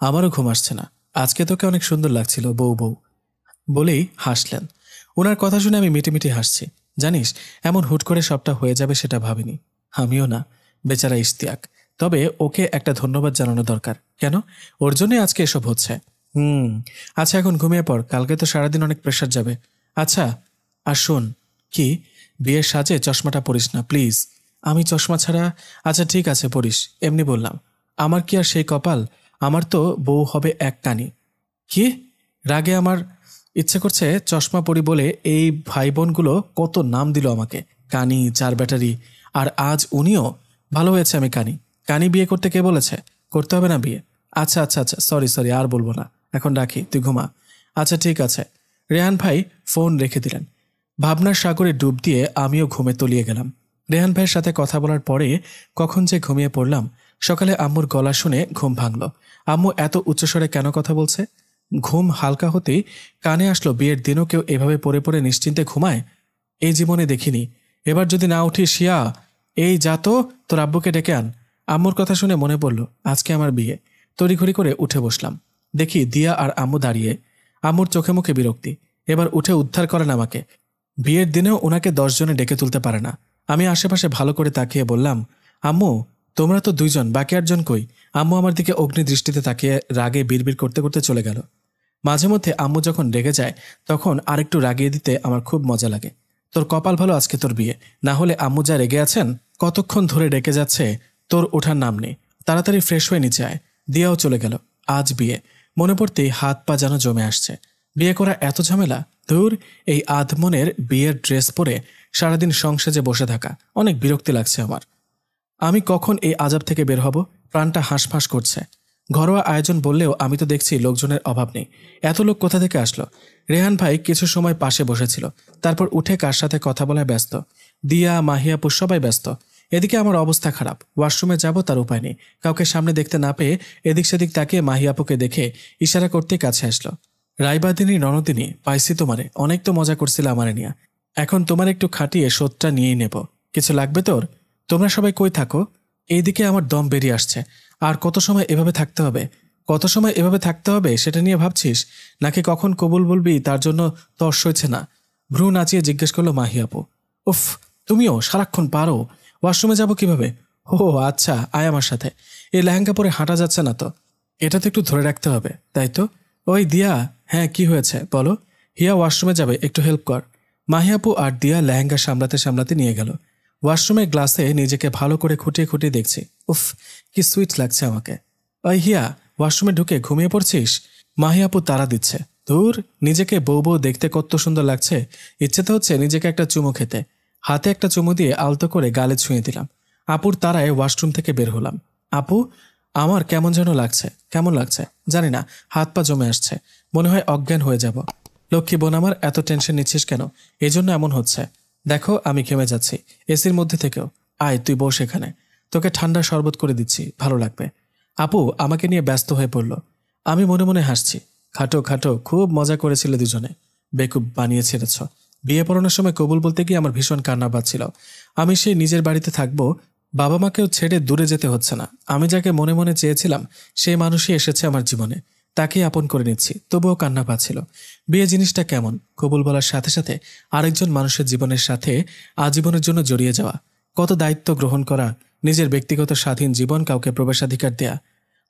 আমারও ঘুম আসছে না। আজকে তোকে অনেক সুন্দর লাগছিল বউ বউ, বলেই হাসলেন। ওনার কথা শুনে আমি মিটিমিটি হাসছি। জানিস, এমন হুট করে সবটা হয়ে যাবে সেটা ভাবিনি। আমিও না। বেচারা ইশতিয়াক। তবে ওকে একটা ধন্যবাদ জানানো দরকার। কেন? ওর জন্যই আজকে এসব হচ্ছে। আচ্ছা, এখন ঘুমিয়ে পড়। কালকে তো সারাদিন অনেক প্রেশার যাবে। আচ্ছা, আর শোন। কি? বিয়ের সাজে চশমাটা পরিস না প্লিজ। আমি চশমা ছাড়া? আচ্ছা ঠিক আছে, পরিস। এমনি বললাম। আমার কি আর সেই কপাল? আমার তো বউ হবে এক কানি। কি? রাগে আমার ইচ্ছে করছে চশমা পরি বলে। এই ভাই বোনগুলো কত নাম দিল আমাকে, কানি, 4 ব্যাটারি। আর আজ উনিও। ভালো হয়েছে আমি কানি। কানি বিয়ে করতে কে বলেছে? করতে হবে না বিয়ে। আচ্ছা আচ্ছা আচ্ছা, সরি সরি, আর বলবো না। এখন রাখি, তুই ঘুমা। আচ্ছা ঠিক আছে। রেহান ভাই ফোন রেখে দিলেন। ভাবনার সাগরে ডুব দিয়ে আমিও ঘুমে তলিয়ে গেলাম। রেহান ভাইয়ের সাথে কথা বলার পরে কখন যে ঘুমিয়ে পড়লাম। সকালে আম্মুর গলা শুনে ঘুম ভাঙল। আম্মু এত উচ্চস্বরে কেন কথা বলছে? ঘুম হালকা হতেই কানে আসলো, বিয়ের দিনও কেউ এভাবে পড়ে পড়ে নিশ্চিন্তে ঘুমায়? এই জীবনে দেখিনি। এবার যদি না উঠি শিয়া, এই যা তো তোর আব্বুকে ডেকে আন। আম্মুর কথা শুনে মনে পড়ল আজকে আমার বিয়ে। তড়িঘড়ি করে উঠে বসলাম। দেখি দিয়া আর আম্মু দাঁড়িয়ে। আম্মুর চোখে মুখে বিরক্তি। এবার উঠে উদ্ধার করেন আমাকে। বিয়ের দিনেও ওনাকে 10 জনে ডেকে তুলতে পারে না। আমি আশেপাশে ভালো করে তাকিয়ে বললাম, আম্মু, তোমরা তো 2 জন, বাকি 8 জন কই? আম্মু আমার দিকে অগ্নি দৃষ্টিতে তাকিয়ে রাগে বিড়বিড় করতে করতে চলে গেল। মাঝে মধ্যে আম্মু যখন রেগে যায় তখন আরেকটু রাগিয়ে দিতে আমার খুব মজা লাগে। তোর কপাল ভালো আজকে তোর বিয়ে, না হলে আম্মু যা রেগে আছেন। কতক্ষণ ধরে ডেকে যাচ্ছে, তোর ওঠার নাম নেই। তাড়াতাড়ি ফ্রেশ হয়ে নিচে আয়। দিয়াও চলে গেল। আজ বিয়ে। মনে পড়তেই হাত পা যেন জমে আসছে। বিয়ে করা এত ঝামেলা? ধুর, এই আধমনের বিয়ের ড্রেস পরে সারাদিন সংসারে বসে থাকা অনেক বিরক্তি লাগছে আমার। আমি কখন এই আজাব থেকে বের হব? প্রাণটা হাঁসফাঁস করছে। ঘরোয়া আয়োজন বললেও আমি তো দেখছি লোকজনের অভাব নেই। এত লোক কোথা থেকে আসলো? রেহান ভাই কিছু সময় পাশে বসেছিল, তারপর উঠে কার সাথে কথা বলায় ব্যস্ত। দিয়া, মাহিয়াপু সবাই ব্যস্ত। এদিকে আমার অবস্থা খারাপ। ওয়াশরুমে যাব তার উপায় নেই। কাউকে সামনে দেখতে না পেয়ে এদিক সেদিক তাকিয়ে মাহিয়াপুকে দেখে ইশারা করতে কাছে আসলো। রাইবাদিনী ননদিনী, পাইছি তোমারে। অনেক তো মজা করছিল আমারে নিয়া। এখন তোমার একটু খাটিয়ে শোধটা নিয়েই নেব। কিছু লাগবে তোর? তোমরা সবাই কই থাকো? এইদিকে আমার দম বেরিয়ে আসছে। আর কত সময় এভাবে থাকতে হবে? কত সময় এভাবে থাকতে হবে সেটা নিয়ে ভাবছিস, নাকি কখন কবুল বলবি তার জন্য তর্স হয়েছে না? ভ্রু নাচিয়ে জিজ্ঞেস করলো মাহিয়াপু। উফ, তুমিও সারাক্ষণ পারো। ওয়াশরুমে যাব কিভাবে? ও আচ্ছা, আয় আমার সাথে। এই লেহেঙ্গা পরে হাঁটা যাচ্ছে না তো। এটা তো একটু ধরে রাখতে হবে, তাই তো? ওই দিয়া। হ্যাঁ, কি হয়েছে বলো? হিয়া ওয়াশরুমে যাবে, একটু হেল্প কর। মাহিয়াপু আর দিয়া লেহেঙ্গা সামলাতে সামলাতে নিয়ে গেল। ওয়াশরুমের গ্লাসে নিজেকে ভালো করে খুঁটিয়ে খুঁটিয়ে দেখছি। উফ, কি সুইট লাগছে আমাকে। ওই হিয়া, ওয়াশরুমে ঢুকে ঘুমিয়ে পড়ছিস? মাহিয়াপু তাড়া দিচ্ছে। ধুর, নিজেকে বউ বউ দেখতে কত সুন্দর লাগছে, ইচ্ছে তো হচ্ছে নিজেকে একটা চুমু খেতে। হাতে একটা চুমু দিয়ে আলতো করে গালে ছুঁয়ে দিলাম। আপুর তারায় ওয়াশরুম থেকে বের হলাম। আপু, আমার কেমন যেন লাগছে। কেমন লাগছে জানি না, হাত পা জমে আসছে, মনে হয় অজ্ঞান হয়ে যাব। লক্ষ্মী বোন আমার, এত টেনশন নিচ্ছিস কেন? এজন্য এমন হচ্ছে। দেখো আমি ঘেমে যাচ্ছি এসির মধ্যে থেকেও। আয় তুই বস এখানে, তোকে ঠান্ডা শরবত করে দিচ্ছি, ভালো লাগবে। আপু আমাকে নিয়ে ব্যস্ত হয়ে পড়ল। আমি মনে মনে হাসছি। খাটো খাটো, খুব মজা করেছিল দুজনে। বেকুব বানিয়ে ছেড়েছ। বিয়ে পড়ানোর সময় কবুল বলতে গিয়ে আমার ভীষণ কান্না পাচ্ছিল। আমি সেই নিজের বাড়িতে থাকবো, বাবা মাকেও ছেড়ে দূরে যেতে হচ্ছে না। আমি যাকে মনে মনে চেয়েছিলাম সেই মানুষই এসেছে আমার জীবনে, তাকেই আপন করে নিচ্ছি, তবুও কান্না পাচ্ছিল। বিয়ে জিনিসটা কেমন, কবুল বলার সাথে সাথে আরেকজন মানুষের জীবনের সাথে আজীবনের জন্য জড়িয়ে যাওয়া, কত দায়িত্ব গ্রহণ করা, নিজের ব্যক্তিগত স্বাধীন জীবন কাউকে প্রবেশাধিকার দেয়া,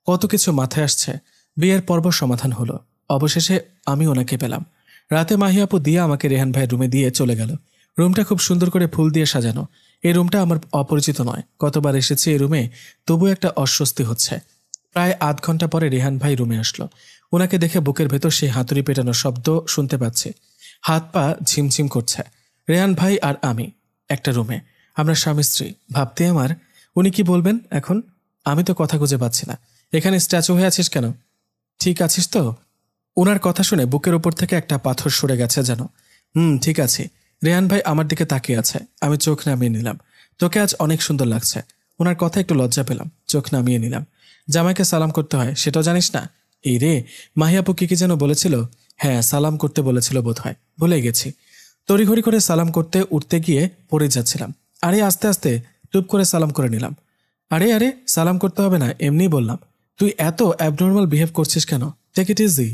কত কিছু মাথায় আসছে। বিয়ের পর্ব সমাধান হলো। অবশেষে আমি ওনাকে পেলাম। রাতে মাহিয়াপু দিয়া আমাকে রেহান ভাইয়ের রুমে দিয়ে চলে গেল। রুমটা খুব সুন্দর করে ফুল দিয়ে সাজানো। এই রুমটা আমার অপরিচিত নয়, কতবার এসেছি এই রুমে, তবু একটা অস্বস্তি হচ্ছে। প্রায় আধ ঘন্টা পরে রেহান ভাই রুমে আসলো। ওনাকে দেখে বুকের ভেতর সেই হাতুড়ি পেটানোর শব্দ শুনতে পাচ্ছি। হাত পা ঝিমঝিম করছে। রেহান ভাই আর আমি একটা রুমে, আমরা স্বামী স্ত্রী। ভাবতে আমার, উনি কি বলবেন এখন? আমি তো কথা খুঁজে পাচ্ছি না। এখানে স্ট্যাচু হয়ে আছিস কেন? ঠিক আছিস তো? ওনার কথা শুনে বুকের ওপর থেকে একটা পাথর সরে গেছে যেন। ঠিক আছে। রেহান ভাই আমার দিকে তাকিয়ে আছে। আমি চোখ নামিয়ে নিলাম। তোকে আজ অনেক সুন্দর লাগছে। ওনার কথা একটু লজ্জা পেলাম, চোখ নামিয়ে নিলাম। জামাইকে সালাম করতে হয়, সেটাও জানিস না? এই রে, মাহিয়াপু কি যেন বলেছিল? হ্যাঁ, সালাম করতে বলেছিল বোধ হয়, ভুলে গেছি। তড়িঘড়ি করে সালাম করতে উঠতে গিয়ে পড়ে যাচ্ছিলাম। আরে আস্তে আস্তে, টুপ করে সালাম করে নিলাম। আরে আরে, সালাম করতে হবে না, এমনিই বললাম। তুই এত অ্যাবনর্মাল বিহেভ করছিস কেন? Take it easy.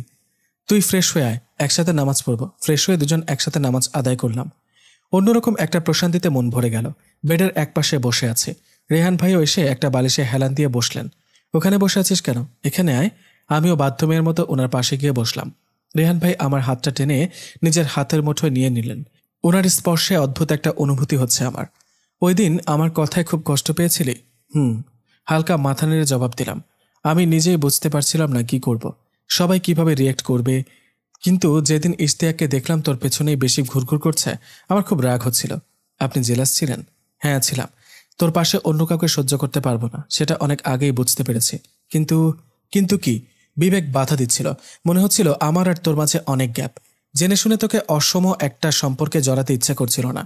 তুই ফ্রেশ হয়ে আয়, একসাথে নামাজ পড়ব। ফ্রেশ হয়ে দুজন একসাথে নামাজ আদায় করলাম। অন্যরকম একটা প্রশান্তিতে মন ভরে গেল। বেডের একপাশে বসে আছে। রেহান ভাইও এসে একটা বালিশে হেলান দিয়ে বসলেন। ওখানে বসে আছিস কেন? এখানে আয়। আমিও বাধ্য মেয়ের মতো ওনার পাশে গিয়ে বসলাম। রেহান ভাই আমার হাতটা টেনে নিজের হাতের মুঠোয় নিয়ে নিলেন। ওনার স্পর্শে অদ্ভুত একটা অনুভূতি হচ্ছে আমার। ওই দিন আমার কথায় খুব কষ্ট পেয়েছিলি? হালকা মাথা নেড়ে জবাব দিলাম। আমি নিজেই বুঝতে পারছিলাম না কি করব, সবাই কিভাবে রিয়েক্ট করবে। কিন্তু যেদিন ইশতিয়াককে দেখলাম তোর পেছনেই বেশি ঘুরঘুর করছে, আমার খুব রাগ হচ্ছিল। আপনি জেলাস ছিলেন? হ্যাঁ ছিলাম। তোর পাশে অন্য কাউকে সহ্য করতে পারবো না, সেটা অনেক আগেই বুঝতে পেরেছি। কিন্তু কিন্তু কি? বিবেক বাধা দিচ্ছিল। মনে হচ্ছিল আমার আর তোর মাঝে অনেক গ্যাপ। জেনে শুনে তোকে অসম একটা সম্পর্কে জড়াতে ইচ্ছা করছিল না।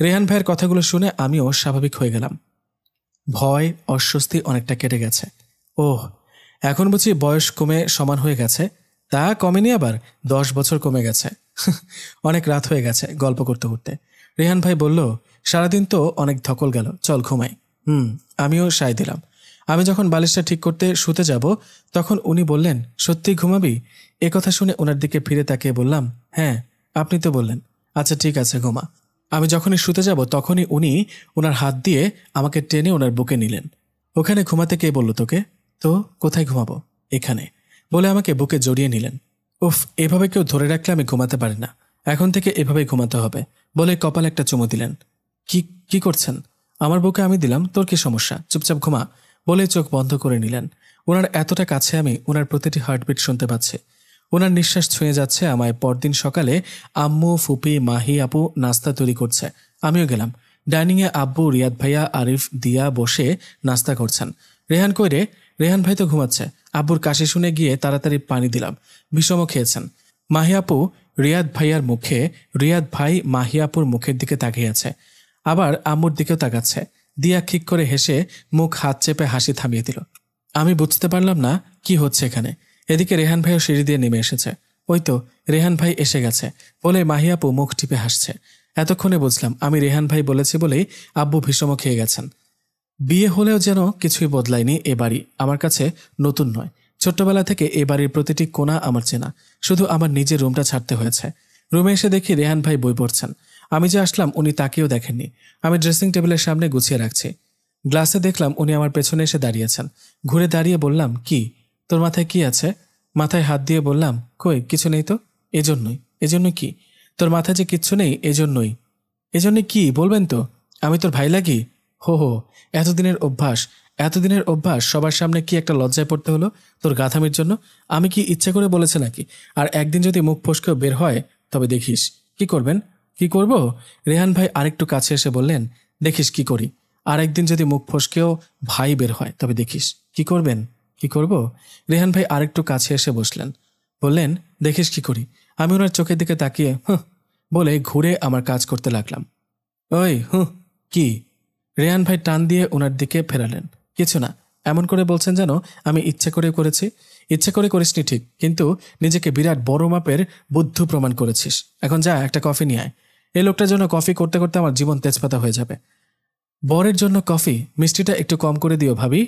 রেহান ভাইয়ের কথাগুলো শুনে আমিও স্বাভাবিক হয়ে গেলাম। ভয়, অস্বস্তি অনেকটা কেটে গেছে। ওহ, এখন বুঝি বয়স কমে সমান হয়ে গেছে? তা কমেনি, আবার 10 বছর কমে গেছে। অনেক রাত হয়ে গেছে গল্প করতে করতে। রেহান ভাই বলল, সারাদিন তো অনেক ধকল গেল, চল ঘুমাই। আমিও সায় দিলাম। আমি যখন বালিশটা ঠিক করতে শুতে যাব, তখন উনি বললেন, সত্যি ঘুমাবি? এ কথা শুনে ওনার দিকে ফিরে তাকিয়ে বললাম, হ্যাঁ, আপনি তো বললেন। আচ্ছা ঠিক আছে, ঘুমা। আমি যখনই শুতে যাব তখনই উনি ওনার হাত দিয়ে আমাকে টেনে ওনার বুকে নিলেন। ওখানে ঘুমাতে কে বলল তোকে? তো কোথায় ঘুমাবো? এখানে, বলে আমাকে বুকে জড়িয়ে নিলেন। উফ, এভাবে কেউ ধরে রাখলে আমি ঘুমাতে পারি না। এখন থেকে এভাবেই ঘুমাতে হবে, বলে কপালে একটা চুমু দিলেন। কি কি করছেন? আমার বুকে আমি দিলাম, তোর কি সমস্যা? চুপচাপ ঘুমা, বলে চোখ বন্ধ করে নিলেন। ওনার এতটা কাছে আমি ওনার প্রতিটি হার্টবিট শুনতে পাচ্ছি। ওনার নিঃশ্বাস ছুঁয়ে যাচ্ছে আমায়। পরদিন সকালে আম্মু, ফুপি, মাহি আপু নাস্তা তৈরি করছে। আমিও গেলাম। ডাইনিংয়ে আব্বু, রিয়াদ ভাইয়া, আরিফ, দিয়া বসে নাস্তা করছেন। রেহান কই রে? রেহান ভাই তো ঘুমাচ্ছে। আব্বুর কাশি শুনে গিয়ে তাড়াতাড়ি পানি দিলাম। বিষমও খেয়েছেন। মাহিয়াপু রিয়াদ ভাই মাহিয়াপুর মুখের দিকে তাকিয়ে আছে, আবার আম্মুর দিকেও তাকাচ্ছে। দিয়া খিক করে হেসে মুখ হাত চেপে হাসি থামিয়ে দিল। আমি বুঝতে পারলাম না কি হচ্ছে এখানে। এদিকে রেহান ভাইও সিঁড়ি দিয়ে নেমে এসেছে। ওই তো রেহান ভাই এসে গেছে, বলে মাহিয়াপু মুখ টিপে হাসছে। এতক্ষণে বুঝলাম আমি রেহান ভাই বলেছি বলেই আব্বু ভীষম খেয়ে গেছেন। বিয়ে হলেও যেন কিছুই বদলায়নি। এ বাড়ি আমার কাছে নতুন নয়। ছোট্টবেলা থেকে এ বাড়ির প্রতিটি কোণা আমার চেনা। শুধু আমার নিজের রুমটা ছাড়তে হয়েছে। রুমে এসে দেখি রেহান ভাই বই পড়ছেন। আমি যে আসলাম উনি তাকেও দেখেননি। আমি ড্রেসিং টেবিলের সামনে গুছিয়ে রাখছি। গ্লাসে দেখলাম উনি আমার পেছনে এসে দাঁড়িয়েছেন। ঘুরে দাঁড়িয়ে বললাম, কি তোর মাথায় কি আছে? মাথায় হাত দিয়ে বললাম, কই কিছু নেই তো। এজন্যই কি? তোর মাথায় যে কিচ্ছু নেই এজন্যই। এজন্যই কি বলবেন তো? আমি তোর ভাই লাগি? হো হো, এতদিনের অভ্যাস সবার সামনে কি একটা লজ্জায় পড়তে হলো তোর গাধামির জন্য? আমি কি ইচ্ছে করে বলেছে নাকি? আর একদিন যদি মুখ ফসকেও বের হয় তবে দেখিস। কি করবেন? কি করব? রেহান ভাই আরেকটু কাছে এসে বললেন, দেখিস কি করি। আর একদিন যদি মুখ ফসকেও ভাই বের হয় তবে দেখিস। কি করবেন? কি করব? রেহান ভাই আরেকটু কাছে এসে বসলেন, বললেন, দেখিস কি করি। আমি ওনার চোখের দিকে তাকিয়ে বলে ঘুরে আমার কাজ করতে লাগলাম। ওই কি? রেহান ভাই টান দিয়ে ওনার দিকে ফেরালেন। কিছু না, এমন করে বলছেন যেন আমি ইচ্ছে করে করেছি। ইচ্ছে করে করিসনি ঠিক, কিন্তু নিজেকে বিরাট বড় মাপের বুদ্ধু প্রমাণ করেছিস। এখন যা, একটা কফি নিয়ে আয়। এই লোকটার জন্য কফি করতে করতে আমার জীবন তেজপাতা হয়ে যাবে। বরের জন্য কফি? মিষ্টিটা একটু কম করে দিও ভাবি।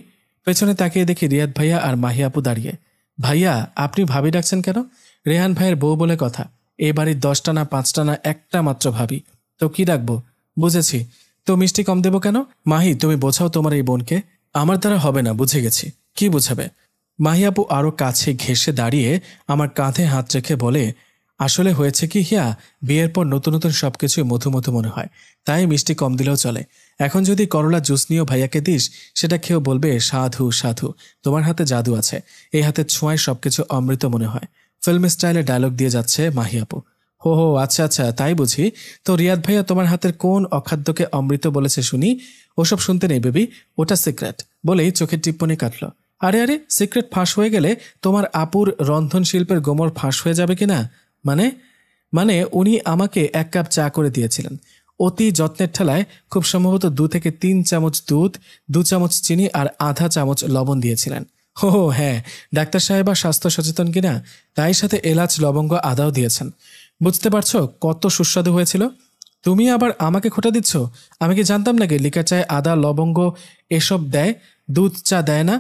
পেছনে তাকিয়ে দেখি রিয়াদ ভাইয়া আর মাহি আপু দাঁড়িয়ে। ভাইয়া, আপনি ভাবি ডাকছেন কেন? রেহান ভাইয়ের বউ বলে কথা। এ বাড়ির 10টা না 5টা না একটা মাত্র ভাবি। তো কি ডাকবো? বুঝেছি, তো মিষ্টি কম দেবো কেন? মাহি, তুমি বোঝাও তোমার এই বোনকে। আমার দ্বারা হবে না, বুঝে গেছি। কি বুঝাবে? মাহি আপু আরও কাছে ঘেঁষে দাঁড়িয়ে আমার কাঁধে হাত রেখে বলে, আসলে হয়েছে কি হিয়া, বিয়ের পর নতুন নতুন সবকিছুই মধু মধু মনে হয়, তাই মিষ্টি কম দিলেও চলে। এখন যদি করলা জুস নিয়েও ভাইয়াকে দিস, সেটা খেয়েও বলবে, সাধু সাধু, তোমার হাতে জাদু আছে, এই হাতের ছোঁয়ায় সবকিছু অমৃত মনে হয়। ফিল্ম স্টাইলে ডায়লগ দিয়ে যাচ্ছে মাহি আপু। হো হো, আচ্ছা আচ্ছা, তাই বুঝি। তো রিয়াদ ভাইয়া তোমার হাতের কোন অখাদ্যকে অমৃত বলেছে শুনি? ওসব শুনতে নেই বেবি, ওটা সিক্রেট, বলেই চোখের টিপ্পনি কাটল। আরে আরে, সিক্রেট ফাঁস হয়ে গেলে তোমার আপুর রন্ধন শিল্পের গোমর ফাঁস হয়ে যাবে কিনা? মানে মানে উনি আমাকে 1 কাপ চা করে দিয়েছিলেন অতি যত্নের ঠেলায়। খুব সম্ভবত 2 থেকে 3 চামচ দুধ, 2 চামচ চিনি আর আধা চামচ লবণ দিয়েছিলেন। হো হ্যাঁ, ডাক্তার সাহেবা স্বাস্থ্য সচেতন কিনা, তাই সাথে এলাচ লবঙ্গ আদাও দিয়েছেন। বুঝতে পারছো কত সুস্বাদু হয়েছিল? তুমি আবার আমাকে খোঁটা দিচ্ছ? আমি কি জানতাম নাকি লিকার চায়ে আদা লবঙ্গ এসব দেয়, দুধ চা দেয় না?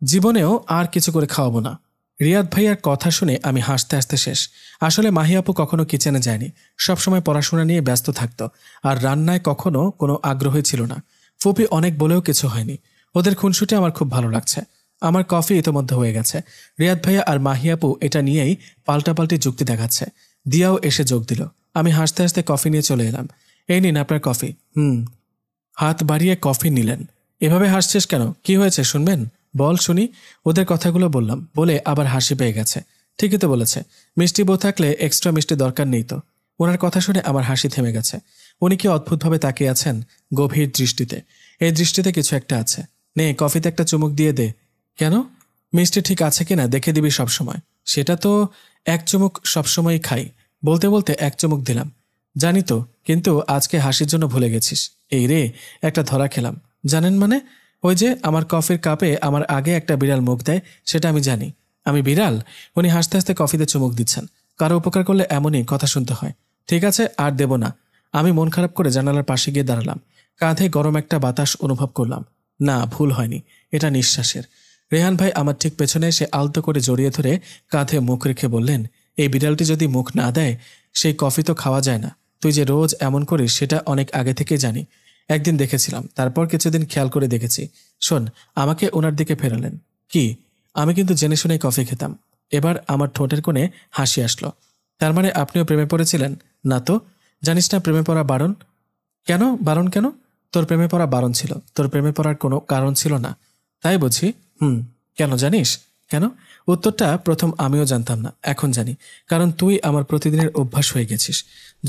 জীবনেও আর কিছু করে খাওয়াবো না। রিয়াদ ভাইয়ার কথা শুনে আমি হাসতে হাসতে শেষ। আসলে মাহি আপু কখনো কিচেনে যায়নি, সবসময় পড়াশোনা নিয়ে ব্যস্ত থাকতো, আর রান্নায় কখনো কোনো আগ্রহই ছিল না। ফুপি অনেক বলেও কিছু হয়নি। ওদের খুনসুটি আমার খুব ভালো লাগছে। আমার কফি ইতোমধ্যে হয়ে গেছে। রিয়াদ ভাইয়া আর মাহি আপু এটা নিয়েই পাল্টাপাল্টি যুক্তি দেখাচ্ছে। দিয়াও এসে যোগ দিল। আমি হাসতে হাসতে কফি নিয়ে চলে এলাম। এই নিন আপনার কফি। হাত বাড়িয়ে কফি নিলেন। এভাবে হাসছিস কেন? কি হয়েছে শুনবেন? বল শুনি। ওদের কথাগুলো বললাম, বলে আবার হাসি পেয়ে গেছে। ঠিকই তো বলেছে, মিষ্টি বউ থাকলে এক্সট্রা মিষ্টি দরকার নেই তো। ওনার কথা শুনে আমার হাসি থেমে গেছে। উনি কি অদ্ভুতভাবে তাকিয়ে আছেন, গভীর দৃষ্টিতে। এই দৃষ্টিতে কিছু একটা আছে। নে, কফিতে একটা চুমুক দিয়ে দে। কেন? মিষ্টি ঠিক আছে কিনা দেখে দিবি সবসময়। সেটা তো 1 চুমুক সবসময়ই খাই। বলতে বলতে 1 চুমুক দিলাম। জানি তো, কিন্তু আজকে হাসির জন্য ভুলে গেছিস। এই রে, একটা ধরা খেলাম। জানেন মানে? ওই যে আমার কফির কাপে আমার আগে একটা বিড়াল মুখ দেয়, সেটা আমি জানি। আমি বিড়াল? উনি হাসতে হাসতে কফিতে চুমুক দিচ্ছেন। কারো উপকার করলে এমনই কথা শুনতে হয়। ঠিক আছে, আর দেব না। আমি মন খারাপ করে জানালার পাশে গিয়ে দাঁড়ালাম। কাঁধে গরম একটা বাতাস অনুভব করলাম। না, ভুল হয়নি, এটা নিঃশ্বাসের। রেহান ভাই আমার ঠিক পেছনে এসে আলতো করে জড়িয়ে ধরে কাঁধে মুখ রেখে বললেন, এই বিড়ালটি যদি মুখ না দেয়, সেই কফি তো খাওয়া যায় না। তুই যে রোজ এমন করিস সেটা অনেক আগে থেকে জানি। একদিন দেখেছিলাম, তারপর কিছুদিন খেয়াল করে দেখেছি। শোন, আমাকে ওনার দিকে ফেরালেন। কি? আমি কিন্তু জেনে শুনেই কফি খেতাম। এবার আমার ঠোঁটের কোণে হাসি আসলো। তার মানে আপনিও প্রেমে পড়েছিলেন? না তো। জানিস না প্রেমে পড়া বারণ? কেন বারণ? কেন? তোর প্রেমে পড়া বারণ ছিল, তোর প্রেমে পড়ার কোনো কারণ ছিল না। তাই বুঝি? কেন জানিস? কেন? উত্তরটা প্রথম আমিও জানতাম না, এখন জানি। কারণ তুই আমার প্রতিদিনের অভ্যাস হয়ে গেছিস।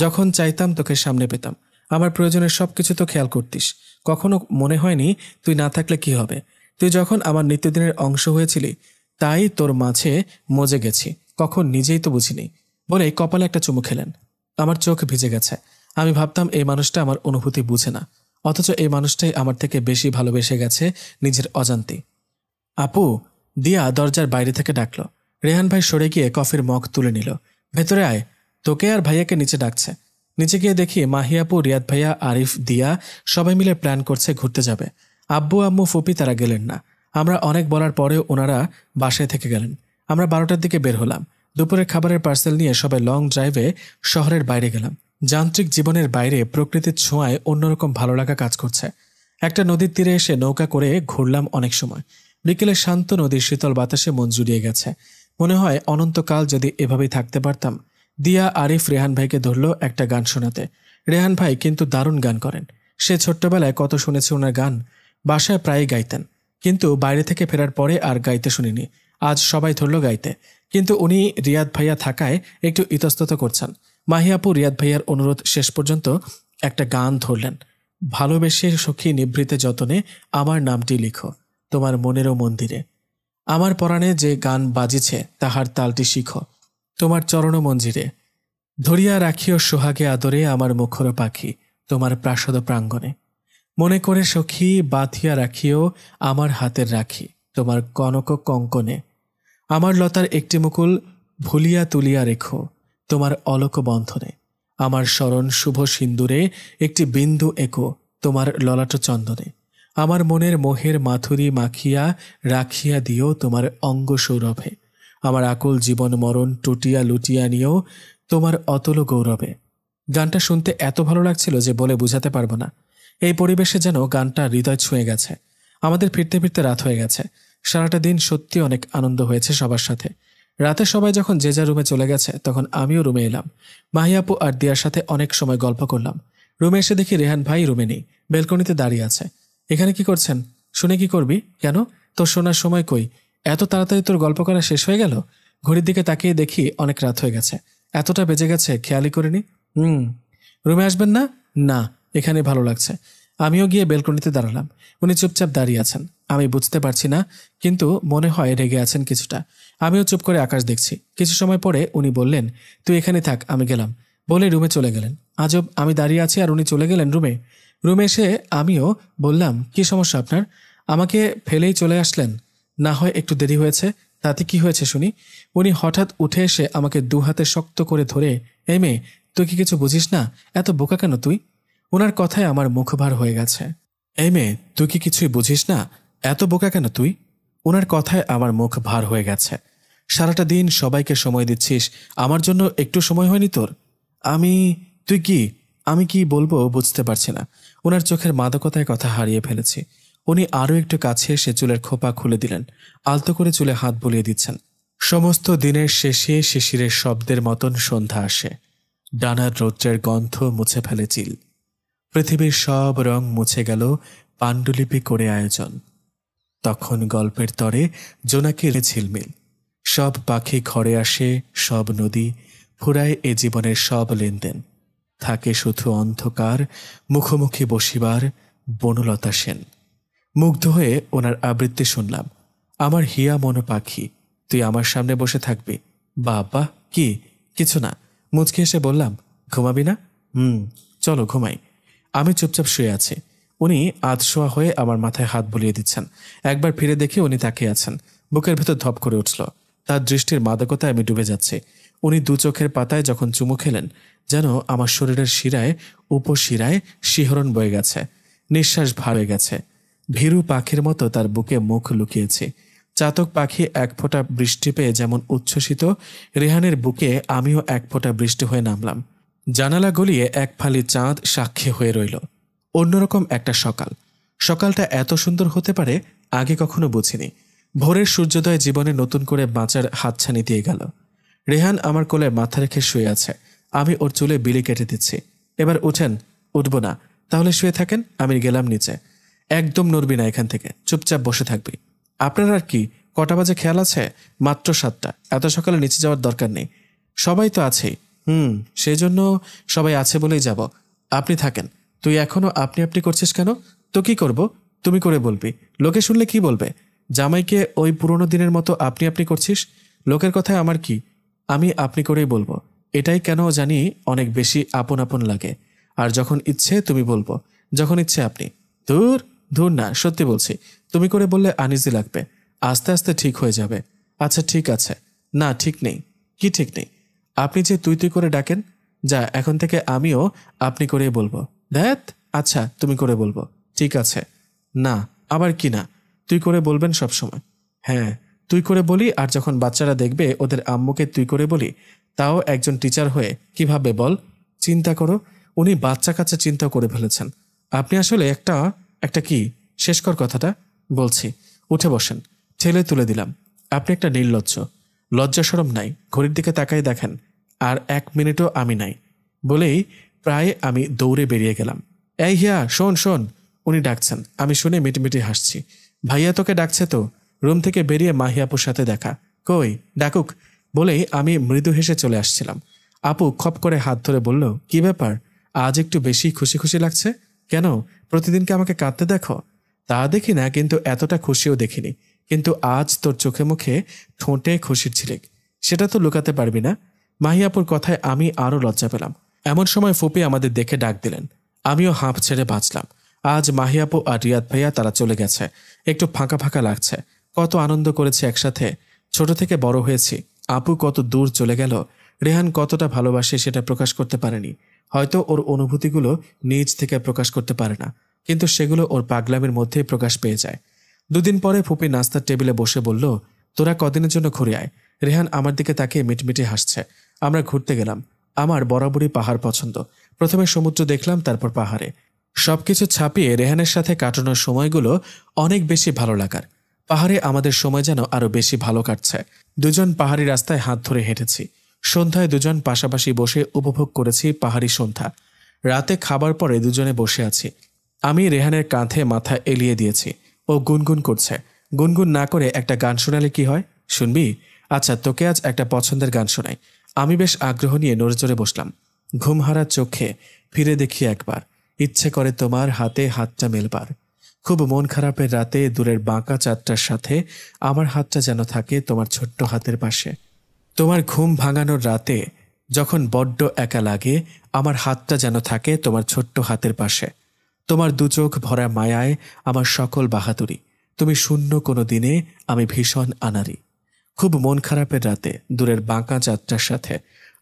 যখন চাইতাম তোকে সামনে পেতাম। আমার প্রয়োজনের সবকিছু তো খেয়াল করতিস। কখনো মনে হয়নি তুই না থাকলে কি হবে। তুই যখন আমার নিত্যদিনের অংশ হয়েছিলি, তাই তোর মাঝে মজে গেছি। কখন নিজেই তো বুঝিনি। বলে কপালে একটা চুমু খেলেন। আমার চোখ ভিজে গেছে। আমি ভাবতাম এই মানুষটা আমার অনুভূতি বুঝে না, অথচ এই মানুষটাই আমার থেকে বেশি ভালোবেসে গেছে নিজের অজান্তে। আপু, দিয়া দরজার বাইরে থেকে ডাকলো। রেহান ভাই সরে গিয়ে কফির মগ তুলে নিল। ভেতরে আয়, তোকে আর ভাইয়াকে নিচে ডাকছে। নিচে গিয়ে দেখি মাহি আপু, রিয়াদ ভাইয়া, আরিফ, দিয়া সবাই মিলে প্ল্যান করছে ঘুরতে যাবে। আব্বু আম্মু ফুপি তারা গেলেন না। আমরা অনেক বলার পরেও ওনারা বাসায় থেকে গেলেন। আমরা 12টার দিকে বের হলাম। দুপুরের খাবারের পার্সেল নিয়ে সবাই লং ড্রাইভে শহরের বাইরে গেলাম। যান্ত্রিক জীবনের বাইরে প্রকৃতির ছোঁয়ায় অন্যরকম ভালো লাগা কাজ করছে। একটা নদীর তীরে এসে নৌকা করে ঘুরলাম অনেক সময়। বিকেলে শান্ত নদীর শীতল বাতাসে মন জুড়িয়ে গেছে। মনে হয় অনন্তকাল যদি এভাবেই থাকতে পারতাম। দিয়া আরিফ রেহান ভাইকে ধরল একটা গান শোনাতে। রেহান ভাই কিন্তু দারুণ গান করেন। সে ছোট্টবেলায় কত শুনেছে ওনার গান, বাসায় প্রায়ই গাইতেন, কিন্তু বাইরে থেকে ফেরার পরে আর গাইতে শুনিনি। আজ সবাই ধরল গাইতে, কিন্তু উনি রিয়াদ ভাইয়া থাকায় একটু ইতস্তত করছেন। মাহিয়াপু রিয়াদ ভাইয়ার অনুরোধ শেষ পর্যন্ত একটা গান ধরলেন। ভালোবেসে সখী নিভৃতে যতনে আমার নামটি লিখো তোমার মনেরও মন্দিরে। আমার পরাণে যে গান বাজিছে তাহার তালটি শিখো তোমার চরণ মঞ্জিরে। ধরিয়া রাখিও সোহাগে আদরে আমার মুখর পাখি তোমার প্রাসাদ প্রাঙ্গণে। মনে করে সখী বাঁধিয়া রাখিও আমার হাতের রাখি তোমার কনক কঙ্কনে। আমার লতার একটি মুকুল ভুলিয়া তুলিয়া রেখো তোমার অলক বন্ধনে। আমার স্মরণ শুভ সিন্দুরে একটি বিন্দু এঁকো তোমার ললাট চন্দনে। আমার মনের মোহের মাথুরি মাখিয়া রাখিয়া দিও তোমার অঙ্গ সৌরভে। আমার আকুল জীবন মরণ টুটিয়া লুটিয়া নিও তোমার অতল গৌরবে। গানটা শুনতে এত ভালো লাগছিল যে বলে বুঝাতে পারবো না। এই পরিবেশে যেন গানটা হৃদয় ছুঁয়ে গেছে। আমাদের ফিরতে ফিরতে রাত হয়ে গেছে। সারাটা দিন সত্যি অনেক আনন্দ হয়েছে সবার সাথে। রাতে সবাই যখন যে যার রুমে চলে গেছে তখন আমিও রুমে এলাম। মাহিয়াপু আর দিয়ার সাথে অনেক সময় গল্প করলাম। রুমে এসে দেখি রেহান ভাই রুমে নেই, বেলকনিতে দাঁড়িয়ে আছে। এখানে কি করছেন? শুনে কি করবি? কেন, তোর শোনার সময় কই? এত তাড়াতাড়ি তোর গল্প করা শেষ হয়ে গেল? ঘড়ির দিকে তাকিয়ে দেখি অনেক রাত হয়ে গেছে। এতটা বেজে গেছে খেয়ালই করিনি। রুমে আসবেন না? না, এখানে ভালো লাগছে। আমিও গিয়ে বেলকনিতে দাঁড়ালাম। উনি চুপচাপ দাঁড়িয়ে আছেন। আমি বুঝতে পারছি না, কিন্তু মনে হয় রেগে আছেন কিছুটা। আমিও চুপ করে আকাশ দেখছি। কিছু সময় পরে উনি বললেন, তুই এখানে থাক, আমি গেলাম, বলে রুমে চলে গেলেন। আজব, আমি দাঁড়িয়ে আছি আর উনি চলে গেলেন রুমে। রুমে এসে আমিও বললাম, কি সমস্যা আপনার? আমাকে ফেলেই চলে আসলেন? না হয় একটু দেরি হয়েছে, তাতে কি হয়েছে শুনি? উনি হঠাৎ উঠে এসে আমাকে দু হাতে শক্ত করে ধরে, এই মেয়ে, তুই কি কিছু বুঝিস না? এত বোকা কেন তুই? ওনার কথায় আমার মুখ ভার হয়ে গেছে। এই মেয়ে, তুই কি কিছুই বুঝিস না? এত বোকা কেন তুই? ওনার কথায় আমার মুখ ভার হয়ে গেছে। সারাটা দিন সবাইকে সময় দিচ্ছিস, আমার জন্য একটু সময় হয়নি তোর? তুই কি? আমি কি বলবো বুঝতে পারছি না। ওনার চোখের মাদকতায় কথা হারিয়ে ফেলেছি। উনি আরও একটু কাছে এসে চুলের খোপা খুলে দিলেন, আলতো করে চুলে হাত বুলিয়ে দিচ্ছেন। সমস্ত দিনের শেষে শিশিরের শব্দের মতন সন্ধ্যা আসে। ডানার রৌদ্রের গন্ধ মুছে ফেলে চিল। পৃথিবীর সব রং মুছে গেল পাণ্ডুলিপি করে আয়োজন। তখন গল্পের তরে জোনাকির ঝিলমিল। সব পাখি ঘরে আসে, সব নদী ফুরায় এ জীবনের সব লেনদেন। থাকে শুধু অন্ধকার, মুখোমুখি বসিবার বনলতা সেন। মুগ্ধ হয়ে ওনার আবৃত্তি শুনলাম। আমার হিয়া মন পাখি, তুই আমার সামনে বসে থাকবি। বাবা, কি? কিছু না, মুচকি এসে বললাম, ঘুমাবি না? চলো ঘুমাই। আমি চুপচাপ শুয়ে আছি। উনি আধশোয়া হয়ে আমার মাথায় হাত বুলিয়ে দিচ্ছেন। একবার ফিরে দেখি উনি তাকিয়ে আছেন। বুকের ভেতর ধপ করে উঠল। তার দৃষ্টির মাদকতায় আমি ডুবে যাচ্ছি। উনি দু চোখের পাতায় যখন চুমু খেলেন, যেন আমার শরীরের শিরায় উপশিরায় শিহরণ বয়ে গেছে, নিঃশ্বাস ভার হয়ে গেছে। ভীরু পাখির মতো তার বুকে মুখ লুকিয়েছি। চাতক পাখি এক ফোঁটা বৃষ্টি পেয়ে যেমন উচ্ছ্বসিত, রেহানের বুকে আমিও এক ফোঁটা বৃষ্টি হয়ে নামলাম। জানালা গলিয়ে এক ফালি চাঁদ সাক্ষী হয়ে রইল। অন্যরকম একটা সকাল। সকালটা এত সুন্দর হতে পারে আগে কখনো বুঝিনি। ভোরের সূর্যোদয় জীবনে নতুন করে বাঁচার হাতছানি দিয়ে গেল। রেহান আমার কোলে মাথা রেখে শুয়ে আছে। আমি ওর চুলে বিলি কেটে দিচ্ছি। এবার উঠেন। উঠব না? তাহলে শুয়ে থাকেন, আমি গেলাম নিচে। একদম নড়বি না এখান থেকে, চুপচাপ বসে থাকবি। আপনার আর কি কটা বাজে খেয়াল আছে? মাত্র 7টা। এত সকালে নিচে যাওয়ার দরকার নেই। সবাই তো আছেই। সেই জন্য সবাই আছে বলেই যাব। আপনি থাকেন। তুই এখনো আপনি আপনি করছিস কেন? তো কি করব? তুমি করে বলবি। লোকে শুনলে কি বলবে? জামাইকে ওই পুরোনো দিনের মতো আপনি আপনি করছিস। লোকের কথায় আমার কি? আমি আপনি করেই বলবো। এটাই কেন জানি অনেক বেশি আপন আপন লাগে। আর যখন ইচ্ছে তুমি বলবো, যখন ইচ্ছে আপনি। ধুর ধুর না, সত্যি বলছি। তুমি করে বললে আনইজি লাগবে। আস্তে আস্তে ঠিক হয়ে যাবে। আচ্ছা ঠিক আছে। না ঠিক নেই। কি ঠিক নেই? আপনি যে তুই তুই করে ডাকেন। যা, এখন থেকে আমিও আপনি করেই বলবো। ধ্যাত, আচ্ছা তুমি করে বলবো। ঠিক আছে। না, আবার কি না? তুই করে বলবেন সবসময়। হ্যাঁ, তুই করে বলি। আর যখন বাচ্চারা দেখবে ওদের আম্মুকে তুই করে বলি, তাও একজন টিচার হয়ে কিভাবে বল? চিন্তা করো, উনি বাচ্চা কাচ্চা চিন্তা করে ফেলেছেন। আপনি আসলে একটা কি? শেষ কর কথাটা। বলছি, উঠে বসেন। ঠেলে তুলে দিলাম। আপনি একটা নির্লজ্জ। লজ্জা শরম নাই। ঘড়ির দিকে তাকাই দেখেন আর 1 মিনিটও আমি নাই বলেই প্রায় আমি দৌড়ে বেরিয়ে গেলাম। এই হিয়া, শোন শোন, উনি ডাকছেন। আমি শুনে মিটিমিটি হাসছি। ভাইয়া তোকে ডাকছে তো। রুম থেকে বেরিয়ে মাহি আপুর সাথে দেখা। কই, ডাকুক বলেই আমি মৃদু হেসে চলে আসছিলাম। আপু খপ করে হাত ধরে বলল, কি ব্যাপার, আজ একটু বেশি খুশি খুশি লাগছে কেন? প্রতিদিনকে আমাকে কাঁদতে দেখো? তা দেখি না, কিন্তু এতটা খুশিও দেখিনি। কিন্তু আজ তোর চোখে মুখে ঠোঁটে খুশির ঝিলিক, সেটা তো লুকাতে পারবি না। মাহিয়াপুর কথায় আমি আরও লজ্জা পেলাম। এমন সময় ফুপি আমাদের দেখে ডাক দিলেন। আমিও হাঁপ ছেড়ে বাঁচলাম। আজ মাহিয়াপু আর রিয়াদ ভাইয়া তারা চলে গেছে। একটু ফাঁকা ফাঁকা লাগছে। কত আনন্দ করেছি একসাথে, ছোট থেকে বড় হয়েছি। আপু কত দূর চলে গেল, রেহান কতটা ভালোবাসে সেটা প্রকাশ করতে পারেনি। হয়তো ওর অনুভূতিগুলো নিজ থেকে প্রকাশ করতে পারে না, কিন্তু সেগুলো ওর পাগলামের মধ্যেই প্রকাশ পেয়ে যায়। দুদিন পরে ফুপি নাস্তার টেবিলে বসে বলল, তোরা কদিনের জন্য ঘুরে আয়। রেহান আমার দিকে তাকিয়ে মিটমিটে হাসছে। আমরা ঘুরতে গেলাম। আমার বরাবরই পাহাড় পছন্দ। প্রথমে সমুদ্র দেখলাম, তারপর পাহাড়ে। সবকিছু ছাপিয়ে রেহানের সাথে কাটানোর সময়গুলো অনেক বেশি ভালো লাগার। পাহাড়ে আমাদের সময় যেন আরো বেশি ভালো কাটছে। দুজন পাহাড়ি রাস্তায় হাত ধরে হেঁটেছি। সন্ধ্যায় দুজন পাশাপাশি বসে উপভোগ করেছি পাহাড়ি সন্ধ্যা। রাতে খাবার পরে দুজনে বসে আছি। আমি রেহানের কাঁধে মাথা এলিয়ে দিয়েছি। ও গুনগুন করছে। গুনগুন না করে একটা গান শোনালে কি হয়, শুনবি? আচ্ছা, তোকে আজ একটা পছন্দের গান শোনাই। আমি বেশ আগ্রহ নিয়ে নড়েচড়ে বসলাম। ঘুমহারা চোখে ফিরে দেখি একবার, ইচ্ছে করে তোমার হাতে হাতটা মেলবার। খুব মন খারাপের রাতে দূরের বাঁকা চাঁদটার সাথে আমার হাতটা যেন থাকে তোমার ছোট্ট হাতের পাশে। তোমার ঘুম ভাঙানোর রাতে যখন বড্ড একা লাগে, আমার হাতটা যেন থাকে তোমার ছোট্ট হাতের পাশে। তোমার দু চোখ ভরা মায়ায় আমার সকল বাহাদুরি। তুমি শূন্য কোনো দিনে, আমি ভীষণ আনারি। খুব মন খারাপের রাতে দূরের বাঁকা চাঁদটার সাথে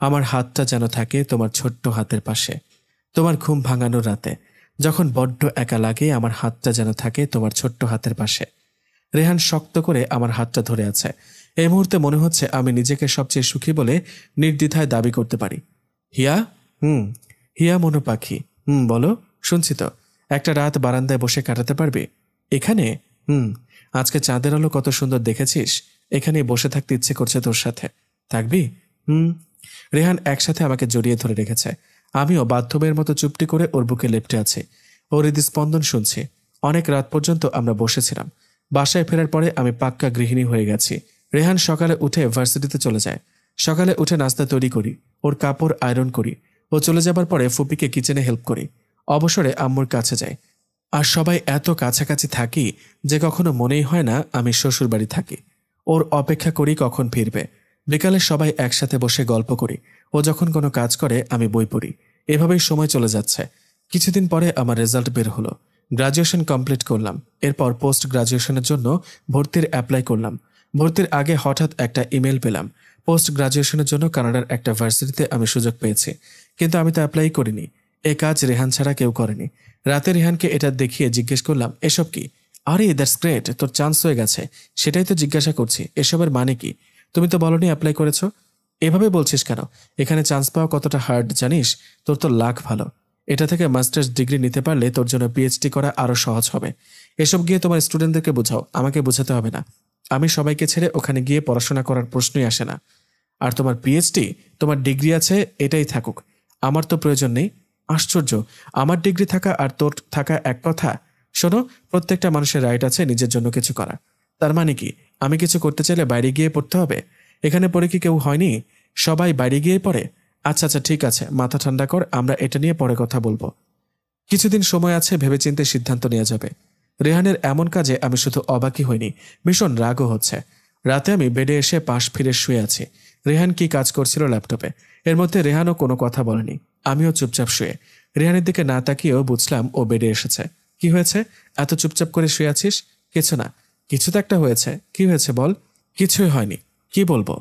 আমার হাতটা যেন থাকে তোমার ছোট্ট হাতের পাশে। তোমার ঘুম ভাঙানোর রাতে যখন বড্ড একা লাগে, আমার হাতটা যেন থাকে তোমার ছোট্ট হাতের পাশে। রেহান শক্ত করে আমার হাতটা ধরে আছে। এই মুহূর্তে মনে হচ্ছে আমি নিজেকে সবচেয়ে সুখী বলে নির্দ্বিধায় দাবি করতে পারি। হিয়া, হিয়া মনো পাখি, বলো, শুনছি তো। একটা রাত বারান্দায় বসে কাটাতে পারবে? এখানে? আজকে চাঁদের আলো কত সুন্দর দেখেছিস। এখানেই বসে থাকতে ইচ্ছে করছে তোর সাথে। থাকবি? রেহান একসাথে আমাকে জড়িয়ে ধরে রেখেছে। আমিও বাধ্যমের মতো চুপটি করে ওর বুকে লেপ্টে আছি। ওর হৃদস্পন্দন শুনছি। অনেক রাত পর্যন্ত আমরা বসেছিলাম। বাসায় ফেরার পরে আমি পাক্কা গৃহিণী হয়ে গেছি। রেহান সকালে উঠে ভার্সিটিতে চলে যায়। সকালে উঠে নাস্তা তৈরি করি, ওর কাপড় আয়রন করি। ও চলে যাবার পরে ফুপিকে কিচেনে হেল্প করি। অবসরে আম্মুর কাছে যাই। আর সবাই এত কাছাকাছি থাকি যে কখনো মনেই হয় না আমি শ্বশুর বাড়ি থাকি। ওর অপেক্ষা করি কখন ফিরবে। বিকালে সবাই একসাথে বসে গল্প করি। ও যখন কোনো কাজ করে আমি বই পড়ি। এভাবেই সময় চলে যাচ্ছে। কিছুদিন পরে আমার রেজাল্ট বের হলো। গ্রাজুয়েশন কমপ্লিট করলাম। এরপর পোস্ট গ্রাজুয়েশনের জন্য ভর্তির অ্যাপ্লাই করলাম। ভর্তির আগে হঠাৎ একটা ইমেল পেলাম। পোস্ট গ্রাজুয়েশনের জন্য কানাডার একটা ভার্সিটিতে আমি সুযোগ পেয়েছি, কিন্তু আমি তো অ্যাপ্লাই করিনি। এ কাজ রেহান ছাড়া কেউ করেনি। রাতে রেহানকে এটা দেখিয়ে জিজ্ঞেস করলাম, এসব কি? আরে দ্যাটস গ্রেট, তোর চান্স হয়ে গেছে। সেটাই তো জিজ্ঞাসা করছি, এসবের মানে কি? তুমি তো বলনি অ্যাপ্লাই করেছো। এভাবে বলছিস কেন? এখানে চান্স পাওয়া কতটা হার্ড জানিস? তোর তো লাখ ভালো। এটা থেকে মাস্টার্স ডিগ্রি নিতে পারলে তোর জন্য পিএইচডি করা আরো সহজ হবে। এসব গিয়ে তোমার স্টুডেন্টদেরকে বোঝাও, আমাকে বোঝাতে হবে না। আমি সবাইকে ছেড়ে ওখানে গিয়ে পড়াশোনা করার প্রশ্নই আসে না। আর তোমার পিএইচডি, তোমার ডিগ্রি আছে, এটাই থাকুক। আমার তো প্রয়োজন নেই। আশ্চর্য, আমার ডিগ্রি থাকা আর তোর থাকা এক কথা? শোনো, প্রত্যেকটা মানুষের রাইট আছে নিজের জন্য কিছু করা। তার মানে কি আমি কিছু করতে চাইলে বাইরে গিয়ে পড়তে হবে? এখানে পড়ে কি কেউ হয়নি? সবাই বাইরে গিয়ে পড়ে। আচ্ছা আচ্ছা ঠিক আছে, মাথা ঠান্ডা কর, আমরা এটা নিয়ে পরে কথা বলবো। কিছুদিন সময় আছে, ভেবেচিন্তে সিদ্ধান্ত নেওয়া যাবে। রেহানের এমন কাজে আমি শুধু অবাকই হইনি, ভীষণ রাগও হচ্ছে। রাতে আমি বেডে এসে পাশ ফিরে শুয়ে আছি। রেহান কি কাজ করছিল ল্যাপটপে। এর মধ্যে রেহানও কোনো কথা বলেনি। আমিও চুপচাপ শুয়ে। রেহানের দিকে না তাকিয়েও বুঝলাম ও বেডে এসেছে। কি হয়েছে, এত চুপচাপ করে শুয়ে আছিস? কিছু না। কিছু তো একটা হয়েছে। কি হয়েছে বল। কিছুই হয়নি। কি বলবো?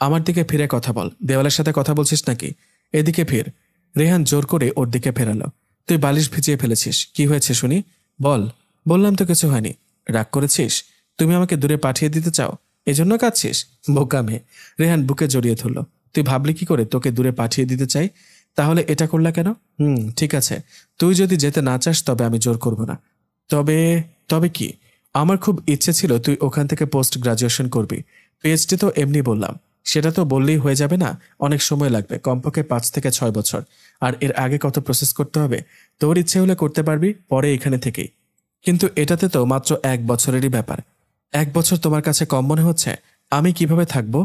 আমার দিকে ফিরে কথা বল। দেওয়ালের সাথে কথা বলছিস নাকি? এদিকে ফির। রেহান জোর করে ওর দিকে ফেরালো। তুই বালিশ ভিজিয়ে ফেলেছিস। কি হয়েছে শুনি, বল। বললাম তো কিছু হয়নি। রাগ করেছিস? তুমি আমাকে দূরে পাঠিয়ে দিতে চাও, এজন্য কাঁদছিস? বোকা মেয়ে। রেহান বুকে জড়িয়ে ধরল। তুই ভাবলি কি করে তোকে দূরে পাঠিয়ে দিতে চাই? তাহলে এটা করলা কেন? ঠিক আছে, তুই যদি যেতে না চাস তবে আমি জোর করব না। তবে তবে কি? আমার খুব ইচ্ছে ছিল তুই ওখান থেকে পোস্ট গ্রাজুয়েশন করবি। পিএইচডি তো এমনি বললাম। সেটা তো বললেই হয়ে যাবে না, অনেক সময় লাগবে, কমপক্ষে 5 থেকে 6 বছর। আর এর আগে কত প্রসেস করতে হবে? তোর ইচ্ছে হলে করতে পারবি, পরে এখানে থেকেই। কিন্তু এটাতে তো মাত্র 1 বছরেরই ব্যাপার। 1 বছর তোমার কাছে কম মনে হচ্ছে? আমি কিভাবে থাকবো?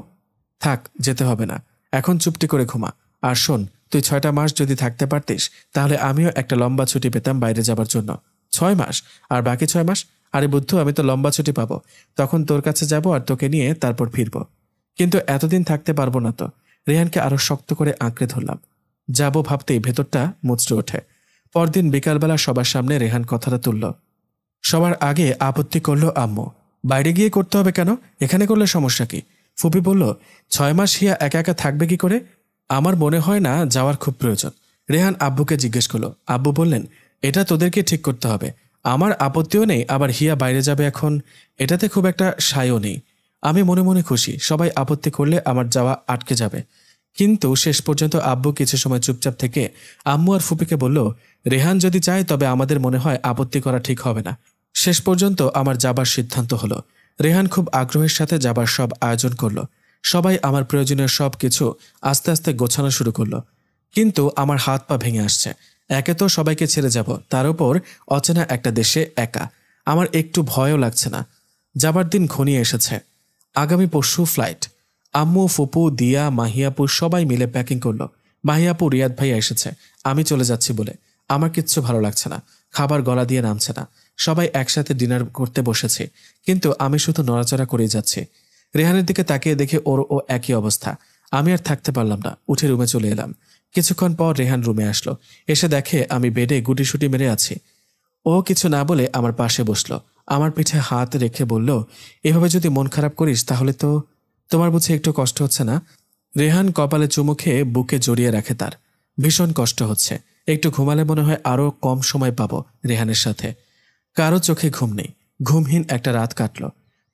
থাক, যেতে হবে না, এখন চুপটি করে ঘুমা। আর শোন, তুই 6টা মাস যদি থাকতে পারতিস, তাহলে আমিও একটা লম্বা ছুটি পেতাম বাইরে যাবার জন্য। 6 মাস? আর বাকি 6 মাস? আরে বুদ্ধু, আমি তো লম্বা ছুটি পাবো, তখন তোর কাছে যাব আর তোকে নিয়ে তারপর ফিরবো। কিন্তু এতদিন থাকতে পারবো না তো। রেহানকে আরো শক্ত করে আঁকড়ে ধরলাম। যাব ভাবতেই ভেতরটা মুচড়ে ওঠে। পরদিন বিকালবেলা সবার সামনে রেহান কথাটা তুলল। সবার আগে আপত্তি করলো আম্মু। বাইরে গিয়ে করতে হবে কেন? এখানে করলে সমস্যা কি? ফুপি বলল, 6 মাস হিয়া একা একা থাকবে কি করে? আমার মনে হয় না যাওয়ার খুব প্রয়োজন। রেহান আব্বুকে জিজ্ঞেস করলো। আব্বু বললেন, এটা তোদেরকে ঠিক করতে হবে। আমার আপত্তিও নেই, আবার হিয়া বাইরে যাবে এখন, এটাতে খুব একটা সায়ও নেই। আমি মনে মনে খুশি, সবাই আপত্তি করলে আমার যাওয়া আটকে যাবে। কিন্তু শেষ পর্যন্ত আব্বু কিছু সময় চুপচাপ থেকে আম্মু আর ফুপিকে বলল, রেহান যদি চায় তবে আমাদের মনে হয় আপত্তি করা ঠিক হবে না। শেষ পর্যন্ত আমার যাবার সিদ্ধান্ত হলো। রেহান খুব আগ্রহের সাথে যাবার সব আয়োজন করলো। সবাই আমার প্রয়োজনীয় সব কিছু আস্তে আস্তে গোছানো শুরু করলো। কিন্তু আমার হাত পা ভেঙে আসছে। একে তো সবাইকে ছেড়ে যাব, তার উপর অচেনা একটা দেশে একা। আমার একটু ভয়ও লাগছে না। যাবার দিন ঘনিয়ে এসেছে। আগামী পরশু ফ্লাইট। আম্মু, ফুপু, দিয়া, মাহিয়াপু সবাই মিলে প্যাকিং করলো। মাহিয়াপু রিয়াদ ভাইয়া এসেছে আমি চলে যাচ্ছি বলে। আমার কিচ্ছু ভালো লাগছে না, খাবার গলা দিয়ে নামছে না। সবাই একসাথে ডিনার করতে বসেছে, কিন্তু আমি শুধু নড়াচড়া করেই যাচ্ছি। রেহানের দিকে তাকিয়ে দেখে ও একই অবস্থা। আমি আর থাকতে পারলাম না, উঠে রুমে চলে এলাম। কিছুক্ষণ পর রেহান রুমে আসলো। এসে দেখে আমি বেডে গুটিসুটি মেরে আছি। ও কিছু না বলে আমার পাশে বসলো। আমার পিঠে হাত রেখে বলল, এভাবে যদি মন খারাপ করিস তাহলে তো তোমার বুঝি একটু কষ্ট হচ্ছে না? রেহান কপালে চুমু খেয়ে বুকে জড়িয়ে রাখে তার। ভীষণ কষ্ট হচ্ছে। একটু ঘুমালে মনে হয় আরো কম সময় পাবো রেহানের সাথে। কারো চোখে ঘুম নেই। ঘুমহীন একটা রাত কাটল।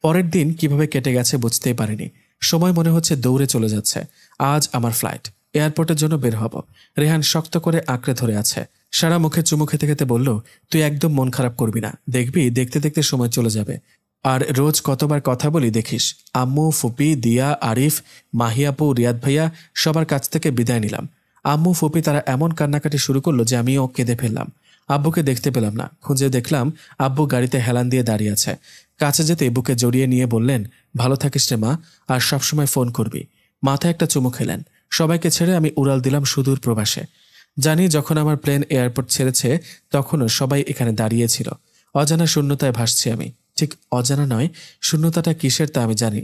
পরের দিন কিভাবে কেটে গেছে বুঝতেই পারিনি। সময় মনে হচ্ছে দৌড়ে চলে যাচ্ছে। আজ আমার ফ্লাইট, এয়ারপোর্টের জন্য বের হব। রেহান শক্ত করে আঁকড়ে ধরে আছে। সারা মুখে চুমু খেতে খেতে বলল, তুই একদম মন খারাপ করবি না, দেখবি দেখতে দেখতে সময় চলে যাবে। আর রোজ কতবার কথা বলি দেখিস। আম্মু, ফুপি, দিয়া, আরিফ, মাহিয়াপু, রিয়াদ ভাইয়া সবার কাছ থেকে বিদায় নিলাম। আম্মু, ফুপি তারা এমন কান্নাকাটি শুরু করলো যে আমিও কেঁদে ফেললাম। আব্বুকে দেখতে পেলাম না। খুঁজে দেখলাম আব্বু গাড়িতে হেলান দিয়ে দাঁড়িয়ে আছে। কাছে যেতে বুকে জড়িয়ে নিয়ে বললেন, ভালো থাকিস রে মা, আর সবসময় ফোন করবি। মাথায় একটা চুমু খেলেন। সবাইকে ছেড়ে আমি উড়াল দিলাম সুদূর প্রবাসে। জানি যখন আমার প্লেন এয়ারপোর্ট ছেড়েছে তখনও সবাই এখানে দাঁড়িয়েছিল। অজানা শূন্যতায় ভাসছি আমি। ঠিক অজানা নয়, শূন্যতাটা কিসের তা আমি জানি।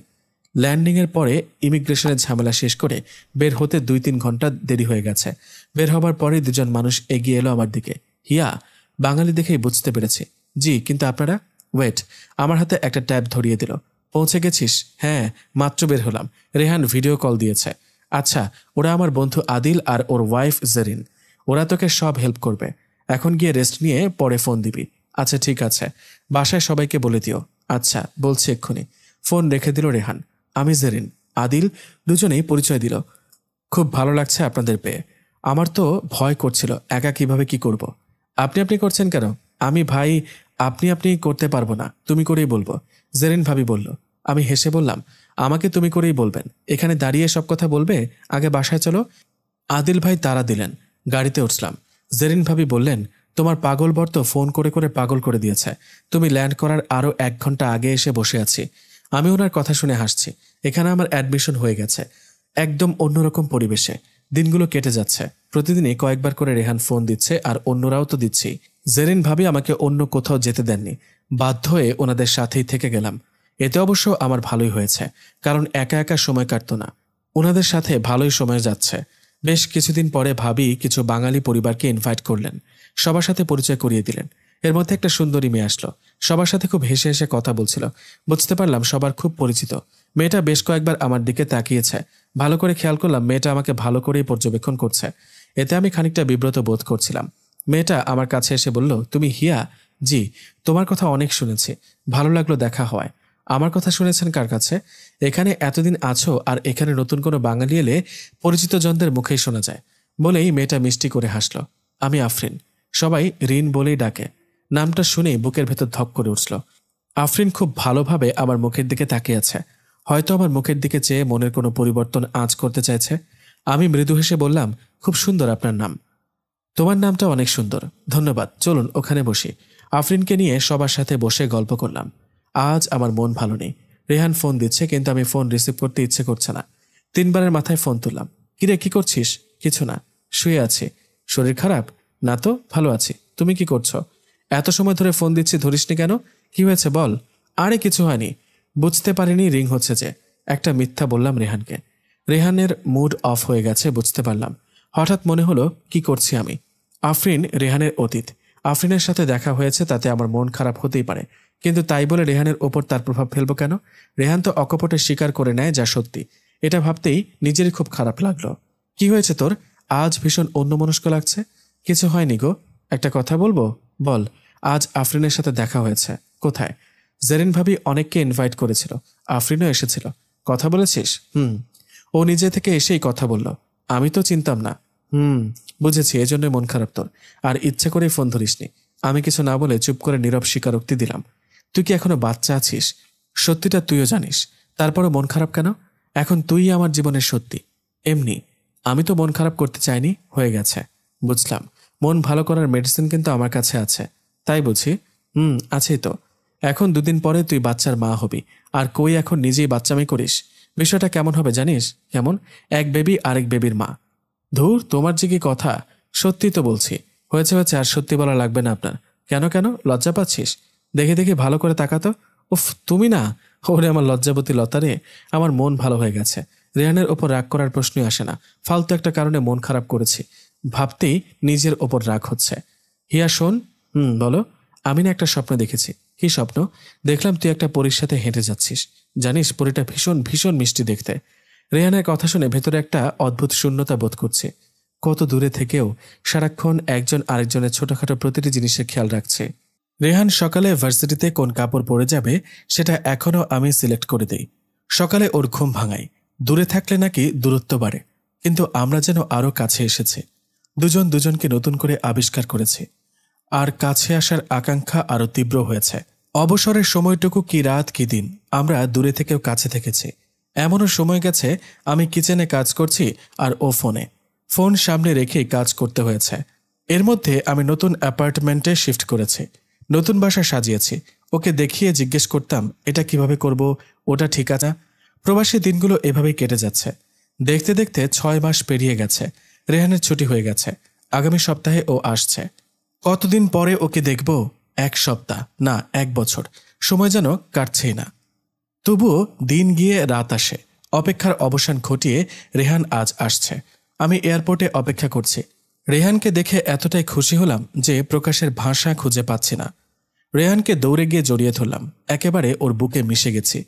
ল্যান্ডিংয়ের পরে ইমিগ্রেশনের ঝামেলা শেষ করে বের হতে 2-3 ঘন্টা দেরি হয়ে গেছে। বের হবার পরে দুজন মানুষ এগিয়ে এলো আমার দিকে। হিয়া, বাঙালি দেখেই বুঝতে পেরেছি। জি, কিন্তু আপনারা? ওয়েট। আমার হাতে একটা ট্যাব ধরিয়ে দিল। পৌঁছে গেছিস? হ্যাঁ, মাত্র বের হলাম। রেহান ভিডিও কল দিয়েছে। আচ্ছা, ওরা আমার বন্ধু আদিল আর ওর ওয়াইফ জেরিন। ওরা তোকে সব হেল্প করবে। এখন গিয়ে রেস্ট নিয়ে পরে ফোন দিবি। আচ্ছা ঠিক আছে, বাসায় সবাইকে বলে দিও। আচ্ছা, বলছি এক্ষুনি। ফোন রেখে দিল রেহান। আমি জেরিন, আদিল দুজনেই পরিচয় দিল। খুব ভালো লাগছে আপনাদের পেয়ে। আমার তো ভয় করছিল, একা কিভাবে কি করব। আপনি আপনি করছেন কেন? আমি ভাই, আপনি আপনি করতে পারবো না, তুমি করেই বলবো। জেরিন ভাবি বলল। আমি হেসে বললাম, আমাকে তুমি করেই বলবেন। এখানে দাঁড়িয়ে সব কথা বলবে? আগে বাসায় চলো। আদিল ভাই তাড়া দিলেন। গাড়িতে উঠলাম। জেরিন ভাবি বললেন, তোমার পাগল বর তো ফোন করে করে পাগল করে দিয়েছে। তুমি ল্যান্ড করার আরও 1 ঘন্টা আগে এসে বসে আছি। আমি ওনার কথা শুনে হাসছি। এখানে আমার অ্যাডমিশন হয়ে গেছে, একদম অন্যরকম পরিবেশে। দিনগুলো কেটে যাচ্ছে। প্রতিদিনই কয়েকবার করে রেহান ফোন দিচ্ছে, আর অন্যরাও তো দিচ্ছি। জেরিন ভাবি আমাকে অন্য কোথাও যেতে দেননি। বাধ্য হয়ে ওনাদের সাথেই থেকে গেলাম। এতে অবশ্য আমার ভালোই হয়েছে, কারণ একা একা সময় কাটতো না। ওনাদের সাথে ভালোই সময় যাচ্ছে। বেশ কিছুদিন পরে ভাবি কিছু বাঙালি পরিবারকে ইনভাইট করলেন। সবার সাথে পরিচয় করিয়ে দিলেন। এর মধ্যে একটা সুন্দরী মেয়ে আসলো। সবার সাথে খুব হেসে হেসে কথা বলছিল। বুঝতে পারলাম সবার খুব পরিচিত। মেয়েটা বেশ কয়েকবার আমার দিকে তাকিয়েছে। ভালো করে খেয়াল করলাম মেয়েটা আমাকে ভালো করেই পর্যবেক্ষণ করছে। এতে আমি খানিকটা বিব্রত বোধ করছিলাম। মেয়েটা আমার কাছে এসে বলল, তুমি হিয়া? জি, তোমার কথা অনেক শুনেছি, ভালো লাগলো দেখা হয়। আমার কথা শুনেছেন কার কাছে? এখানে এতদিন আছো আর এখানে নতুন কোনো বাঙালি এলে পরিচিত জনদের মুখেই শোনা যায়। বলেই মেয়েটা মিষ্টি করে হাসলো। আমি আফরিন, সবাই রিন বলেই ডাকে। নামটা শুনেই বুকের ভেতর ধক করে উঠল। আফরিন খুব ভালোভাবে আমার মুখের দিকে তাকিয়ে আছে। হয়তো আমার মুখের দিকে চেয়ে মনের কোনো পরিবর্তন আঁচ করতে চাইছে। আমি মৃদু হেসে বললাম, খুব সুন্দর আপনার নাম। তোমার নামটা অনেক সুন্দর, ধন্যবাদ। চলুন ওখানে বসি। আফরিনকে নিয়ে সবার সাথে বসে গল্প করলাম। আজ আমার মন ভালো নেই। রেহান ফোন দিচ্ছে, কিন্তু আমি ফোন রিসিভ করতে ইচ্ছে করছে না। 3বারের মাথায় ফোন তুললাম। কিরে, কি করছিস? কিছু না, শুয়ে আছি। শরীর খারাপ? না তো, ভালো আছি। তুমি কি করছো? এত সময় ধরে ফোন দিচ্ছি, ধরিসনি কেন? কি হয়েছে বল। আরে কিছু হয়নি, বুঝতে পারিনি রিং হচ্ছে যে। একটা মিথ্যা বললাম রেহানকে। রেহানের মুড অফ হয়ে গেছে বুঝতে পারলাম। হঠাৎ মনে হলো, কি করছি আমি? আফরিন রেহানের অতীত। আফরিনের সাথে দেখা হয়েছে, তাতে আমার মন খারাপ হতেই পারে, কিন্তু তাই বলে রেহানের ওপর তার প্রভাব ফেলবো কেন? রেহান তো অকপটে স্বীকার করে নেয় যা সত্যি। এটা ভাবতেই নিজেরই খুব খারাপ লাগলো। কি হয়েছে তোর? আজ ভীষণ অন্যমনস্ক লাগছে। কিছু হয়নি গো। একটা কথা বলবো? বল। আজ আফরিনের সাথে দেখা হয়েছে। কোথায়? জেরিন ভাবি অনেককে ইনভাইট করেছিল, আফরিনও এসেছিল। কথা বলেছিস? ও নিজে থেকে এসেই কথা বলল। আমি তো চিনতাম না। বুঝেছি, এজন্য মন খারাপ তোর। আর ইচ্ছে করেই ফোন ধরিসনি। আমি কিছু না বলে চুপ করে নীরব স্বীকারোক্তি দিলাম। তুই কি এখনো বাচ্চা আছিস? সত্যিটা তুইও জানিস, তারপরও মন খারাপ কেন? এখন তুই আমার জীবনের সত্যি। এমনি আমি তো মন খারাপ করতে চাইনি, হয়ে গেছে। বুঝলাম। মন ভালো করার মেডিসিন কিন্তু আমার কাছে আছে। তাই বুঝি? আছেই তো। এখন 2 দিন পরে তুই বাচ্চার মা হবি, আর কই এখন নিজেই বাচ্চামি করিস। বিষয়টা কেমন হবে জানিস? কেমন? এক বেবি আরেক বেবির মা। ধুর, তোমার যে কি কথা। সত্যি তো বলছি। হয়েছে হয়েছে, আর সত্যি বলা লাগবে না আপনার। কেন কেন, লজ্জা পাচ্ছিস? দেখে দেখে ভালো করে তাকাতো। উফ, তুমি না। ওরে আমার লজ্জাবতী লতারে, আমার মন ভালো হয়ে গেছে। রেহানের ওপর রাগ করার প্রশ্নই আসে না। ফালতু একটা কারণে মন খারাপ করেছি, ভাবতেই নিজের ওপর রাগ হচ্ছে। হিয়া শোন। বলো। আমি না একটা স্বপ্ন দেখেছি। কি স্বপ্ন? দেখলাম তুই একটা পরীর সাথে হেঁটে যাচ্ছিস। জানিস, পরীটা ভীষণ ভীষণ মিষ্টি দেখতে। রেহানের কথা শুনে ভেতরে একটা অদ্ভুত শূন্যতা বোধ করছে। কত দূরে থেকেও সারাক্ষণ একজন আরেকজনের ছোটখাটো প্রতিটি জিনিসের খেয়াল রাখছে। রেহান সকালে ভার্সিটিতে কোন কাপড় পরে যাবে সেটা এখনও আমি সিলেক্ট করে দেই। সকালে ওর ঘুম ভাঙাই। দূরে থাকলে নাকি দূরত্ব বাড়ে, কিন্তু আমরা যেন আরও কাছে এসেছি। দুজন দুজনকে নতুন করে আবিষ্কার করেছি, আর কাছে আসার আকাঙ্ক্ষা আরও তীব্র হয়েছে। অবসরের সময়টুকু কি রাত কি দিন আমরা দূরে থেকেও কাছে থেকেছি। এমনও সময় গেছে আমি কিচেনে কাজ করছি আর ও ফোন সামনে রেখেই কাজ করতে হয়েছে। এর মধ্যে আমি নতুন অ্যাপার্টমেন্টে শিফট করেছি, নতুন বাসা সাজিয়েছি। ওকে দেখিয়ে জিজ্ঞেস করতাম, এটা কিভাবে করব, ওটা ঠিক আছে। প্রবাসী দিনগুলো এভাবেই কেটে যাচ্ছে। দেখতে দেখতে 6 মাস পেরিয়ে গেছে। রেহানের ছুটি হয়ে গেছে। আগামী সপ্তাহে ও আসছে। কতদিন পরে ওকে দেখব? 1 সপ্তাহ না 1 বছর, সময় যেন কাটছেই না। তবুও দিন গিয়ে রাত আসে। অপেক্ষার অবসান ঘটিয়ে রেহান আজ আসছে। আমি এয়ারপোর্টে অপেক্ষা করছি। রেহানকে দেখে এতটাই খুশি হলাম যে প্রকাশের ভাষা খুঁজে পাচ্ছি না। রেহানকে দৌড়ে গিয়ে জড়িয়ে ধরলাম। একেবারে ওর বুকে মিশে গেছি।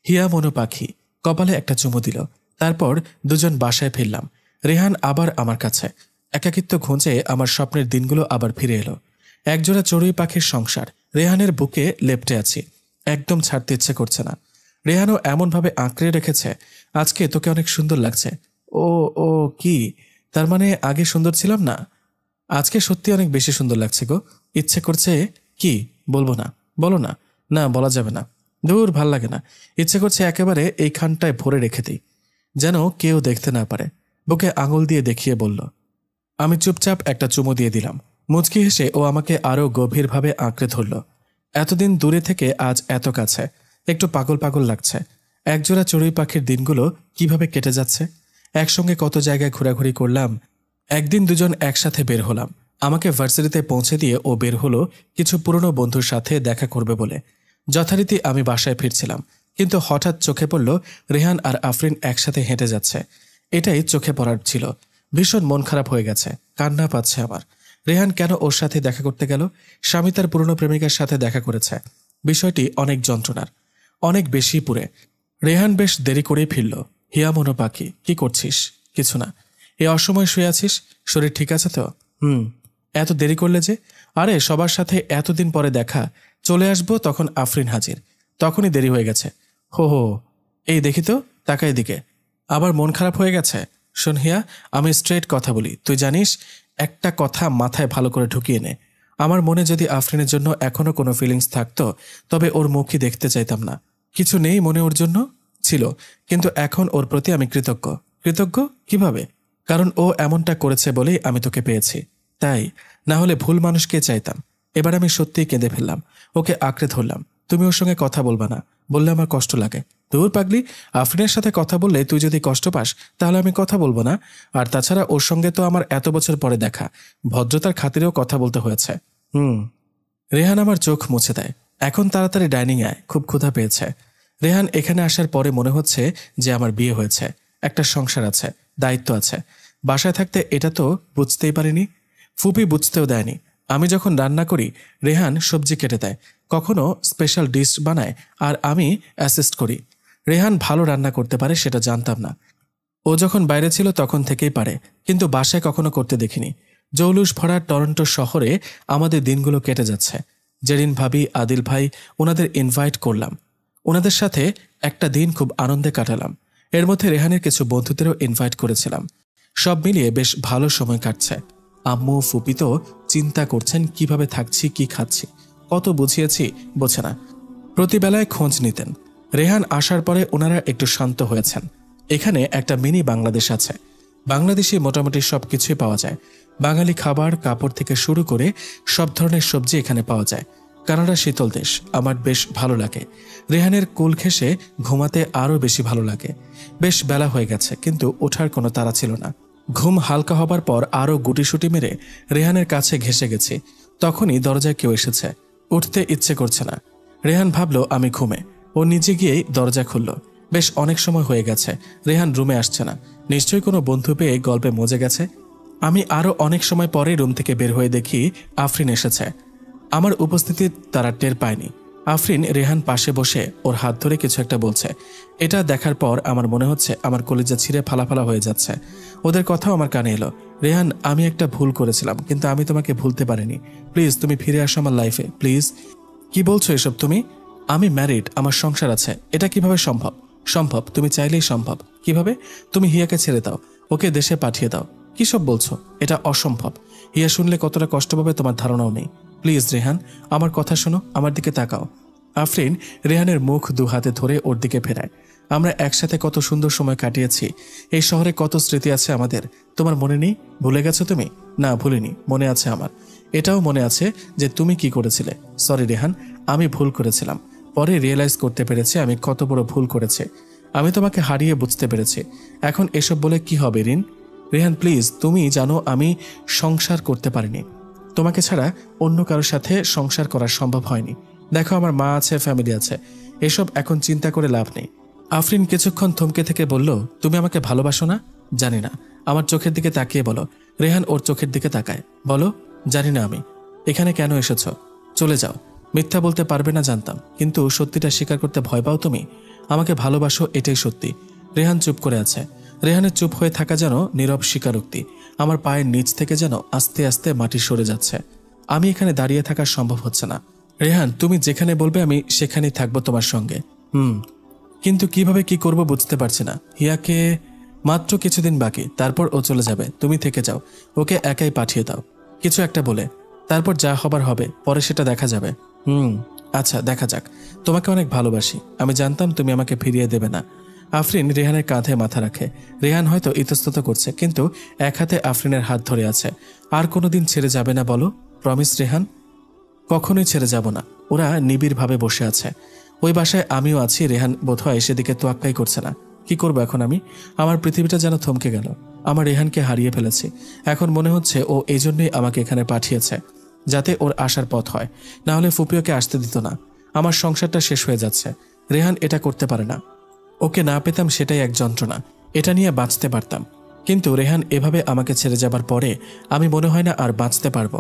হিয়া মনো পাখি। কপালে একটা চুমু দিল। তারপর দুজন বাসায় ফিরলাম। রেহান আবার আমার কাছে। একাকিত্ব ঘুঁচে আমার স্বপ্নের দিনগুলো আবার ফিরে এলো। একজোড়া চড়ুই পাখির সংসার। রেহানের বুকে লেপ্টে আছি, একদম ছাড়তে ইচ্ছে করছে না। রেহানও এমনভাবে আঁকড়ে রেখেছে। আজকে তোকে অনেক সুন্দর লাগছে। ও ও কি, তার মানে আগে সুন্দর ছিলাম না? আজকে সত্যি অনেক বেশি সুন্দর লাগছে গো। ইচ্ছে করছে। কি বলবো না? বলো না। না, বলা যাবে না। দূর, ভাল লাগে না। ইচ্ছে করছে একেবারে এইখানটায় ভরে রেখে দিই, যেন কেউ দেখতে না পারে। বুকে আঙুল দিয়ে দেখিয়ে বলল। আমি চুপচাপ একটা চুমু দিয়ে দিলাম। মুচকি হেসে ও আমাকে আরও গভীরভাবে আঁকড়ে ধরল। এতদিন দূরে থেকে আজ এত কাছে, একটু পাগল পাগল লাগছে। একজোড়া চড়ুই পাখির দিনগুলো কিভাবে কেটে যাচ্ছে। একসঙ্গে কত জায়গায় ঘোরাঘুরি করলাম। একদিন দুজন একসাথে বের হলাম। আমাকে ভার্সিটিতে পৌঁছে দিয়ে ও বের হলো কিছু পুরনো বন্ধুর সাথে দেখা করবে বলে। যথারীতি আমি বাসায় ফিরছিলাম, কিন্তু হঠাৎ চোখে পড়ল রেহান আর আফরিন একসাথে হেঁটে যাচ্ছে। এটাই চোখে পড়ার ছিল। ভীষণ মন খারাপ হয়ে গেছে, কান্না পাচ্ছে আমার। রেহান কেন ওর সাথে দেখা করতে গেল? স্বামী তার পুরনো প্রেমিকার সাথে দেখা করেছে। বিষয়টি অনেক যন্ত্রণার, অনেক বেশি পুরে। রেহান বেশ দেরি করেই ফিরল। হিয়া মনো পাখি, কি করছিস? কিছু না। এ অসময় শুয়ে আছিস? শরীর ঠিক আছে তো? এত দেরি করলে যে? আরে সবার সাথে এতদিন পরে দেখা, চলে আসবো তখন আফরিন হাজির, তখনই দেরি হয়ে গেছে। হো হো, এই দেখি তো, তাকাই দিকে। আবার মন খারাপ হয়ে গেছে? শোন হিয়া, আমি স্ট্রেট কথা বলি, তুই জানিস। একটা কথা মাথায় ভালো করে ঢুকিয়ে নে। আমার মনে যদি আফরিনের জন্য এখনো কোনো ফিলিংস থাকতো, তবে ওর মুখই দেখতে চাইতাম না। কিছু নেই মনে ওর জন্য? ছিল, কিন্তু এখন ওর প্রতি আমি কৃতজ্ঞ। কৃতজ্ঞ কিভাবে? কারণ ও এমনটা করেছে বলেই আমি তোকে পেয়েছি। তাই না হলে ভুল মানুষকে চাইতাম। এবার আমি সত্যিই কেঁদে ফেললাম, ওকে আঁকড়ে ধরলাম। তুমি ওর সঙ্গে কথা বলবা না, বললে আমার কষ্ট লাগে। দূর পাগলি, আফরিনের সাথে কথা বললে তুই যদি কষ্ট পাস তাহলে আমি কথা বলবো না। আর তাছাড়া ওর সঙ্গে তো আমার এত বছর পরে দেখা, ভদ্রতার খাতিরেও কথা বলতে হয়েছে। রেহান আমার চোখ মুছে দেয়। এখন তাড়াতাড়ি ডাইনিং আয়, খুব ক্ষুধা পেয়েছে। রেহান এখানে আসার পরে মনে হচ্ছে যে আমার বিয়ে হয়েছে, একটা সংসার আছে, দায়িত্ব আছে। বাসায় থাকতে এটা তো বুঝতেই পারিনি, ফুপি বুঝতেও দেয়নি। আমি যখন রান্না করি রেহান সবজি কেটে দেয়, কখনো স্পেশাল ডিশ বানায় আর আমি অ্যাসিস্ট করি। রেহান ভালো রান্না করতে পারে সেটা জানতাম না। ও যখন বাইরে ছিল তখন থেকেই পারে, কিন্তু বাসায় কখনো করতে দেখিনি। জৌলুস ভরা টরন্টো শহরে আমাদের দিনগুলো কেটে যাচ্ছে। জেরিন ভাবি, আদিল ভাই, ওনাদের ইনভাইট করলাম। ওনাদের সাথে একটা দিন খুব আনন্দে কাটালাম। এর মধ্যে রেহানের কিছু বন্ধুদেরও ইনভাইট করেছিলাম। সব মিলিয়ে বেশ ভালো সময় কাটছে। আম্মু ফুপি তো চিন্তা করছেন কিভাবে থাকছি, কি খাচ্ছি। কত বুঝিয়েছি, বোঝে না। প্রতিবেলায় খোঁজ নিতেন। রেহান আসার পরে ওনারা একটু শান্ত হয়েছেন। এখানে একটা মিনি বাংলাদেশ আছে। বাংলাদেশি মোটামুটি সব কিছুই পাওয়া যায়। বাঙালি খাবার, কাপড় থেকে শুরু করে সব ধরনের সবজি এখানে পাওয়া যায়। কানাডা শীতল দেশ, আমার বেশ ভালো লাগে। রেহানের কোল ঘেঁষে ঘুমাতে আরও বেশি ভালো লাগে। বেশ বেলা হয়ে গেছে, কিন্তু ওঠার কোনো তাড়া ছিল না। ঘুম হালকা হবার পর আরও গুটিসুটি মেরে রেহানের কাছে ঘেঁষে গেছি। তখনই দরজায় কেউ এসেছে। উঠতে ইচ্ছে করছে না। রেহান ভাবল আমি ঘুমে। ও নিজে গিয়েই দরজা খুলল। বেশ অনেক সময় হয়ে গেছে, রেহান রুমে আসছে না। নিশ্চয়ই কোনো বন্ধু পেয়ে গল্পে মজে গেছে। আমি আরও অনেক সময় পরে রুম থেকে বের হয়ে দেখি আফরিন এসেছে। আমার উপস্থিতি তারা টের পায়নি। আফরিন রেহান পাশে বসে ওর হাত ধরে কিছু একটা বলছে। এটা দেখার পর আমার মনে হচ্ছে আমার কলিজা ছিঁড়ে ফালাফালা হয়ে যাচ্ছে। ওদের কথাও আমার কানে এলো। রেহান, আমি একটা ভুল করেছিলাম, কিন্তু আমি তোমাকে ভুলতে পারিনি। প্লিজ তুমি ফিরে আসো আমার লাইফে, প্লিজ। কি বলছো এসব তুমি? আমি ম্যারিড, আমার সংসার আছে। এটা কিভাবে সম্ভব? সম্ভব, তুমি চাইলেই সম্ভব। কিভাবে? তুমি হিয়াকে ছেড়ে দাও, ওকে দেশে পাঠিয়ে দাও। কি সব বলছো? এটা অসম্ভব। হিয়া শুনলে কতটা কষ্ট পাবে তোমার ধারণাও নেই। প্লিজ রেহান, আমার কথা শোনো, আমার দিকে তাকাও। আফরিন রেহানের মুখ দু হাতে ধরে ওর দিকে ফেরায়। আমরা একসাথে কত সুন্দর সময় কাটিয়েছি। এই শহরে কত স্মৃতি আছে আমাদের, তোমার মনে নেই? ভুলে গেছো তুমি? না, ভুলিনি, মনে আছে আমার। এটাও মনে আছে যে তুমি কি করেছিলে। সরি রেহান, আমি ভুল করেছিলাম। পরে রিয়েলাইজ করতে পেরেছি আমি কত বড় ভুল করেছি। আমি তোমাকে হারিয়ে বুঝতে পেরেছি। এখন এসব বলে কি হবে রিন? রেহান প্লিজ, তুমি জানো আমি সংসার করতে পারিনি। তোমাকে ছাড়া অন্য কারোর সাথে সংসার করা সম্ভব হয়নি। দেখো, আমার মা আছে, ফ্যামিলি আছে। এসব এখন চিন্তা করে লাভ নেই। আফরিন কিছুক্ষণ থমকে থেকে বলল, তুমি আমাকে ভালোবাসো না? জানি না। আমার চোখের দিকে তাকিয়ে বলো। রেহান ওর চোখের দিকে তাকায়। বলো, জানি না। আমি এখানে কেন এসেছ? চলে যাও। মিথ্যা বলতে পারবে না জানতাম, কিন্তু সত্যিটা স্বীকার করতে ভয় পাও তুমি। আমাকে ভালোবাসো, এটাই সত্যি। রেহান চুপ করে আছে। রেহানের চুপ হয়ে থাকা যেন নীরব স্বীকারোক্তি। আমার পায়ের নিচ থেকে যেন আস্তে আস্তে মাটি সরে যাচ্ছে। আমি এখানে দাঁড়িয়ে থাকা সম্ভব হচ্ছে না। রেহান, তুমি যেখানে বলবে আমি সেখানেই থাকবো তোমার সঙ্গে। কিন্তু কিভাবে কি করব বুঝতে পারছি না। হিয়াকে মাত্র কিছুদিন বাকি, তারপর ও চলে যাবে। তুমি থেকে যাও, ওকে একাই পাঠিয়ে দাও কিছু একটা বলে। তারপর যা হবার হবে, পরে সেটা দেখা যাবে। আচ্ছা, দেখা যাক। তোমাকে অনেক ভালোবাসি। আমি জানতাম তুমি আমাকে ফিরিয়ে দেবে না। আফরিন রেহানের কাঁধে মাথা রাখে। রেহান হয়তো ইতস্তত করছে, কিন্তু এক হাতে আফরিনের হাত ধরে আছে। আর কোনোদিন ছেড়ে যাবে না বলো? প্রমিস রেহান? কখনোই ছেড়ে যাব না। ওরা নিবিড়ভাবে বসে আছে। ওই বাসায় আমিও আছি। রেহান বোধহয় সেদিকে তোয়াক্কাই করছে না। কি করবো এখন আমি? আমার পৃথিবীটা যেন থমকে গেল। আমার রেহানকে হারিয়ে ফেলেছি। এখন মনে হচ্ছে ও এই জন্যই আমাকে এখানে পাঠিয়েছে, যাতে ওর আসার পথ হয়। না হলে ফুপিওকে আসতে দিত না। আমার সংসারটা শেষ হয়ে যাচ্ছে। রেহান এটা করতে পারে না। ওকে না পেতাম সেটাই এক যন্ত্রণা। এটা নিয়ে বাঁচতে পারতাম, কিন্তু রেহান এভাবে আমাকে ছেড়ে যাবার পরে আমি মনে হয় না আর বাঁচতে পারবো।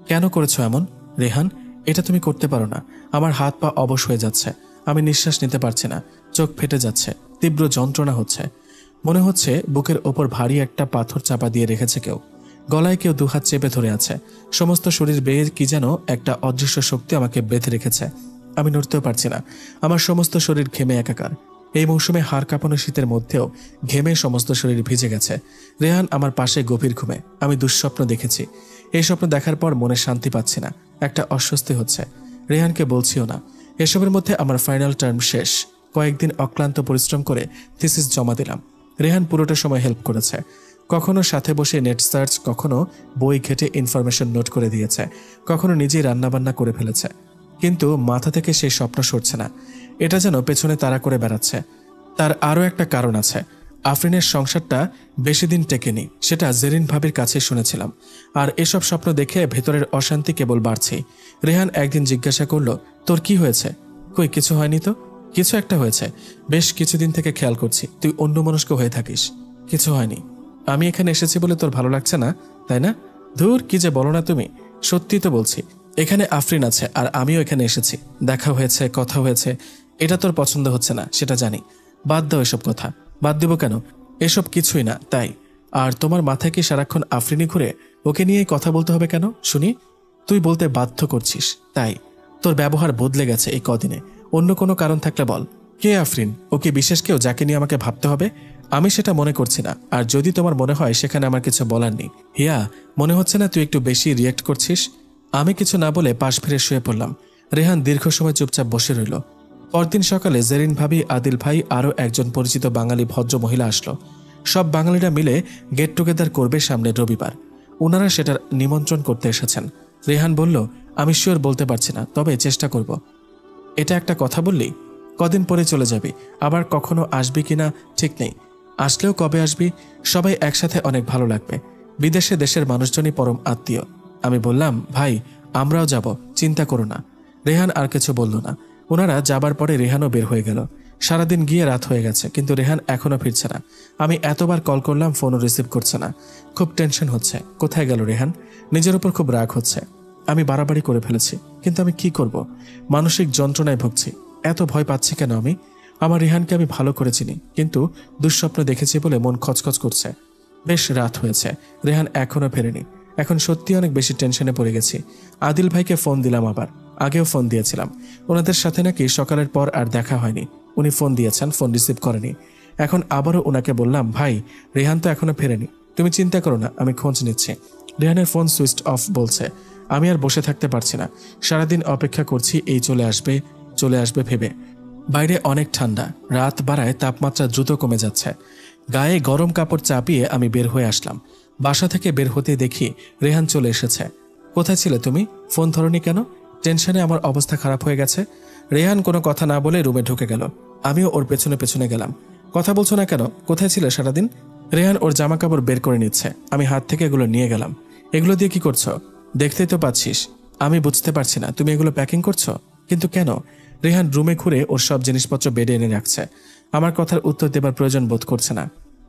কেন করেছো এমন রেহান? এটা তুমি করতে পারো না। আমার হাত পা অবশ হয়ে যাচ্ছে। আমি নিঃশ্বাস নিতে পারছি না। চোখ ফেটে যাচ্ছে। তীব্র যন্ত্রণা হচ্ছে। মনে হচ্ছে বুকের ওপর ভারী একটা পাথর চাপা দিয়ে রেখেছে কেউ। গলায় কেউ দুহাত চেপে ধরে আছে। সমস্ত শরীর বেয়ে কি যেন একটা অদৃশ্য শক্তি আমাকে বেঁধে রেখেছে। আমি নড়তেও পারছি না। আমার সমস্ত শরীর ঘেমে একাকার। এই মৌসুমে হাড় কাঁপানো শীতের মধ্যেও ঘেমে সমস্ত শরীর ভিজে গেছে। রেহান আমার পাশে গভীর ঘুমে। আমি দুঃস্বপ্ন দেখেছি। এই স্বপ্ন দেখার পর মনে শান্তি পাচ্ছি না। একটা অস্বস্তি হচ্ছে। রেহানকে বলছিও না। এসবের মধ্যে আমার ফাইনাল টার্ম শেষ। কয়েকদিন অক্লান্ত পরিশ্রম করে থিসিস জমা দিলাম। রেহান পুরোটা সময় হেল্প করেছে। কখনো সাথে বসে নেট সার্চ, কখনো বই ঘেটে ইনফরমেশন নোট করে দিয়েছে, কখনো নিজেই রান্নাবান্না করে ফেলেছে। কিন্তু মাথা থেকে সেই স্বপ্ন সরছে না। এটা যেন পেছনে তাড়া করে বেড়াচ্ছে। তার আরও একটা কারণ আছে। আফরিনের সংসারটা বেশি দিন টেকেনি, সেটা জেরিন ভাবির কাছে শুনেছিলাম। আর এসব স্বপ্ন দেখে ভেতরের অশান্তি কেবল বাড়ছেই। রেহান একদিন জিজ্ঞাসা করলো, তোর কি হয়েছে? কই কিছু হয়নি তো। কিছু একটা হয়েছে, বেশ কিছুদিন থেকে খেয়াল করছি তুই অন্যমনস্ক হয়ে থাকিস। কিছু হয়নি। আমি এখানে এসেছি বলে তোর ভালো লাগছে না, তাই না? ধুর, কি যে বলো না তুমি। সত্যি তো বলছি, এখানে আফরিন আছে আর আমিও এখানে এসেছি। দেখা হয়েছে, কথা হয়েছে। এটা তোর পছন্দ হচ্ছে না সেটা জানি। বাদ দাও এসব কথা। বাদ দিব কেন? এসব কিছুই না তাই। আর তোমার মাথায় কি সারাক্ষণ আফরিনই ঘুরে? ওকে নিয়েই কথা বলতে হবে কেন শুনি? তুই বলতে বাধ্য করছিস তাই। তোর ব্যবহার বদলে গেছে এই কদিনে। অন্য কোনো কারণ থাকলে বল। কে আফরিন? ওকে বিশেষ কেউ যাকে নিয়ে আমাকে ভাবতে হবে? আমি সেটা মনে করছি না। আর যদি তোমার মনে হয় সেখানে আমার কিছু বলার নেই। হিয়া, মনে হচ্ছে না তুই একটু বেশি রিয়েক্ট করছিস? আমি কিছু না বলে পাশ ফিরে শুয়ে পড়লাম। রেহান দীর্ঘ সময় চুপচাপ বসে রইল। পরদিন সকালে জেরিন ভাবি, আদিল ভাই, আরও একজন পরিচিত বাঙালি ভদ্র মহিলা আসলো। সব বাঙালিরা মিলে গেট টুগেদার করবে সামনে রবিবার। ওনারা সেটার নিমন্ত্রণ করতে এসেছেন। রেহান বলল, আমি শিওর বলতে পারছি না, তবে চেষ্টা করব। এটা একটা কথা বললি? কদিন পরে চলে যাবি, আবার কখনো আসবি কিনা ঠিক নেই। আসলেও কবে আসবি? সবাই একসাথে অনেক ভালো লাগবে। বিদেশে দেশের মানুষজনই পরম আত্মীয়। আমি বললাম, ভাই আমরাও যাব, চিন্তা করো না। রেহান আর কিছু বলল না। ওনারা যাবার পরে রেহানও বের হয়ে গেল। সারাদিন গিয়ে রাত হয়ে গেছে, কিন্তু রেহান এখনো ফিরছে না। আমি এতবার কল করলাম, ফোনও রিসিভ করছে না। খুব টেনশন হচ্ছে। কোথায় গেল রেহান? নিজের উপর খুব রাগ হচ্ছে। আমি বাড়াবাড়ি করে ফেলেছি, কিন্তু আমি কি করব? মানসিক যন্ত্রণায় ভুগছি। এত ভয় পাচ্ছি কেন আমি? আমার রেহানকে আমি ভালো করে চিনি, কিন্তু দুঃস্বপ্ন দেখেছি বলে মন খচখচ করছে। বেশ রাত হয়েছে, রেহান এখনো ফেরেনি। এখন সত্যি অনেক বেশি টেনশনে পড়ে গেছি। আদিল ভাইকে ফোন দিলাম, আবার আগেও ফোন দিয়েছিলাম। ওনাদের সাথে নাকি সকালের পর আর দেখা হয়নি। উনি ফোন দিয়েছেন, ফোন রিসিভ করেনি। এখন আবারও ওনাকে বললাম, ভাই রেহান তো এখনো ফেরেনি, তুমি চিন্তা করো না, আমি খোঁজ নিচ্ছি। রেহানের ফোন সুইচ অফ বলছে। আমি আর বসে থাকতে পারছি না। সারাদিন অপেক্ষা করছি এই চলে আসবে ভেবে। বাইরে অনেক ঠান্ডা, রাত বাড়ায় তাপমাত্রা দ্রুত কমে যাচ্ছে। গায়ে গরম কাপড় চাপিয়ে আমি বের হয়ে আসলাম। বাসা থেকে বের হতে দেখি রেহান চলে এসেছে। কোথায় ছিলে তুমি? ফোন ধরনি কেন? টেনশনে আমার অবস্থা খারাপ হয়ে গেছে। রেহান কোনো কথা না বলে রুমে ঢুকে গেল। আমিও ওর পেছনে পেছনে গেলাম। কথা বলছো না কেন? কোথায় ছিলে সারাদিন? রেহান ওর জামা কাপড় বের করে নিচ্ছে। আমি হাত থেকে এগুলো নিয়ে গেলাম। এগুলো দিয়ে কি করছো? দেখতেই তো পাচ্ছিস। আমি বুঝতে পারছি না, তুমি এগুলো প্যাকিং করছো, কিন্তু কেন? রেহান রুমে ঘুরে ওর সব জিনিসপত্র বেডে এনে রাখছে। আমার কথার উত্তর দেবার প্রয়োজন বোধ করছে না।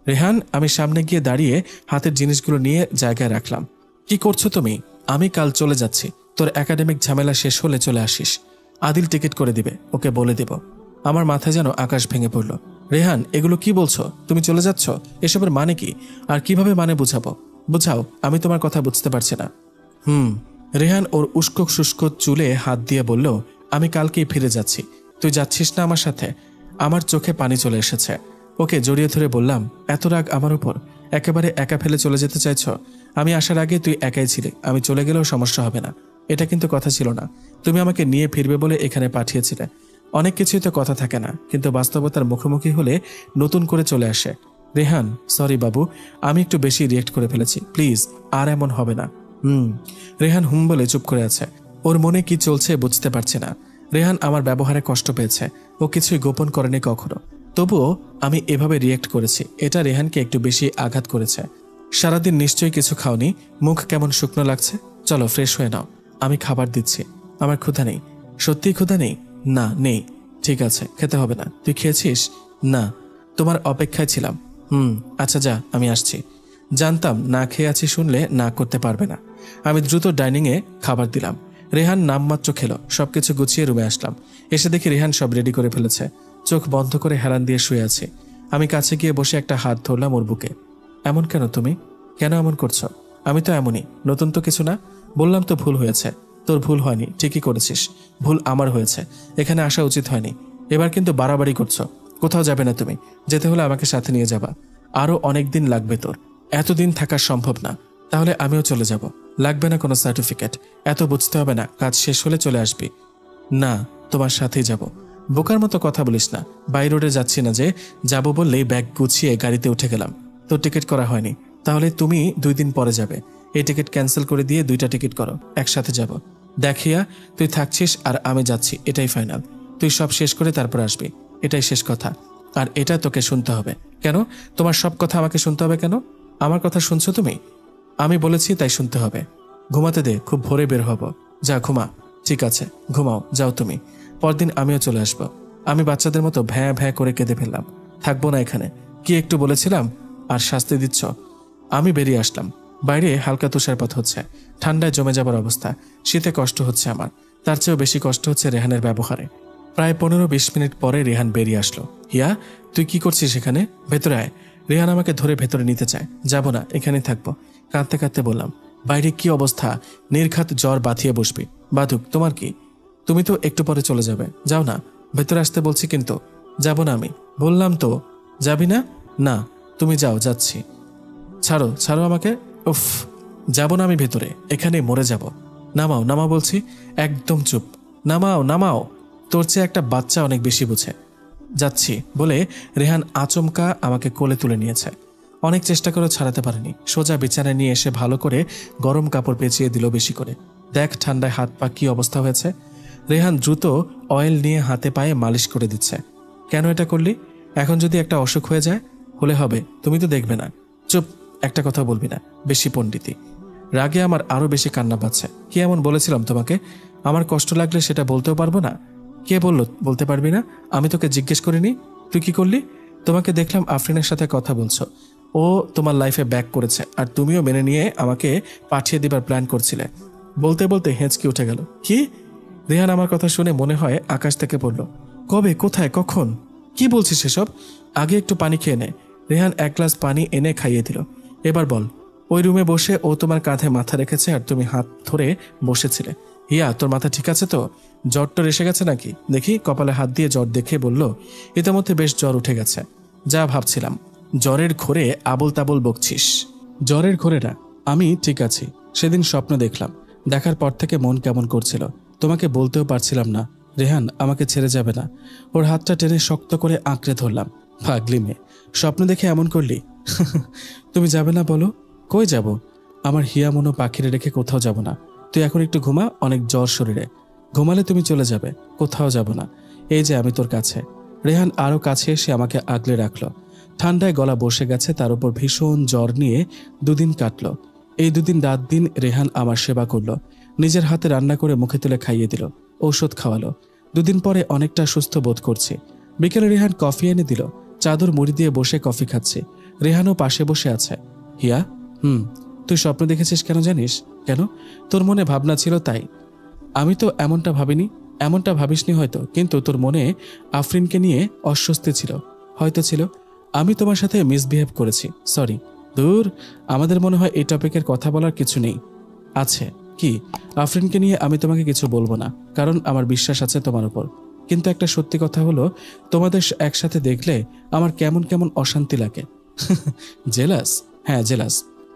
রেহান, আমি সামনে গিয়ে দাঁড়িয়ে হাতের জিনিসগুলো নিয়ে জায়গায় রাখলাম। কি করছো তুমি? আমি কাল চলে যাচ্ছি। তোর একাডেমিক ঝামেলা শেষ হলে চলে আসিস। আদিল টিকিট করে দিবে, ওকে বলে দেব। আমার মাথায় যেন আকাশ ভেঙে পড়ল। রেহান, এগুলো কি বলছো? তুমি চলে যাচ্ছ? এসবের মানে কি? আর কিভাবে মানে বুঝাবো? বুঝাও, আমি তোমার কথা বুঝতে পারছি না। রেহান ওর উস্কো শুষ্ক চুলে হাত দিয়ে বলল, আমি কালকেই ফিরে যাচ্ছি। তুই যাচ্ছিস না আমার সাথে? আমার চোখে পানি চলে এসেছে। ওকে জড়িয়ে ধরে বললাম, এত রাগ আমার উপর? একেবারে একা ফেলে চলে যেতে চাইছ? আমি আসার আগে তুই একাই ছিলি, আমি চলে গেলেও সমস্যা হবে না। এটা কিন্তু কথা ছিল না। তুমি আমাকে নিয়ে ফিরবে বলে এখানে পাঠিয়েছিলে। অনেক কিছুই তো কথা থাকে না, কিন্তু বাস্তবতার মুখোমুখি হলে নতুন করে চলে আসে। রেহান, সরি বাবু, আমি একটু বেশি রিয়েক্ট করে ফেলেছি, প্লিজ আর এমন হবে না। রেহান বলে চুপ করে আছে। ওর মনে কি চলছে বুঝতে পারছি না। রেহান আমার ব্যবহারে কষ্ট পেয়েছে, ও কিছুই গোপন করেনি কখনো। তবুও আমি এভাবে রিয়েক্ট করেছি, এটা রেহানকে একটু বেশি আঘাত করেছে। সারাদিন নিশ্চয়ই কিছু খাওনি, মুখ কেমন শুকনো লাগছে। চলো ফ্রেশ হয়ে নাও, আমি খাবার দিচ্ছি। আমার ক্ষুধা নেই। সত্যিই ক্ষুধা নেই? না নেই। ঠিক আছে, খেতে হবে না। তুই খেয়েছিস? না, তোমার অপেক্ষায় ছিলাম। আচ্ছা যা, আমি আসছি। জানতাম না খেয়ে আছি শুনলে না করতে পারবে না। আমি দ্রুত ডাইনিংয়ে খাবার দিলাম। রেহান নামমাত্র খেলো। সবকিছু গুছিয়ে রুমে আসলাম। এসে দেখি রেহান সব রেডি করে ফেলেছে। চোখ বন্ধ করে হেলান দিয়ে শুয়ে আছি। আমি কাছে গিয়ে বসে একটা হাত ধরলাম ওর বুকে। এমন কেন তুমি? কেন এমন করছো? আমি তো এমনই, নতুন তো কিছু না। বললাম তো ভুল হয়েছে। তোর ভুল হয়নি, ঠিকই করেছিস। ভুল আমার হয়েছে, এখানে আসা উচিত হয়নি। এবার কিন্তু বাড়াবাড়ি করছো। কোথাও যাবে না তুমি, যেতে হলে আমাকে সাথে নিয়ে যাবা। আরো অনেক দিন লাগবে তোর, এতদিন থাকা সম্ভব না। তাহলে আমিও চলে যাব। লাগবে না কোনো সার্টিফিকেট, এত বুঝতে হবে না। কাজ শেষ হলে চলে আসবি। না, তোমার সাথেই যাব। বোকার মতো কথা বলিস না। বাই রোডে যাচ্ছি না যে, যাব বললেই ব্যাগ গুছিয়ে গাড়িতে উঠে গেলাম। তোর টিকিট করা হয়নি, তাহলে তুমি 2 দিন পরে যাবে। এই টিকিট ক্যান্সেল করে দিয়ে 2টা টিকিট করো, একসাথে যাব। দেখিয়া তুই থাকছিস আর আমি যাচ্ছি, এটাই ফাইনাল। তুই সব শেষ করে তারপর আসবি, এটাই শেষ কথা। আর এটা তোকে শুনতে হবে। কেন? তোমার সব কথা আমাকে শুনতে হবে কেন? আমার কথা শুনছো তুমি? আমি বলেছি তাই শুনতে হবে। ঘুমাতে দে, খুব ভোরে বের হব। যা ঘুমা। ঠিক আছে, ঘুমাও, যাও তুমি। পরদিন আমিও চলে আসব। আমি বাচ্চাদের মতো ভ্যাঁ ভ্যাঁ করে কেঁদে ফেললাম। থাকবো না এখানে। কি একটু বলেছিলাম আর শাস্তি দিচ্ছ? আমি বেরিয়ে আসলাম। বাইরে হালকা তুষারপাত হচ্ছে, ঠান্ডায় জমে যাবার অবস্থা। শীতে কষ্ট হচ্ছে আমার, তার চেয়েও বেশি কষ্ট হচ্ছে রেহানের ব্যবহারে। প্রায় 15-20 মিনিট পরে রেহান বেরিয়ে আসলো। হিয়া, তুই কি করছিস এখানে? ভেতরে আয়। রেহান আমাকে ধরে ভেতরে নিতে চায়। যাব না, এখানেই থাকবো। কাঁদতে কাঁদতে বললাম, বাইরে কি অবস্থা, নির্ঘাত জ্বর বাঁধিয়ে বসবি। বাধুক, তোমার কি? তুমি তো একটু পরে চলে যাবে, যাও না। ভেতরে আসতে বলছি কিন্তু। যাব না আমি, বললাম তো। যাবি না? না, তুমি যাও। যাচ্ছি। ছাড়ো, ছাড়ো আমাকে। উফ, যাব না আমি ভেতরে, এখানে মরে যাব। নামাও, নামাও বলছি। একদম চুপ। নামাও, নামাও। তোর চেয়ে একটা বাচ্চা অনেক বেশি বুঝে। যাচ্ছি বলে রেহান আচমকা আমাকে কোলে তুলে নিয়েছে। অনেক চেষ্টা করে ছাড়াতে পারেনি। সোজা বিছানায় নিয়ে এসে ভালো করে গরম কাপড় পেঁচিয়ে দিল বেশি করে। দেখ ঠান্ডায় হাত পা কি অবস্থা হয়েছে। রেহান দ্রুত অয়েল নিয়ে হাতে পায়ে মালিশ করে দিচ্ছে। কেন এটা করলি? এখন যদি একটা অসুখ হয়ে যায়? হলে হবে, তুমি তো দেখবে না। চুপ, একটা কথা বলবি না, বেশি পণ্ডিতি। রাগে আমার আরো বেশি কান্না পাচ্ছে। কি এমন বলেছিলাম তোমাকে? আমার কষ্ট লাগলে সেটা বলতেও পারবো না? কে বলল বলতে পারবি না? আমি তোকে জিজ্ঞেস করিনি। তুই কি করলি? তোমাকে দেখলাম আফরিনের সাথে কথা বলছো। ও তোমার লাইফে ব্যাক করেছে আর তুমিও মেনে নিয়ে আমাকে পাঠিয়ে দিবার প্ল্যান করছিলে। বলতে বলতে হেঁচকি উঠে গেল। কি? রেহান আমার কথা শুনে মনে হয় আকাশ থেকে পড়ল। কবে, কোথায়, কখন? কি বলছিস এসব? আগে একটু পানি খেয়ে নে। রেহান 1 গ্লাস পানি এনে খাইয়ে দিল। এবার বল। ওই রুমে বসে ও তোমার কাঁধে মাথা রেখেছে আর তুমি হাত ধরে বসেছিলে। হিয়া, তোর মাথা ঠিক আছে তো? জ্বরটা এসে গেছে নাকি? দেখি। কপালে হাত দিয়ে জ্বর দেখে বলল, ইতিমধ্যে বেশ জ্বর উঠে গেছে। যা ভাবছিলাম। জ্বরের ঘোরে আবল তাবল বকছিস। জ্বরের ঘোরে না, আমি ঠিক আছি। সেদিন স্বপ্ন দেখলাম, দেখার পর থেকে মন কেমন করছিল। তোমাকে বলতেও পারছিলাম না। রেহান আমাকে ছেড়ে যাবে না। ওর হাতটা টেনে শক্ত করে আঁকড়ে ধরলাম। পাগলি মেয়ে, স্বপ্ন দেখে এমন করলি? তুমি যাবে না বলো? কই যাব? আমার হিয়া মনো পাখিরে রেখে কোথাও যাব না। তুই এখন একটু ঘুমা, অনেক জ্বর শরীরে। ঘুমালে তুমি চলে যাবে, কোথাও যাব না। এই যে আমি তোর কাছে। রেহান আরো কাছে এসে আমাকে আগলে রাখলো। ঠান্ডায় গলা বসে গেছে, তার উপর ভীষণ জ্বর নিয়ে 2 দিন কাটলো। এই 2 দিন রাত দিন রেহান আমার সেবা করলো। নিজের হাতে রান্না করে মুখে তুলে খাইয়ে দিল, ঔষধ খাওয়ালো। 2 দিন পরে অনেকটা সুস্থ বোধ করছি। বিকেলে রেহান কফি এনে দিল। চাদর মুড়ি দিয়ে বসে কফি খাচ্ছি। রেহানও পাশে বসে আছে। হিয়া, তুই স্বপ্ন দেখেছিস কেন জানিস? কেন? তোর মনে ভাবনা ছিল তাই। আমি তো এমনটা ভাবিনি। এমনটা ভাবিসনি হয়তো, কিন্তু তোর মনে আফরিনকে নিয়ে অস্বস্তি ছিল। হয়তো ছিল। আমি তোমার সাথে মিসবিহেভ করেছি, সরি। দূর, আমাদের মনে হয় এই টপিকের কথা বলার কিছু নেই। আছে। কি? আফরিনকে নিয়ে আমি তোমাকে কিছু বলবো না, কারণ আমার বিশ্বাস আছে তোমার উপর। কিন্তু একটা সত্যি কথা হলো, তোমাদের একসাথে দেখলে আমার কেমন কেমন অশান্তি লাগে। জেলাস? হ্যাঁ, জেলাস।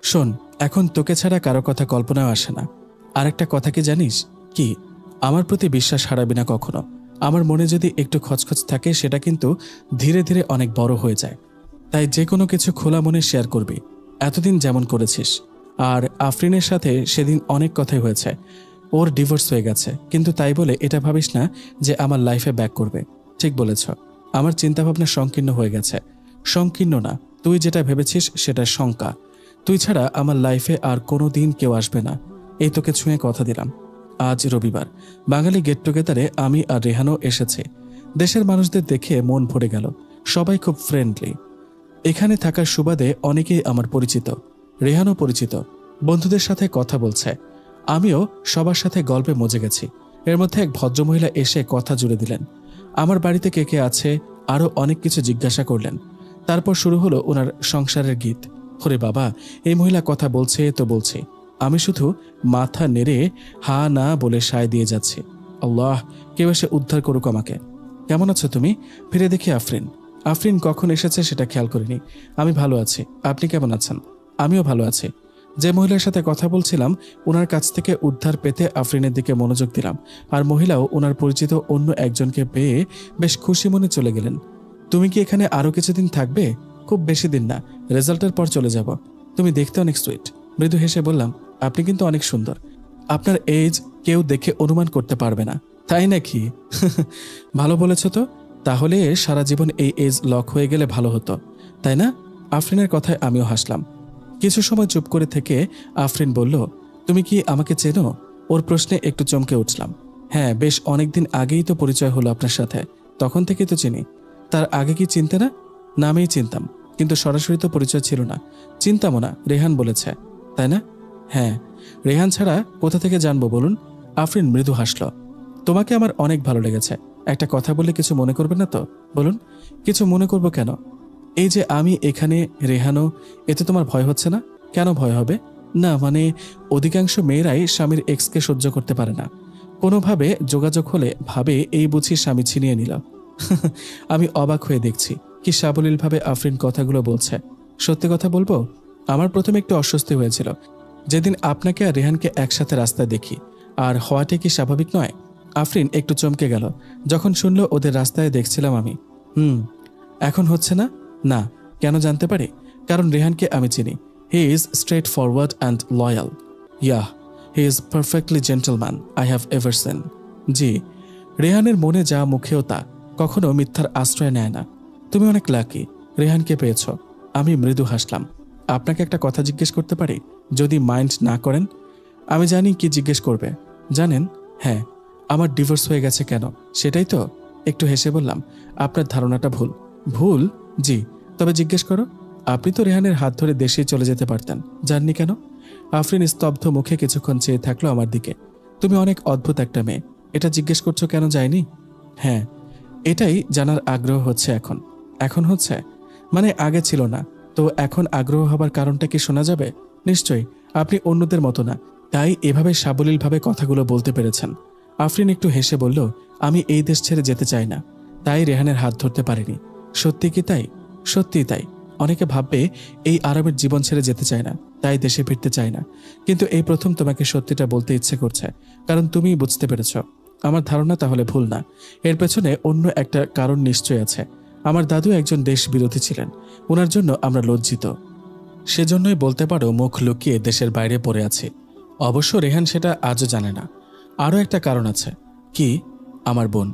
শোন, এখন তোকে ছাড়া কারো কথা কল্পনাও আসে না। আর একটা কথা কি জানিস? কি? আমার প্রতি বিশ্বাস হারাবি না কখনো। আমার মনে যদি একটু খচখচ থাকে, সেটা কিন্তু ধীরে ধীরে অনেক বড় হয়ে যায়। তাই যে কোনো কিছু খোলা মনে শেয়ার করবি, এতদিন যেমন করেছিস। আর আফরিনের সাথে সেদিন অনেক কথাই হয়েছে। ওর ডিভোর্স হয়ে গেছে, কিন্তু তাই বলে এটা ভাবিস না যে আমার লাইফে ব্যাক করবে। ঠিক বলেছ, আমার চিন্তাভাবনা সংকীর্ণ হয়ে গেছে। সংকীর্ণ না, তুই যেটা ভেবেছিস সেটা শঙ্কা। তুই ছাড়া আমার লাইফে আর কোনো দিন কেউ আসবে না, এই তোকে ছুঁয়ে কথা দিলাম। আজ রবিবার, বাঙালি গেট টুগেদারে আমি আর রেহানও এসেছে। দেশের মানুষদের দেখে মন ভরে গেল। সবাই খুব ফ্রেন্ডলি। এখানে থাকার সুবাদে অনেকেই আমার পরিচিত। রেহানও পরিচিত। বন্ধুদের সাথে কথা বলছে। আমিও সবার সাথে গল্পে মজে গেছি। এর মধ্যে এক ভদ্রমহিলা এসে কথা জুড়ে দিলেন। আমার বাড়িতে কে কে আছে আরও অনেক কিছু জিজ্ঞাসা করলেন। তারপর শুরু হলো ওনার সংসারের গীত। ওরে বাবা, এই মহিলা কথা বলছে তো বলছে, আমি শুধু মাথা নেড়ে হা না বলে সায় দিয়ে যাচ্ছি। আল্লাহ, কেউ এসে উদ্ধার করুক আমাকে। কেমন আছো তুমি? ফিরে দেখি আফরিন। আফরিন কখন এসেছে সেটা খেয়াল করিনি। আমি ভালো আছি, আপনি কেমন আছেন? আমিও ভালো আছি। যে মহিলার সাথে কথা বলছিলাম ওনার কাছ থেকে উদ্ধার পেতে আফরিনের দিকে মনোযোগ দিলাম, আর মহিলাও ওনার পরিচিত অন্য একজনকে পেয়ে বেশ খুশি মনে চলে গেলেন। তুমি কি এখানে আরো কিছুদিন থাকবে? খুব বেশি দিন না, রেজাল্টের পর চলে যাব। তুমি দেখতে অনেক সুইট। মৃদু হেসে বললাম, আপনি কিন্তু অনেক সুন্দর। আপনার এজ কেউ দেখে অনুমান করতে পারবে না। তাই নাকি? ভালো বলেছ তো। তাহলে সারা জীবন এই এজ লক হয়ে গেলে ভালো হতো, তাই না? আফরিনের কথায় আমিও হাসলাম। কিছু সময় চুপ করে থেকে আফরিন বলল, তুমি কি আমাকে চেনো? ওর প্রশ্নে একটু চমকে উঠলাম। হ্যাঁ, বেশ অনেকদিন আগেই তো পরিচয় হলো আপনার সাথে, তখন থেকেই তো চিনি। তার আগে কি চিনতে না? নামেই চিনতাম, কিন্তু সরাসরি তো পরিচয় ছিল না। চিনতামও না, রেহান বলেছে, তাই না? হ্যাঁ, রেহান ছাড়া কোথা থেকে জানবো বলুন? আফরিন মৃদু হাসল। তোমাকে আমার অনেক ভালো লেগেছে। একটা কথা বললে কিছু মনে করবে না তো? বলুন। কিছু মনে করব কেন? এই যে আমি এখানে, রেহানও, এতে তোমার ভয় হচ্ছে না? কেন ভয় হবে? না মানে, অধিকাংশ মেয়েরাই স্বামীর এক্সকে সহ্য করতে পারে না। কোনোভাবে যোগাযোগ হলে ভাবে এই বুঝি স্বামী ছিনিয়ে নিল। আমি অবাক হয়ে দেখছি কি সাবলীলভাবে আফরিন কথাগুলো বলছে। সত্যি কথা বলবো, আমার প্রথমে একটু অস্বস্তি হয়েছিল যেদিন আপনাকে আর রেহানকে একসাথে রাস্তায় দেখি। আর হওয়াটা কি স্বাভাবিক নয়? আফরিন একটু চমকে গেল যখন শুনল ওদের রাস্তায় দেখছিলাম আমি। এখন হচ্ছে না? না। কেন জানতে পারি? কারণ রেহানকে আমি চিনি। He is straightforward and loyal. Yeah, he is perfectly gentleman I have ever seen. জি, রেহানের মনে যা মুখেও তা, কখনো মিথ্যার আশ্রয় নেয় না। তুমি অনেক লাকি, রেহানকে পেয়েছ। আমি মৃদু হাসলাম। আপনাকে একটা কথা জিজ্ঞেস করতে পারি, যদি মাইন্ড না করেন? আমি জানি কি জিজ্ঞেস করবে। জানেন? হ্যাঁ। আমার ডিভোর্স হয়ে গেছে কেন, সেটাই তো? একটু হেসে বললাম, আপনার ধারণাটা ভুল। ভুল? জি। তবে জিজ্ঞেস করো। আপনি তো রেহানের হাত ধরে দেশেই চলে যেতে পারতেন, জাননি কেন? আফরিন স্তব্ধ মুখে কিছুক্ষণ চেয়ে থাকলো আমার দিকে। তুমি অনেক অদ্ভুত একটা মেয়ে। এটা জিজ্ঞেস করছো কেন যায়নি? হ্যাঁ, এটাই জানার আগ্রহ হচ্ছে এখন। এখন হচ্ছে মানে আগে ছিল না তো? এখন আগ্রহ হবার কারণটা কি শোনা যাবে? নিশ্চয়ই। আপনি অন্যদের মতো না, তাই এভাবে সাবলীলভাবে কথাগুলো বলতে পেরেছেন। আফরিন একটু হেসে বলল, আমি এই দেশ ছেড়ে যেতে চাই না, তাই রেহানের হাত ধরতে পারিনি। সত্যি কি তাই? সত্যিই তাই। অনেকে ভাববে এই আরামের জীবন ছেড়ে যেতে চায় না, তাই দেশে ফিরতে চায় না। কিন্তু এই প্রথম তোমাকে সত্যিটা বলতে ইচ্ছে করছে, কারণ তুমিই বুঝতে পেরেছ। আমার ধারণা তাহলে ভুল না। এর পেছনে অন্য একটা কারণ নিশ্চয় আছে। আমার দাদু একজন দেশ বিরোধী ছিলেন, ওনার জন্য আমরা লজ্জিত। সেজন্যই বলতে পারো মুখ লুকিয়ে দেশের বাইরে পড়ে আছি। অবশ্য রেহান সেটা আজও জানে না। আরও একটা কারণ আছে। কি? আমার বোন।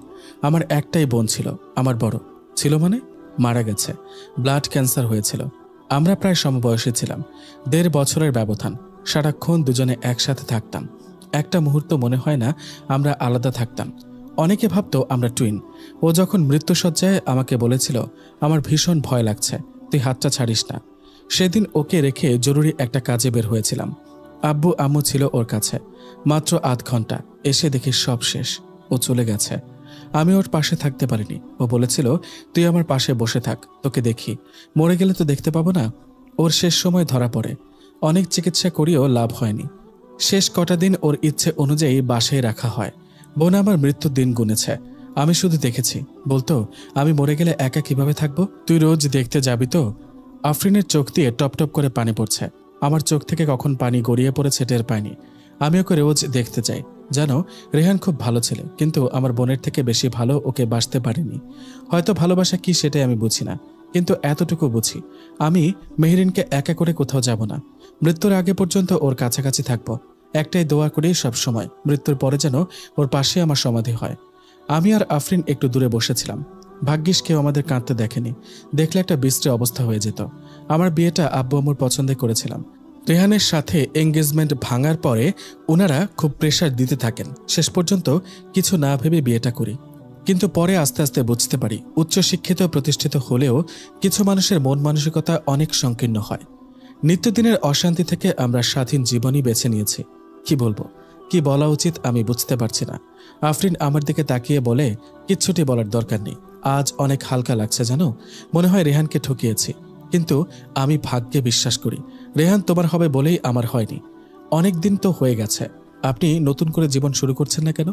আমার একটাই বোন ছিল, আমার বড় ছিল মানে মারা গেছে। ব্লাড ক্যান্সার হয়েছিল। আমরা প্রায় সমবয়সী ছিলাম। 1.5 বছরের ব্যবধান। সারাক্ষণ দুজনে একসাথে থাকতাম। একটা মুহূর্ত মনে হয় না আমরা আলাদা থাকতাম। অনেকে ভাবতো আমরা টুইন। ও যখন মৃত্যুশয্যায় আমাকে বলেছিল, আমার ভীষণ ভয় লাগছে, তুই হাতটা ছাড়িস না। সেদিন ওকে রেখে জরুরি একটা কাজে বের হয়েছিলাম। আব্বু আম্মু ছিল ওর কাছে। মাত্র 8 ঘন্টা, এসে দেখি সব শেষ। ও চলে গেছে। আমি ওর পাশে থাকতে পারিনি। ও বলেছিল, তুই আমার পাশে বসে থাক, তোকে দেখি। মরে গেলে তো দেখতে পাবো না। ওর শেষ সময় ধরা পড়ে। অনেক চিকিৎসা করিও লাভ হয়নি। শেষ কটা দিন ওর ইচ্ছে অনুযায়ী বাসায় রাখা হয়। বোন আমার মৃত্যুর দিন গুনেছে, আমি শুধু দেখেছি। বলতো, আমি মরে গেলে একা কিভাবে থাকবো? তুই রোজ দেখতে যাবি তো? আফরিনের চোখ দিয়ে টপ টপ করে পানি পড়ছে। আমার চোখ থেকে কখন পানি গড়িয়ে পড়েছে টের পাইনি। আমি ওকে রোজ দেখতে চাই। জানো, রেহান খুব ভালো ছেলে, কিন্তু আমার বোনের থেকে বেশি ভালো ওকে বাসতে পারিনি। হয়তো ভালোবাসা কি সেটাই আমি বুঝি না, কিন্তু এতটুকু বুঝি, আমি মেহরিনকে একা করে কোথাও যাব না। মৃত্যুর আগে পর্যন্ত ওর কাছাকাছি থাকবো। একটাই দোয়া করি সব সময়, মৃত্যুর পরে যেন ওর পাশে আমার সমাধি হয়। আমি আর আফরিন একটু দূরে বসেছিলাম। ভাগ্যিস কেউ আমাদের কাঁদতে দেখেনি, দেখলে একটা বিশ্রী অবস্থা হয়ে যেত। আমার বিয়েটা আব্বু আম্মুর পছন্দে করেছিলাম। রেহানের সাথে এঙ্গেজমেন্ট ভাঙার পরে ওনারা খুব প্রেশার দিতে থাকেন। শেষ পর্যন্ত কিছু না ভেবে বিয়েটা করি। কিন্তু পরে আস্তে আস্তে বুঝতে পারি, উচ্চশিক্ষিত প্রতিষ্ঠিত হলেও কিছু মানুষের মন মানসিকতা অনেক সংকীর্ণ হয়। নিত্যদিনের অশান্তি থেকে আমরা স্বাধীন জীবনই বেছে নিয়েছি। কি বলবো, কি বলা উচিত আমি বুঝতে পারছি না। আফরিন আমার দিকে তাকিয়ে বলে, কিচ্ছুটি বলার দরকার নেই। আজ অনেক হালকা লাগছে জানো, মনে হয় রেহানকে ঠকিয়েছি। কিন্তু আমি ভাগ্যে বিশ্বাস করি, রেহান তোমার হবে বলেই আমার হয়নি। অনেক দিন তো হয়ে গেছে, আপনি নতুন করে জীবন শুরু করছেন না কেন?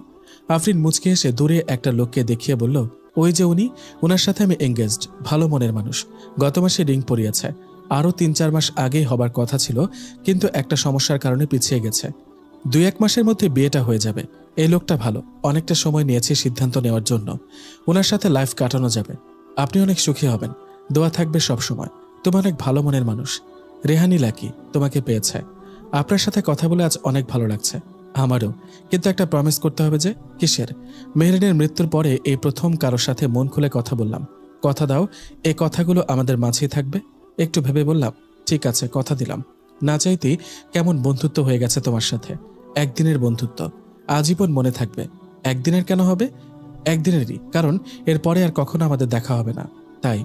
আফরিন মুচকে এসে দূরে একটা লোককে দেখিয়ে বলল, ওই যে উনি, ওনার সাথে আমি এঙ্গেজড। ভালো মনের মানুষ, গত মাসে রিং পরিয়েছে। আরও ৩-৪ মাস আগেই হবার কথা ছিল, কিন্তু একটা সমস্যার কারণে পিছিয়ে গেছে। ২-১ মাসের মধ্যে বিয়েটা হয়ে যাবে। এই লোকটা ভালো, অনেকটা সময় নিয়েছে সিদ্ধান্ত নেওয়ার জন্য। ওনার সাথে লাইফ কাটানো যাবে। আপনি অনেক সুখী হবেন, দোয়া থাকবে সবসময়। তুমি অনেক ভালো মনের মানুষ। রেহানি লাকি তোমাকে পেয়েছে। আপনার সাথে কথা বলে আজ অনেক ভালো লাগছে। আমারও, কিন্তু একটা প্রমিস করতে হবে। যে কিসের? মেহরিনের মৃত্যুর পরে এই প্রথম কারোর সাথে মন খুলে কথা বললাম। কথা দাও এই কথাগুলো আমাদের মাঝেই থাকবে। একটু ভেবে বললাম, ঠিক আছে, কথা দিলাম। না চাইতেই কেমন বন্ধুত্ব হয়ে গেছে তোমার সাথে। একদিনের বন্ধুত্ব, আজীবন মনে থাকবে। একদিনের কেন হবে? একদিনেরই, কারণ এরপরে আর কখনো আমাদের দেখা হবে না। তাই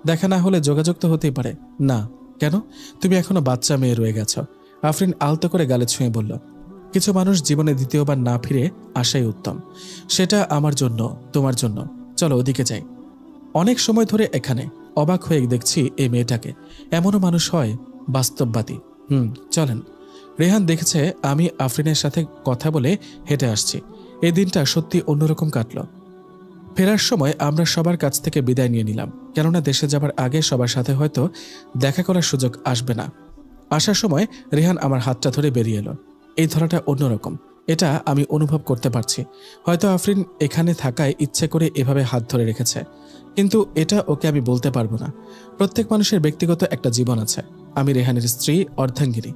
দেখা না হলে যোগাযোগ তো হতেই পারে না। কেন? তুমি এখনো বাচ্চা মেয়ে রয়ে গেছ। আফরিন আলতো করে গালে ছুঁয়ে বলল, কিছু মানুষ জীবনে দ্বিতীয়বার না ফিরে আসাই উত্তম। সেটা আমার জন্য, তোমার জন্য। চলো ওদিকে যাই। অনেক সময় ধরে এখানে অবাক হয়ে দেখছি এই মেয়েটাকে। এমনও মানুষ হয় বাস্তববাদী। চলেন। রেহান দেখেছে আমি আফরিনের সাথে কথা বলে হেঁটে আসছি। এই দিনটা সত্যি অন্যরকম কাটল। ফেরার সময় আমরা সবার কাছ থেকে বিদায় নিয়ে নিলাম, কেননা দেশে যাবার আগে সবার সাথে হয়তো দেখা করার সুযোগ আসবে না। আসার সময় রেহান আমার হাতটা ধরে বেরিয়ে এলো। এই ধরাটা অন্যরকম, এটা আমি অনুভব করতে পারছি। হয়তো আফরিন এখানে থাকায় ইচ্ছে করে এভাবে হাত ধরে রেখেছে, কিন্তু এটা ওকে আমি বলতে পারবো না। প্রত্যেক মানুষের ব্যক্তিগত একটা জীবন আছে। আমি রেহানের স্ত্রী, অর্ধাঙ্গিনী,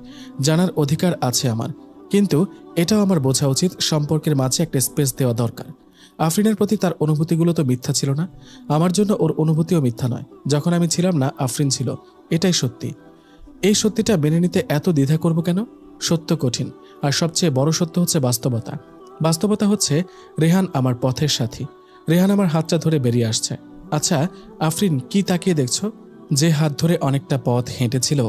জানার অধিকার আছে আমার। কিন্তু এটাও আমার বোঝা উচিত, সম্পর্কের মাঝে একটা স্পেস দেওয়া দরকার। আফরিনের প্রতি তার অনুভূতিগুলো তো মিথ্যা ছিল না, আমার জন্য ওর অনুভূতিও মিথ্যা নয়। যখন আমি ছিলাম না, আফরিন ছিল, এটাই সত্যি। এই সত্যিটা মেনে নিতে এত দ্বিধা করব কেন? সত্য কঠিন, আর সবচেয়ে বড় সত্য হচ্ছে বাস্তবতা। বাস্তবতা হচ্ছে রেহান আমার পথের সাথী। রেহান আমার হাতটা ধরে বেরিয়ে আসছে। আচ্ছা আফরিন, কি তাকিয়ে দেখছো? যে হাত ধরে অনেকটা পথ হেঁটেছিল,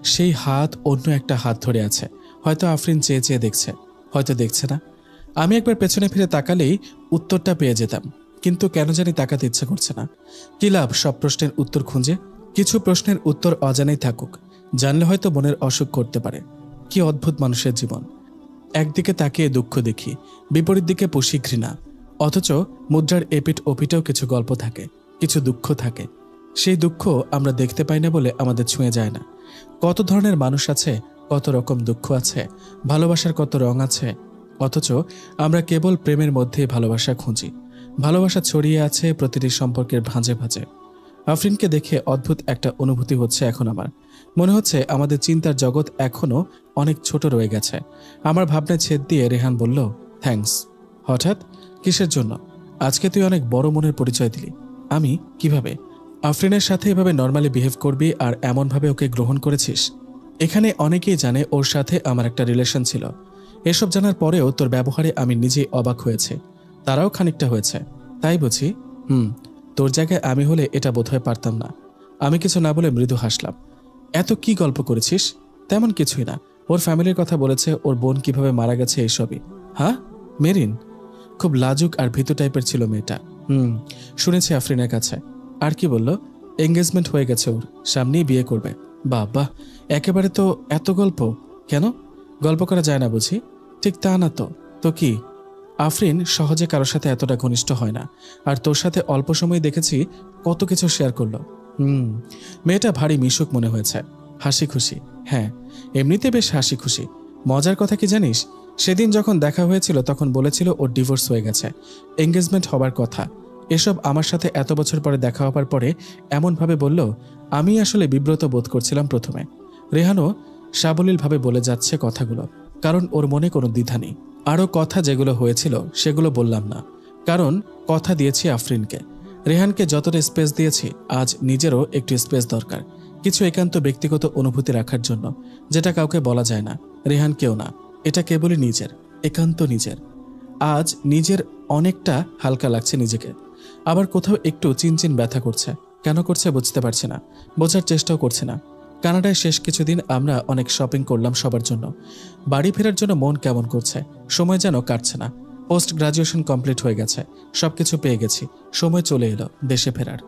সেই হাত অন্য একটা হাত ধরে আছে। হয়তো আফরিন চেয়ে চেয়ে দেখছে, হয়তো দেখছে না। আমি একবার পেছনে ফিরে তাকালেই উত্তরটা পেয়ে যেতাম, কিন্তু কেন জানি তাকাতে ইচ্ছে করছে না। কি লাভ সব প্রশ্নের উত্তর খুঁজে? কিছু প্রশ্নের উত্তর অজানাই থাকুক, জানলে হয়তো মনের অসুখ করতে পারে। কি অদ্ভুত মানুষের জীবন! একদিকে তাকিয়ে দুঃখ দেখি, বিপরীত দিকে পুষি ঘৃণা। অথচ মুদ্রার এপিঠ ওপিটেও কিছু গল্প থাকে, কিছু দুঃখ থাকে। সেই দুঃখ আমরা দেখতে পাই না বলে আমাদের ছুঁয়ে যায় না। কত ধরনের মানুষ আছে, কত রকম দুঃখ আছে, ভালোবাসার কত রং আছে। অথচ আমরা কেবল প্রেমের মধ্যেই ভালোবাসা খুঁজি। ভালোবাসা ছড়িয়ে আছে প্রতিটি সম্পর্কের ভাঁজে ভাঁজে। আফরিনকে দেখে অদ্ভুত একটা অনুভূতি হচ্ছে এখন আমার। মনে হচ্ছে আমাদের চিন্তার জগৎ এখনো অনেক ছোট রয়ে গেছে। আমার ভাবনায় ছেদ দিয়ে রেহান বলল, থ্যাঙ্কস। হঠাৎ? কিসের জন্য? আজকে তুই অনেক বড় মনের পরিচয় দিলি। আমি? কিভাবে? আফরিনের সাথে এভাবে নর্মালি বিহেভ করবি আর এমনভাবে ওকে গ্রহণ করেছিস? এখানে অনেকেই জানে ওর সাথে আমার একটা রিলেশন ছিল। এসব জানার পরেও তোর ব্যবহারে আমি নিজেই অবাক হয়েছে, তারাও খানিকটা হয়েছে। তাই বুঝি? তোর জায়গায় আমি হলে এটা বোধহয় পারতাম না। আমি কিছু না বলে মৃদু হাসলাম। এত কি গল্প করেছিস? তেমন কিছুই না। ওর ফ্যামিলির কথা বলেছে, ওর বোন কিভাবে মারা গেছে, এইসবই। হ্যাঁ? মেরিন খুব লাজুক আর ভীতু টাইপের ছিল মেয়েটা। শুনেছি আফরিনের কাছে। আর কি বলল? এঙ্গেজমেন্ট হয়ে গেছে, ওর সামনেই বিয়ে করবে। বাহ, একেবারে তো এত গল্প! কেন? গল্প করা যায় না বুঝি? ঠিক তা না তো। তো কি? আফরিন সহজে কারোর সাথে এতটা ঘনিষ্ঠ হয় না, আর তোর সাথে অল্প সময় দেখেছি কত কিছু শেয়ার করলো। মেয়েটা ভারী মিশুক মনে হয়েছে। হাসি খুশি? হ্যাঁ, এমনিতে বেশ হাসি খুশি। মজার কথা কি জানিস? সেদিন যখন দেখা হয়েছিল তখন বলেছিল ওর ডিভোর্স হয়ে গেছে, এঙ্গেজমেন্ট হবার কথা। এসব আমার সাথে এত বছর পরে দেখা হবার পরে এমনভাবে বলল, আমি আসলে বিব্রত বোধ করছিলাম প্রথমে। রেহানও সাবলীলভাবে বলে যাচ্ছে কথাগুলো, কারণ ওর মনে কোনো দ্বিধা নেই। আরও কথা যেগুলো হয়েছিল সেগুলো বললাম না, কারণ কথা দিয়েছি আফরিনকে। রেহানকে যতটা স্পেস দিয়েছি, আজ নিজেরও একটু স্পেস দরকার, কিছু একান্ত ব্যক্তিগত অনুভূতি রাখার জন্য, যেটা কাউকে বলা যায় না, রেহানকেও না। এটা কেবলই নিজের, একান্ত নিজের। আজ নিজের অনেকটা হালকা লাগছে নিজেকে, আবার কোথাও একটু চিনচিন ব্যথা করছে। কেন করছে বুঝতে পারছি না, বোঝার চেষ্টাও করছে না। কানাডায় শেষ কিছুদিন আমরা অনেক শপিং করলাম সবার জন্য। বাড়ি ফেরার জন্য মন কেমন করছে, সময় যেন কাটছে না। পোস্ট গ্রাজুয়েশন কমপ্লিট হয়ে গেছে, সবকিছু পেয়ে গেছি, সময় চলে এলো দেশে ফেরার।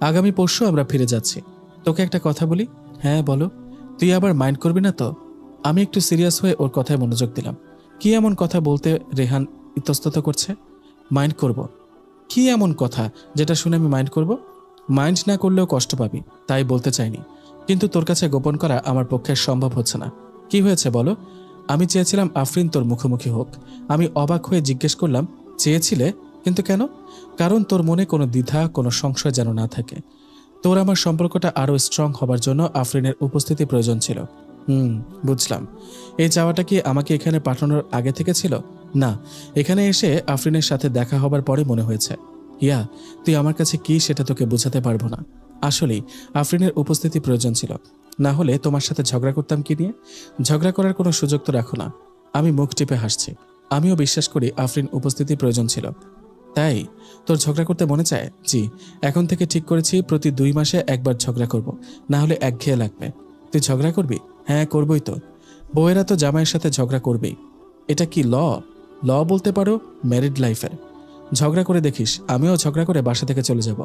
আগামী পরশু আমরা ফিরে যাচ্ছি। তোকে একটা কথা বলি। হ্যাঁ বলো। তুই আবার মাইন্ড করবি না তো? আমি একটু সিরিয়াস হয়ে ওর কথায় মনোযোগ দিলাম। কি এমন কথা বলতে রেহান ইতস্তত করছে? মাইন্ড করব? কি এমন কথা যেটা শুনে আমি মাইন্ড করব? মাইন্ড না করলেও কষ্ট পাবি, তাই বলতে চাইনি। কিন্তু তোর কাছে গোপন করা আমার পক্ষে সম্ভব হচ্ছে না। কি হয়েছে বলো? আমি চেয়েছিলাম আফরিন তোর মুখোমুখি হোক। আমি অবাক হয়ে জিজ্ঞেস করলাম, চেয়েছিলে? কিন্তু কেন? কারণ তোর মনে কোনো দ্বিধা, কোনো সংশয় যেন না থাকে। তোর আমার সম্পর্কটা আরও স্ট্রং হবার জন্য আফরিনের উপস্থিতি প্রয়োজন ছিল। বুঝলাম। এই চাওয়াটা কি আমাকে এখানে পাঠানোর আগে থেকে ছিল? না, এখানে এসে আফরিনের সাথে দেখা হবার পরে মনে হয়েছে। ইয়া, তুই আমার কাছে কি সেটা তোকে বোঝাতে পারবো না। আসলেই আফরিনের উপস্থিতি প্রয়োজন ছিল, না হলে তোমার সাথে ঝগড়া করতাম কি নিয়ে? ঝগড়া করার কোনো সুযোগ তো রাখো না। আমি মুখ টিপে হাসছি। আমিও বিশ্বাস করি আফরিন উপস্থিতি প্রয়োজন ছিল। তাই তোর ঝগড়া করতে মনে চায়? জি, এখন থেকে ঠিক করেছি প্রতি 2 মাসে একবার ঝগড়া করব, না হলে একঘেয়ে লাগবে। তুই ঝগড়া করবি? হ্যাঁ, করবই তো। বউয়েরা তো জামাইয়ের সাথে ঝগড়া করবেই। এটা কি ল বলতে পারো ম্যারিড লাইফের। ঝগড়া করে দেখিস, আমিও ঝগড়া করে বাসা থেকে চলে যাব।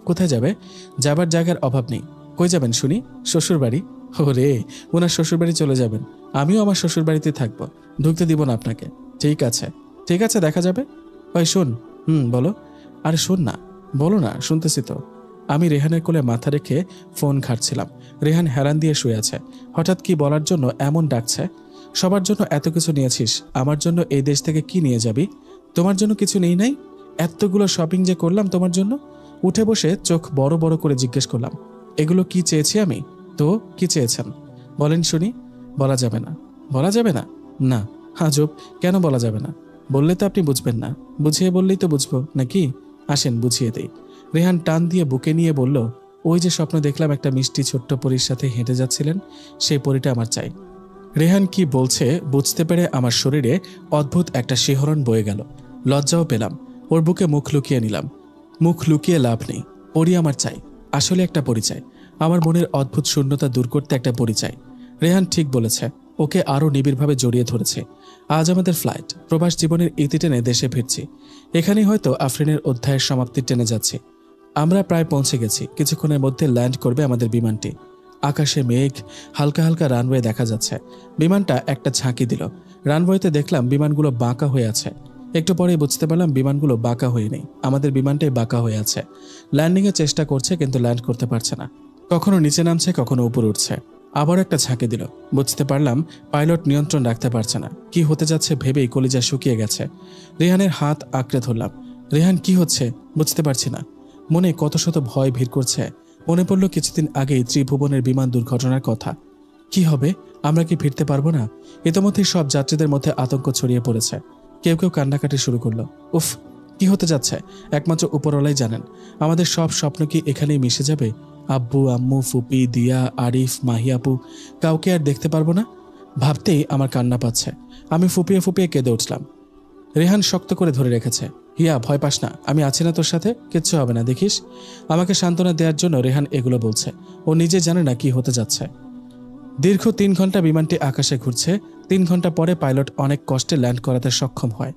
কোথায় যাবে? যাবার জায়গার অভাব নেই। কই যাবেন শুনি? শ্বশুর বাড়ি। ও রে, ওনার শ্বশুর বাড়ি চলে যাবেন। আমিও আমার শ্বশুর বাড়িতে থাকবো, ঢুকতে দিব না আপনাকে। ঠিক আছে, ঠিক আছে, দেখা যাবে। ওই শোন। বলো। আরে শোন না। বলো না, শুনতেছি তো। আমি রেহানের কোলে মাথা রেখে ফোন ঘাটছিলাম। রেহান হেরান দিয়ে শুয়ে আছে। হঠাৎ কি বলার জন্য এমন ডাকছে? সবার জন্য এত কিছু নিয়েছিস, আমার জন্য এই দেশ থেকে কি নিয়ে যাবি? তোমার জন্য কিছু নেই নাই? এতগুলো শপিং যে করলাম তোমার জন্য। উঠে বসে চোখ বড় বড় করে জিজ্ঞেস করলাম, এগুলো কি চেয়েছি আমি? তো কি চেয়েছেন বলেন শুনি। বলা যাবে না। বলা যাবে না? না। আজব, কেন বলা যাবে না? বললে তো আপনি বুঝবেন না। বুঝিয়ে বললেই তো বুঝবো নাকি? আসেন বুঝিয়ে দেই। রেহান টান দিয়ে বুকে নিয়ে বলল, ওই যে স্বপ্ন দেখলাম একটা মিষ্টি ছোট্ট পরীর সাথে হেঁটে যাচ্ছিলেন, সেই পরীটা আমার চাই। রেহান কি বলছে বুঝতে পেরে আমার শরীরে অদ্ভুত একটা শিহরণ বয়ে গেল। লজ্জাও পেলাম। ওর বুকে মুখ লুকিয়ে নিলাম। মুখ লুকিয়ে লাভ নেই। পরী আমার চাই, আসলে একটা পরিচয়। আমার মনের অদ্ভুত শূন্যতা দূর করতে একটা পরিচয়। রেহান ঠিক বলেছে, ওকে আরও নিবিড়ভাবে জড়িয়ে ধরেছে। আজ আমাদের ফ্লাইট। প্রবাস জীবনের ইতি টেনে দেশে ফিরছি। এখানেই হয়তো আফরিনের অধ্যায়ের সমাপ্তি টেনে যাচ্ছে। আমরা প্রায় পৌঁছে গেছি। কিছুক্ষণের মধ্যে ল্যান্ড করবে আমাদের বিমানটি। আকাশে মেঘ, হালকা হালকা রানওয়ে দেখা যাচ্ছে। বিমানটা একটা ঝাঁকি দিল। রানওয়েতে দেখলাম বিমানগুলো বাঁকা হয়ে আছে। একটু পরেই বুঝতে পারলাম বিমানগুলো বাঁকা হয়ে নেই, আমাদের বিমানটাই বাঁকা হয়ে আছে। ল্যান্ডিংয়ের চেষ্টা করছে কিন্তু ল্যান্ড করতে পারছে না। কখনো নিচে নামছে, কখনো উপরে উঠছে। আবার একটা ঝাঁকি দিল। বুঝতে পারলাম পাইলট নিয়ন্ত্রণ রাখতে পারছে না। কি হতে যাচ্ছে ভেবেই কলিজা শুকিয়ে গেছে। রেহানের হাত আঁকড়ে ধরলাম। রেহান, কি হচ্ছে? বুঝতে পারছি না। মনে কত শত ভয় ভিড় করছে। মনে পড়ল কিছুদিন আগেই ত্রিভুবনের বিমান দুর্ঘটনার কথা। কি হবে? আমরা কি ফিরতে পারবো না? ইতোমধ্যেই সব যাত্রীদের মধ্যে আতঙ্ক ছড়িয়ে পড়েছে। কেউ কেউ কান্নাকাটি শুরু করলো। উফ, কি হতে যাচ্ছে একমাত্র উপরওয়ালাই জানেন। আমাদের সব স্বপ্ন কি এখানেই মিশে যাবে? আব্বু, আম্মু, ফুপি, দিয়া, আরিফ, মাহি আপু, কাউকে আর দেখতে পারবো না। ভাবতেই আমার কান্না পাচ্ছে। আমি ফুপিয়ে ফুপিয়ে কেঁদে উঠলাম। রেহান শক্ত করে ধরে রেখেছে। হিয়া, ভয় পাস না, আমি আছি না তোর সাথে, কিচ্ছু হবে না, দেখিস। আমাকে সান্ত্বনা দেওয়ার জন্য রেহান এগুলো বলছে। ও নিজে জানে না কি হতে যাচ্ছে। দীর্ঘ 3 ঘন্টা বিমানটি আকাশে ঘুরছে। 3 ঘন্টা পরে পাইলট অনেক কষ্টে ল্যান্ড করাতে সক্ষম হয়।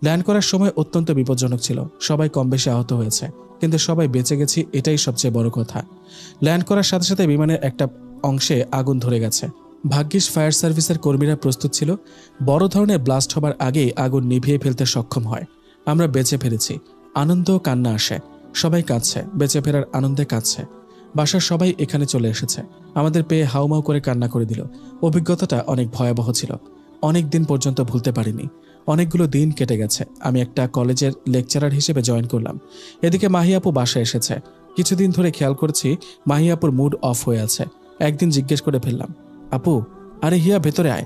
ল্যান্ড করার সময় অত্যন্ত বিপজ্জনক ছিল। সবাই কম বেশি আহত হয়েছে, কিন্তু সবাই বেঁচে গেছি, এটাই সবচেয়ে বড় কথা। ল্যান্ড করার সাথে সাথে বিমানের একটা অংশে আগুন ধরে গেছে। ভাগ্যিস ফায়ার সার্ভিসের কর্মীরা প্রস্তুত ছিল। বড় ধরনের ব্লাস্ট হবার আগেই আগুন নিভিয়ে ফেলতে সক্ষম হয়। আমরা বেঁচে ফিরেছি। আনন্দ ও কান্না আসে। সবাই কাঁদছে, বেঁচে ফেরার আনন্দে কাঁদছে। বাসার সবাই এখানে চলে এসেছে। আমাদের পেয়ে হাউমাউ করে কান্না করে দিল। অভিজ্ঞতাটা অনেক ভয়াবহ ছিল। অনেক দিন পর্যন্ত ভুলতে পারিনি। অনেকগুলো দিন কেটে গেছে। আমি একটা কলেজের লেকচারার হিসেবে জয়েন করলাম। এদিকে মাহি আপু বাসায় এসেছে। কিছুদিন ধরে খেয়াল করেছি মাহি আপুর মুড অফ হয়ে আছে। একদিন জিজ্ঞেস করে ফেললাম, আপু, আরে হিয়া, ভেতরে আয়।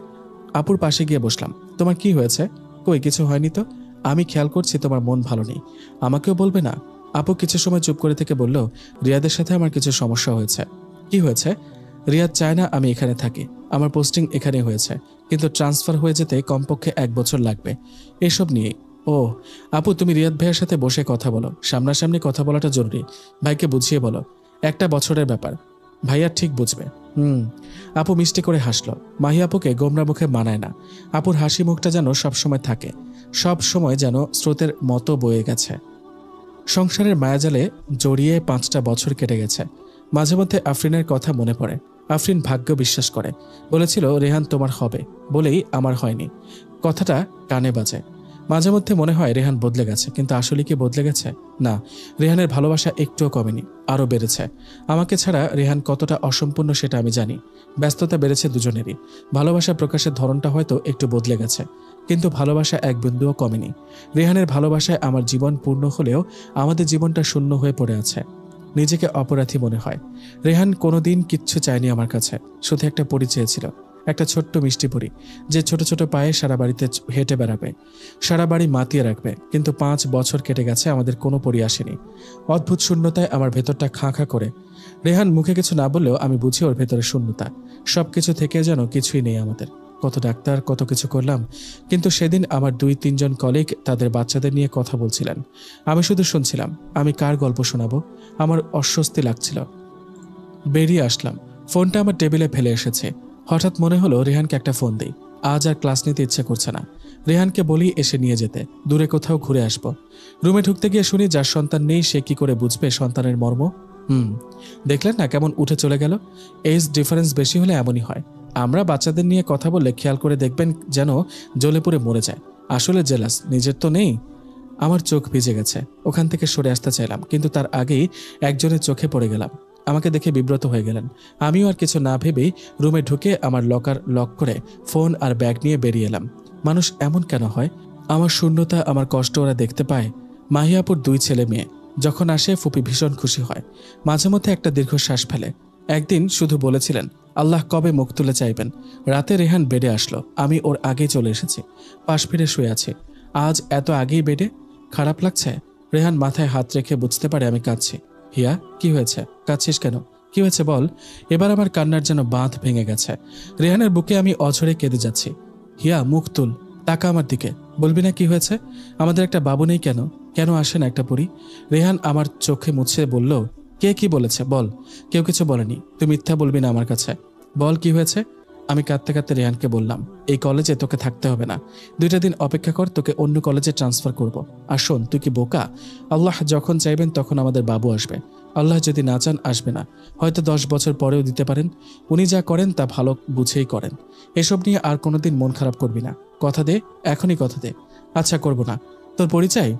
আপুর পাশে গিয়ে বসলাম। তোমার কি হয়েছে? কই, কিছু হয়নি তো। আমি খেয়াল করছি তোমার মন ভালো নেই। আমাকেও বলবে না? আপু কিছু সময় চুপ করে থেকে বলল, রিয়াদের সাথে আমার কিছু সমস্যা হয়েছে। কি হয়েছে? রিয়াদ চায় না আমি এখানে থাকি। আমার পোস্টিং এখানে হয়েছে, কিন্তু ট্রান্সফার হয়ে যেতে কমপক্ষে 1 বছর লাগবে। এসব নিয়ে। ও আপু, তুমি রিয়াদ ভাইয়ের সাথে বসে কথা বলো। সামনাসামনি কথা বলাটা জরুরি। ভাইকে বুঝিয়ে বলো, 1 বছরের ব্যাপার। ভাইয়া ঠিক বুঝবে। আপু মিষ্টি করে হাসলো। মাহি আপুকে গোমরা মুখে মানায় না। আপুর হাসি মুখটা যেন সবসময় থাকে, সব সময় যেন স্রোতের মতো বয়ে গেছে। সংসারের মায়াজালে জড়িয়ে 5টা বছর কেটে গেছে। মাঝে মধ্যে আফরিনের কথা মনে পড়ে। আফরিন ভাগ্য বিশ্বাস করে। বলেছিল রেহান তোমার হবে, বলেই আমার হয়নি। কথাটা কানে বাজে। মাঝে মধ্যে মনে হয় রেহান বদলে গেছে, কিন্তু আসলে কি বদলে গেছে? না, রেহানের ভালোবাসা একটুও কমেনি, আরও বেড়েছে। আমাকে ছাড়া রেহান কতটা অসম্পূর্ণ সেটা আমি জানি। ব্যস্ততা বেড়েছে দুজনেরই। ভালোবাসা প্রকাশের ধরনটা হয়তো একটু বদলে গেছে, কিন্তু ভালোবাসা এক বিন্দুও কমেনি। রেহানের ভালোবাসায় আমার জীবন পূর্ণ হলেও আমাদের জীবনটা শূন্য হয়ে পড়ে আছে। নিজেকে অপরাধী মনে হয়। রেহান কোনোদিন কিচ্ছু চায়নি আমার কাছে, শুধু একটা পরি চেয়েছিল, একটা ছোট্ট মিষ্টি পরি, যে ছোট ছোট পায়ে সারা বাড়িতে হেঁটে বেড়াবে, সারা বাড়ি মাতিয়ে রাখবে। কিন্তু 5 বছর কেটে গেছে, আমাদের কোনো পরি আসেনি। অদ্ভুত শূন্যতায় আমার ভেতরটা খাঁ খাঁ করে। রেহান মুখে কিছু না বললেও আমি বুঝি ওর ভেতরে শূন্যতা। সবকিছু থেকে যেন কিছুই নেই আমাদের। কত ডাক্তার, কত কিছু করলাম, কিন্তু সেদিন আমার 2-3 জন কলিগ তাদের বাচ্চাদের নিয়ে কথা বলছিলেন। আমি শুধু শুনছিলাম। আমি কার গল্প শোনাবো? আমার অস্বস্তি লাগছিল। বেরিয়ে আসলাম। ফোনটা আমার টেবিলে ফেলে এসেছে। হঠাৎ মনে হলো রেহানকে একটা ফোন দিই। আজ আর ক্লাস নিতে ইচ্ছে করছে না। রেহানকে বলি এসে নিয়ে যেতে, দূরে কোথাও ঘুরে আসবো। রুমে ঢুকতে গিয়ে শুনি যার সন্তান নেই সে কি করে বুঝবে সন্তানের মর্ম। দেখলেন না কেমন উঠে চলে গেল? এজ ডিফারেন্স বেশি হলে এমনই হয়। আমরা বাচ্চাদের নিয়ে কথা বললে খেয়াল করে দেখবেন যেন জ্বলে পুড়ে মরে যায়। আসলে জেলাস, নিজের তো নেই। আমার চোখ ভিজে গেছে। ওখান থেকে সরে আসতে চাইলাম, কিন্তু তার আগেই একজনের চোখে পড়ে গেলাম। আমাকে দেখে বিব্রত হয়ে গেলেন। আমিও আর কিছু না ভেবেই রুমে ঢুকে আমার লকার লক করে ফোন আর ব্যাগ নিয়ে বেরিয়ে এলাম। মানুষ এমন কেন হয়? আমার শূন্যতা, আমার কষ্ট ওরা দেখতে পায়। মাহিয়াপুর 2 ছেলে মেয়ে। যখন আসে ফুপি ভীষণ খুশি হয়, মাঝে মধ্যে একটা দীর্ঘশ্বাস ফেলে। একদিন শুধু বলেছিলেন আল্লাহ কবে মুখ তুলে চাইবেন। রাতে রেহান বেডে আসলো, আমি ওর আগেই চলে এসেছি। পাশ ফিরে শুয়ে আছি। আজ এত আগেই বেডে? খারাপ লাগছে? রেহান মাথায় হাত রেখে বুঝতে পারে আমি কাঁদছি। হিয়া, কি হয়েছে? কাঁদছিস কেন? কি হয়েছে বল? এবার আমার কান্নার যেন বাঁধ ভেঙে গেছে। রেহানের বুকে আমি অঝরে কেঁদে যাচ্ছি। হিয়া, মুখ তুল, তাকা আমার দিকে। বলবি না কি হয়েছে? আমাদের একটা বাবু নেই কেন? কেন আসে না একটা পরি? রেহান আমার চোখে মুছে বলল, কে কি বলেছে বল? কেউ কিছু বলেনি। তুই মিথ্যা বলবি না আমার কাছে। বল কি হয়েছে? আমি কাঁদতে কাঁদতে রেহানকে বললাম, এই কলেজে তোকে থাকতে হবে না। 2টা দিন অপেক্ষা কর, তোকে অন্য কলেজে ট্রান্সফার করব। আর শোন, তুই কি বোকা? আল্লাহ যখন চাইবেন তখন আমাদের বাবু আসবে। আল্লাহ যদি না চান আসবে না। হয়তো 10 বছর পরেও দিতে পারেন। উনি যা করেন তা ভালো বুঝেই করেন। এসব নিয়ে আর কোনোদিন মন খারাপ করবি না। কথা দে, এখনই কথা দে। আচ্ছা, করব না। তোর পরিচয়?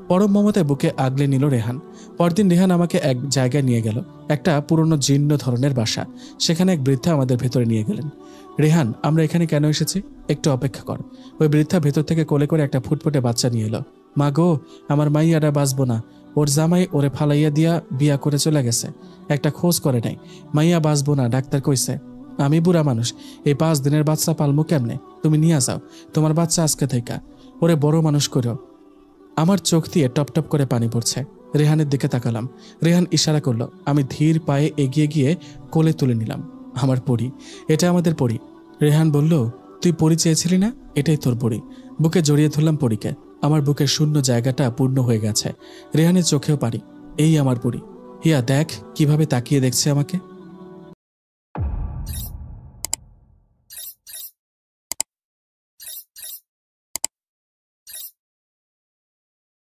পরম মমতায় বুকে আগলে নিল রেহান। পরদিন রেহান আমাকে এক জায়গায় নিয়ে গেল, একটা পুরনো জীর্ণ ধরনের বাসা। সেখানে এক বৃদ্ধা আমাদের ভেতরে নিয়ে গেলেন। রেহান, আমরা এখানে কেন এসেছি? একটু অপেক্ষা কর। ওই বৃদ্ধা ভেতর থেকে কোলে করে একটা ফুটফুটে বাচ্চা নিয়ে এলো। মা গো, আমার মাইয়ারা বাঁচবো না। ওর জামাই ওরে ফালাইয়া দিয়া বিয়া করে চলে গেছে, একটা খোঁজ করে নাই। মাইয়া বাঁচবো না, ডাক্তার কইছে। আমি বুড়া মানুষ, এই 5 দিনের বাচ্চা পালমো কেমনে? তুমি নিয়ে যাও তোমার বাচ্চা আজকে থেকে, ওরে বড় মানুষ করো। আমার চোখ দিয়ে টপ টপ করে পানি পড়ছে। রেহানের দিকে তাকালাম। রেহান ইশারা করলো। আমি ধীর পায়ে এগিয়ে গিয়ে কোলে তুলে নিলাম। আমার পরি, এটা আমাদের পরি। রেহান বলল, তুই পরি চেয়েছিলি না? এটাই তোর পরি। বুকে জড়িয়ে ধরলাম পরিকে। আমার বুকের শূন্য জায়গাটা পূর্ণ হয়ে গেছে। রেহানের চোখেও পারি। এই আমার পরি। হিয়া, দেখ কিভাবে তাকিয়ে দেখছে আমাকে।